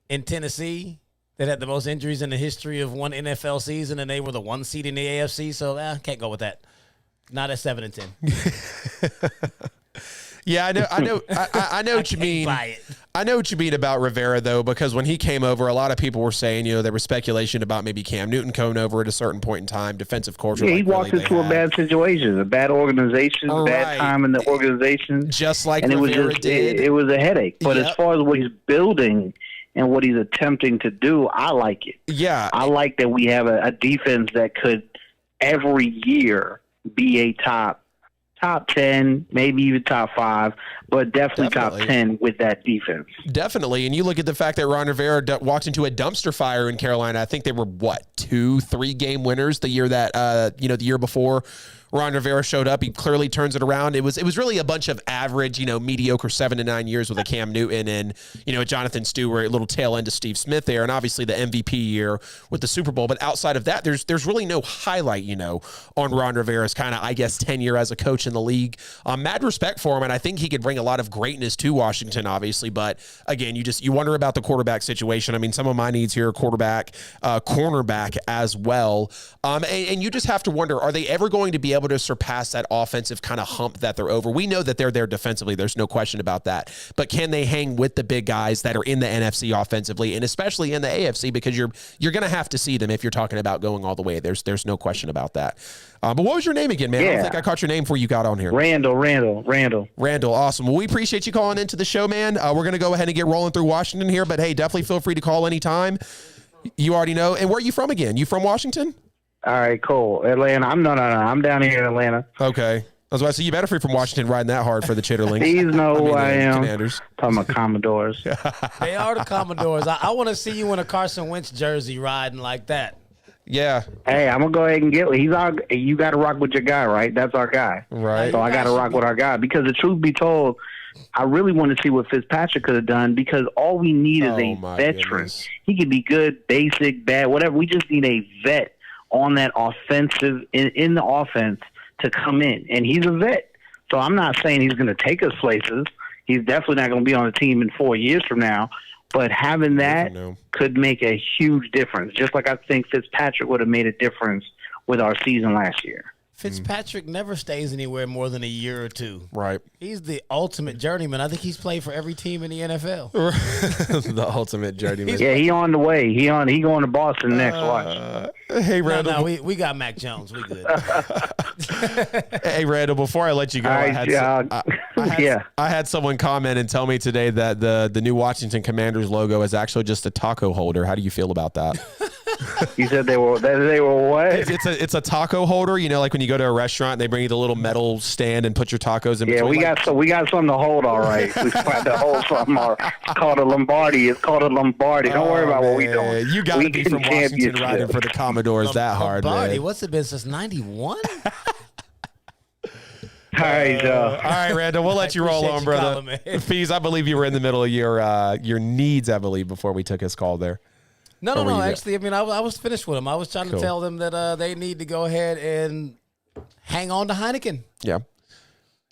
in Tennessee that had the most injuries in the history of one NFL season, and they were the 1 seed in the AFC, so can't go with that. Not at 7-10. Yeah, I know what you mean. I know what you mean about Rivera, though, because when he came over, a lot of people were saying, there was speculation about maybe Cam Newton coming over at a certain point in time, defensive culture. Yeah, he walked into a bad situation, a bad organization, bad time in the organization. Just like and Rivera did. It was a headache. But as far as what he's building and what he's attempting to do, I like it. Yeah. I like that we have a defense that could every year be a top 10, maybe even top 5, but definitely top 10 with that defense. Definitely. And you look at the fact that Ron Rivera walked into a dumpster fire in Carolina. I think they were, 2-3 game winners the year that, the year before Ron Rivera showed up. He clearly turns it around. It was really a bunch of average, mediocre 7 to 9 years with a Cam Newton and, Jonathan Stewart, a little tail end to Steve Smith there, and obviously the MVP year with the Super Bowl. But outside of that, there's really no highlight, on Ron Rivera's kind of, tenure as a coach in the league. Mad respect for him, and I think he could bring a lot of greatness to Washington, obviously. But again, you wonder about the quarterback situation. I mean, some of my needs here are quarterback, cornerback as well. And you just have to wonder, are they ever going to be able to surpass that offensive kind of hump that they're over? We know that they're there defensively. There's no question about that. But can they hang with the big guys that are in the NFC offensively, and especially in the AFC, because you're going to have to see them if you're talking about going all the way. There's no question about that. But what was your name again, man? Yeah. I don't think I caught your name before you got on here. Randall. Awesome. Well, we appreciate you calling into the show, man. We're going to go ahead and get rolling through Washington here, but hey, definitely feel free to call anytime. You already know. And where are you from again? You from Washington? All right, cool. Atlanta. I'm down here in Atlanta. Okay. I was about to say, you better be from Washington riding that hard for the Chitterlings. These know who I am. Commanders. Talking about Commodores. They are the Commodores. I want to see you in a Carson Wentz jersey riding like that. Yeah. Hey, I'm going to go ahead and get you got to rock with your guy, right? That's our guy. Right. So I got to rock with our guy. Because the truth be told, I really want to see what Fitzpatrick could have done, because all we need is a veteran. Goodness. He could be good, basic, bad, whatever. We just need a vet on that offensive, in the offense, to come in. And he's a vet. So I'm not saying he's going to take us places. He's definitely not going to be on the team in 4 years from now. But having that could make a huge difference, just like I think Fitzpatrick would have made a difference with our season last year. Fitzpatrick never stays anywhere more than a year or two. Right. He's the ultimate journeyman. I think he's played for every team in the NFL. The ultimate journeyman. Yeah, he on the way. He going to Boston next. Watch. Hey, Randall. No, we got Mac Jones. We good. Hey, Randall, before I let you go, I had someone comment and tell me today that the new Washington Commanders logo is actually just a taco holder. How do you feel about that? You said they were what? It's a taco holder. Like when you go to a restaurant, they bring you the little metal stand and put your tacos in between. Yeah, we got something to hold. All right, we got to hold something. It's called a Lombardi. Don't worry about what we doing. You got to be from Washington riding for the Commodores that hard, Lombardi, man. what's it been since 91? All right, all right, Randall, we'll let you roll on, brother. Fees, I believe you were in the middle of your needs, I believe, before we took his call there. No. Actually, I mean, I was finished with them. I was trying to tell them that they need to go ahead and hang on to Heineken. Yeah.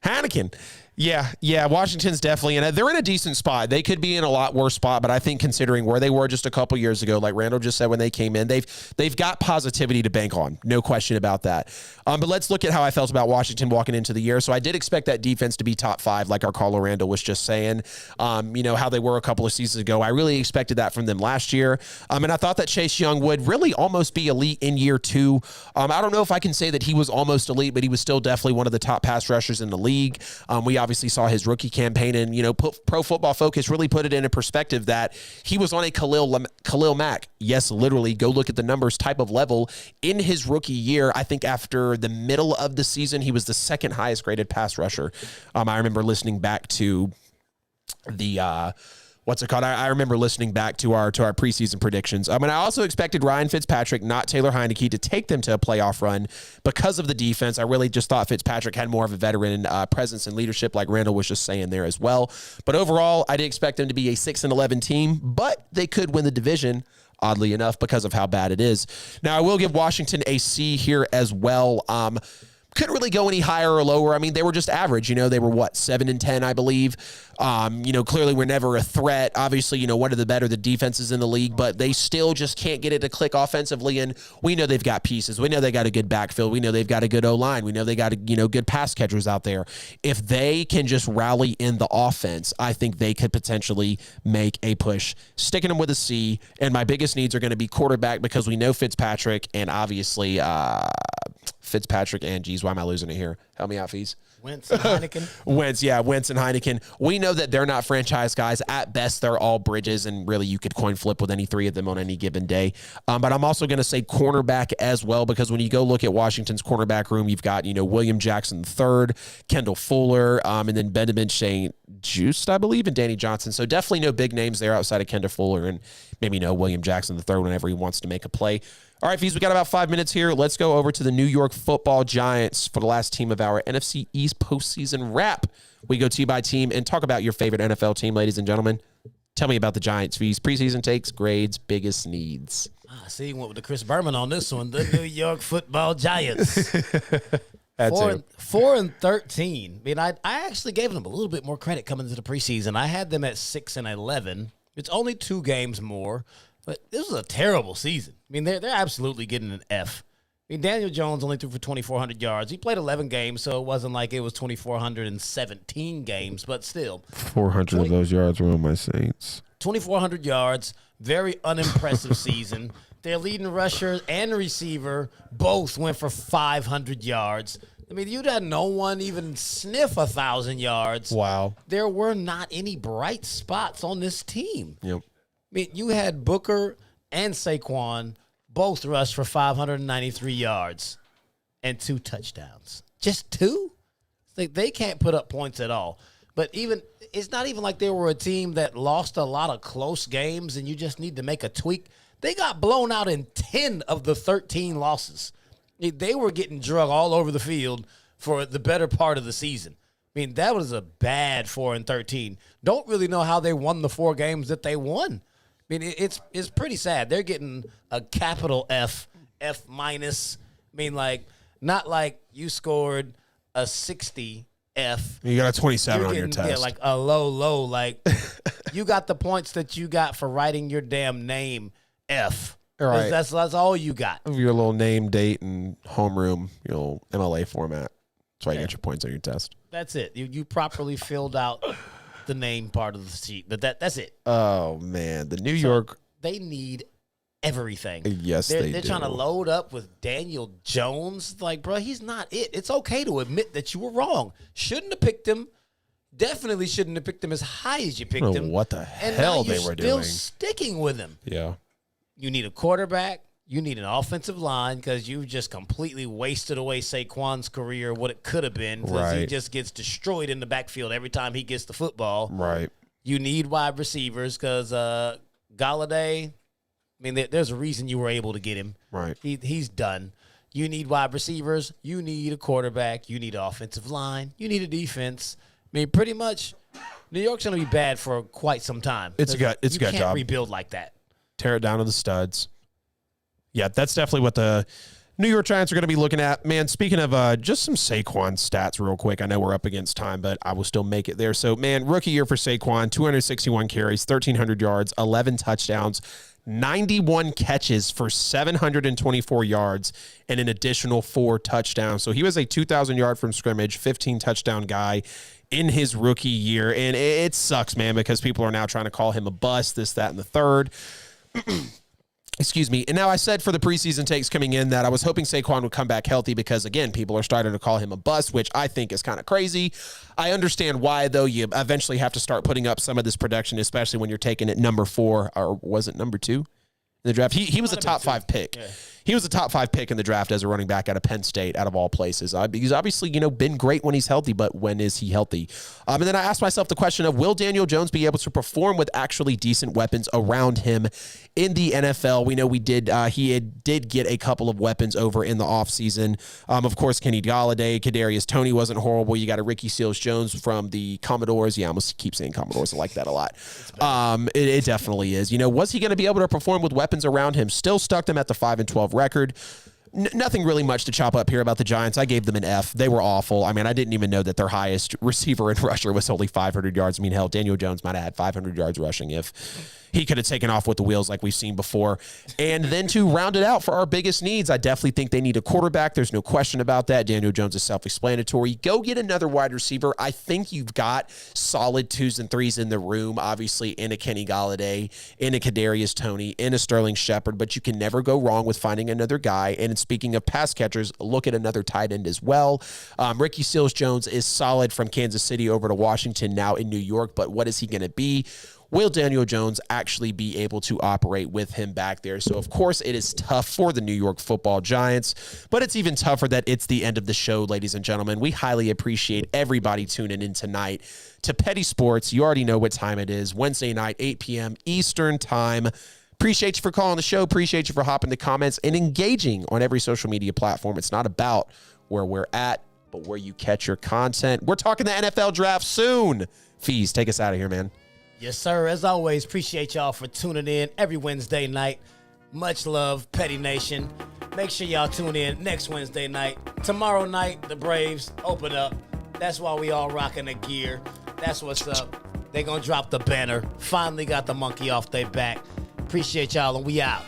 Heineken. Yeah, Washington's definitely in it. They're in a decent spot. They could be in a lot worse spot, but I think considering where they were just a couple years ago, like Randall just said when they came in, they've got positivity to bank on. No question about that. But let's look at how I felt about Washington walking into the year. So I did expect that defense to be top 5, like our caller Randall was just saying. How they were a couple of seasons ago. I really expected that from them last year. And I thought that Chase Young would really almost be elite in year 2. I don't know if I can say that he was almost elite, but he was still definitely one of the top pass rushers in the league. We obviously saw his rookie campaign, and Pro Football Focus really put it into perspective that he was on a Khalil Mack, yes, literally, go look at the numbers type of level in his rookie year. I think after the middle of the season, he was the second highest graded pass rusher. I remember listening back to the what's it called? I remember listening back to our preseason predictions. I also expected Ryan Fitzpatrick, not Taylor Heineke, to take them to a playoff run because of the defense. I really just thought Fitzpatrick had more of a veteran presence and leadership, like Randall was just saying there as well. But overall, I did expect them to be a 6-11 team, but they could win the division, oddly enough, because of how bad it is. Now, I will give Washington a C here as well. Couldn't really go any higher or lower. I mean, they were just average. They were 7-10, I believe. Clearly we're never a threat. Obviously, one of the better the defenses in the league, but they still just can't get it to click offensively. And we know they've got pieces. We know they got a good backfield. We know they've got a good O-line. We know they got good pass catchers out there. If they can just rally in the offense, I think they could potentially make a push. Sticking them with a C. And my biggest needs are going to be quarterback, because we know Fitzpatrick, and obviously Fitzpatrick and, why am I losing it here? Help me out, Fees. Wentz and Heineken. Wentz and Heineken. We know that they're not franchise guys. At best, they're all bridges, and really you could coin flip with any three of them on any given day. But I'm also going to say cornerback as well, because when you go look at Washington's cornerback room, you've got, William Jackson III, Kendall Fuller, and then Benjamin Shane Juiced, I believe, and Danny Johnson. So definitely no big names there outside of Kendall Fuller, and maybe William Jackson III whenever he wants to make a play. All right, Fees, we got about 5 minutes here. Let's go over to the New York Football Giants for the last team of our NFC East postseason wrap. We go team by team and talk about your favorite NFL team, ladies and gentlemen. Tell me about the Giants, Fees. Preseason takes, grades, biggest needs. See, went with the Chris Berman on this one. The New York Football Giants. 4-13. I mean, I actually gave them a little bit more credit coming into the preseason. I had them at 6-11. It's only 2 games more. But this was a terrible season. I mean, they're absolutely getting an F. I mean, Daniel Jones only threw for 2,400 yards. He played 11 games, so it wasn't like it was 2,417 games, but still. 400 of those yards were on my Saints. 2,400 yards, very unimpressive season. Their leading rusher and receiver both went for 500 yards. I mean, you'd had no one even sniff 1,000 yards. Wow. There were not any bright spots on this team. Yep. I mean, you had Booker and Saquon both rushed for 593 yards and 2 touchdowns. Just 2? Like, they can't put up points at all. But it's not even like they were a team that lost a lot of close games and you just need to make a tweak. They got blown out in 10 of the 13 losses. They were getting drug all over the field for the better part of the season. I mean, that was a bad 4-13. Don't really know how they won the 4 games that they won. I mean, it's pretty sad. They're getting a capital F, F-. I mean, not like you scored a 60 F. You got a 27 on your test. Yeah, like a low. Like, you got the points that you got for writing your damn name F. Right. That's all you got. Your little name, date, and homeroom, your little MLA format. That's why you got your points on your test. That's it. You properly filled out the name part of the sheet, but that's it. Oh man, the New York. They need everything. Yes, they're do. Trying to load up with Daniel Jones. Like, bro, he's not it. It's okay to admit that you were wrong. Shouldn't have picked him. Definitely shouldn't have picked him as high as you picked him. What the hell they were doing? Still sticking with him. Yeah. You need a quarterback. You need an offensive line, because you just completely wasted away Saquon's career, what it could have been, because he just gets destroyed in the backfield every time he gets the football. Right. You need wide receivers, because Galladay, I mean, there's a reason you were able to get him. Right. He's done. You need wide receivers. You need a quarterback. You need an offensive line. You need a defense. I mean, pretty much, New York's going to be bad for quite some time. It's a good job. You can't rebuild like that. Tear it down to the studs. Yeah, that's definitely what the New York Giants are going to be looking at. Man, speaking of just some Saquon stats real quick. I know we're up against time, but I will still make it there. So, man, rookie year for Saquon, 261 carries, 1,300 yards, 11 touchdowns, 91 catches for 724 yards, and an additional 4 touchdowns. So he was a 2,000-yard from scrimmage, 15-touchdown guy in his rookie year. And it sucks, man, because people are now trying to call him a bust, this, that, and the third. Excuse me. And now I said for the preseason takes coming in that I was hoping Saquon would come back healthy because, again, people are starting to call him a bust, which I think is kind of crazy. I understand why, though. You eventually have to start putting up some of this production, especially when you're taking it number 4, or was it number 2? in the draft. He was a top 5 pick. Yeah. He was a top 5 pick in the draft as a running back out of Penn State, out of all places. He's obviously, been great when he's healthy, but when is he healthy? And then I asked myself the question of, will Daniel Jones be able to perform with actually decent weapons around him in the NFL? We know he did get a couple of weapons over in the offseason. Of course, Kenny Golladay, Kadarius Toney wasn't horrible. You got a Ricky Seals-Jones from the Commodores. Yeah, I almost keep saying Commodores. I like that a lot. It definitely is. Was he going to be able to perform with weapons around him? Still stuck them at the 5-12 record. Nothing really much to chop up here about the Giants. I gave them an F. They were awful. I mean, I didn't even know that their highest receiver and rusher was only 500 yards. I mean, hell, Daniel Jones might have had 500 yards rushing if he could have taken off with the wheels like we've seen before. And then to round it out for our biggest needs, I definitely think they need a quarterback. There's no question about that. Daniel Jones is self-explanatory. Go get another wide receiver. I think you've got solid 2s and 3s in the room, obviously, in a Kenny Golladay, in a Kadarius Toney, in a Sterling Shepard, but you can never go wrong with finding another guy. And speaking of pass catchers, look at another tight end as well. Ricky Seals-Jones is solid from Kansas City over to Washington, now in New York, but what is he going to be? Will Daniel Jones actually be able to operate with him back there? So, of course, it is tough for the New York Football Giants, but it's even tougher that it's the end of the show, ladies and gentlemen. We highly appreciate everybody tuning in tonight to Petty Sports. You already know what time it is. Wednesday night, 8 p.m. Eastern Time. Appreciate you for calling the show. Appreciate you for hopping the comments and engaging on every social media platform. It's not about where we're at, but where you catch your content. We're talking the NFL draft soon. Fees, take us out of here, man. Yes, sir. As always, appreciate y'all for tuning in every Wednesday night. Much love, Petty Nation. Make sure y'all tune in next Wednesday night. Tomorrow night, the Braves open up. That's why we all rocking the gear. That's what's up. They gonna drop the banner. Finally got the monkey off their back. Appreciate y'all, and we out.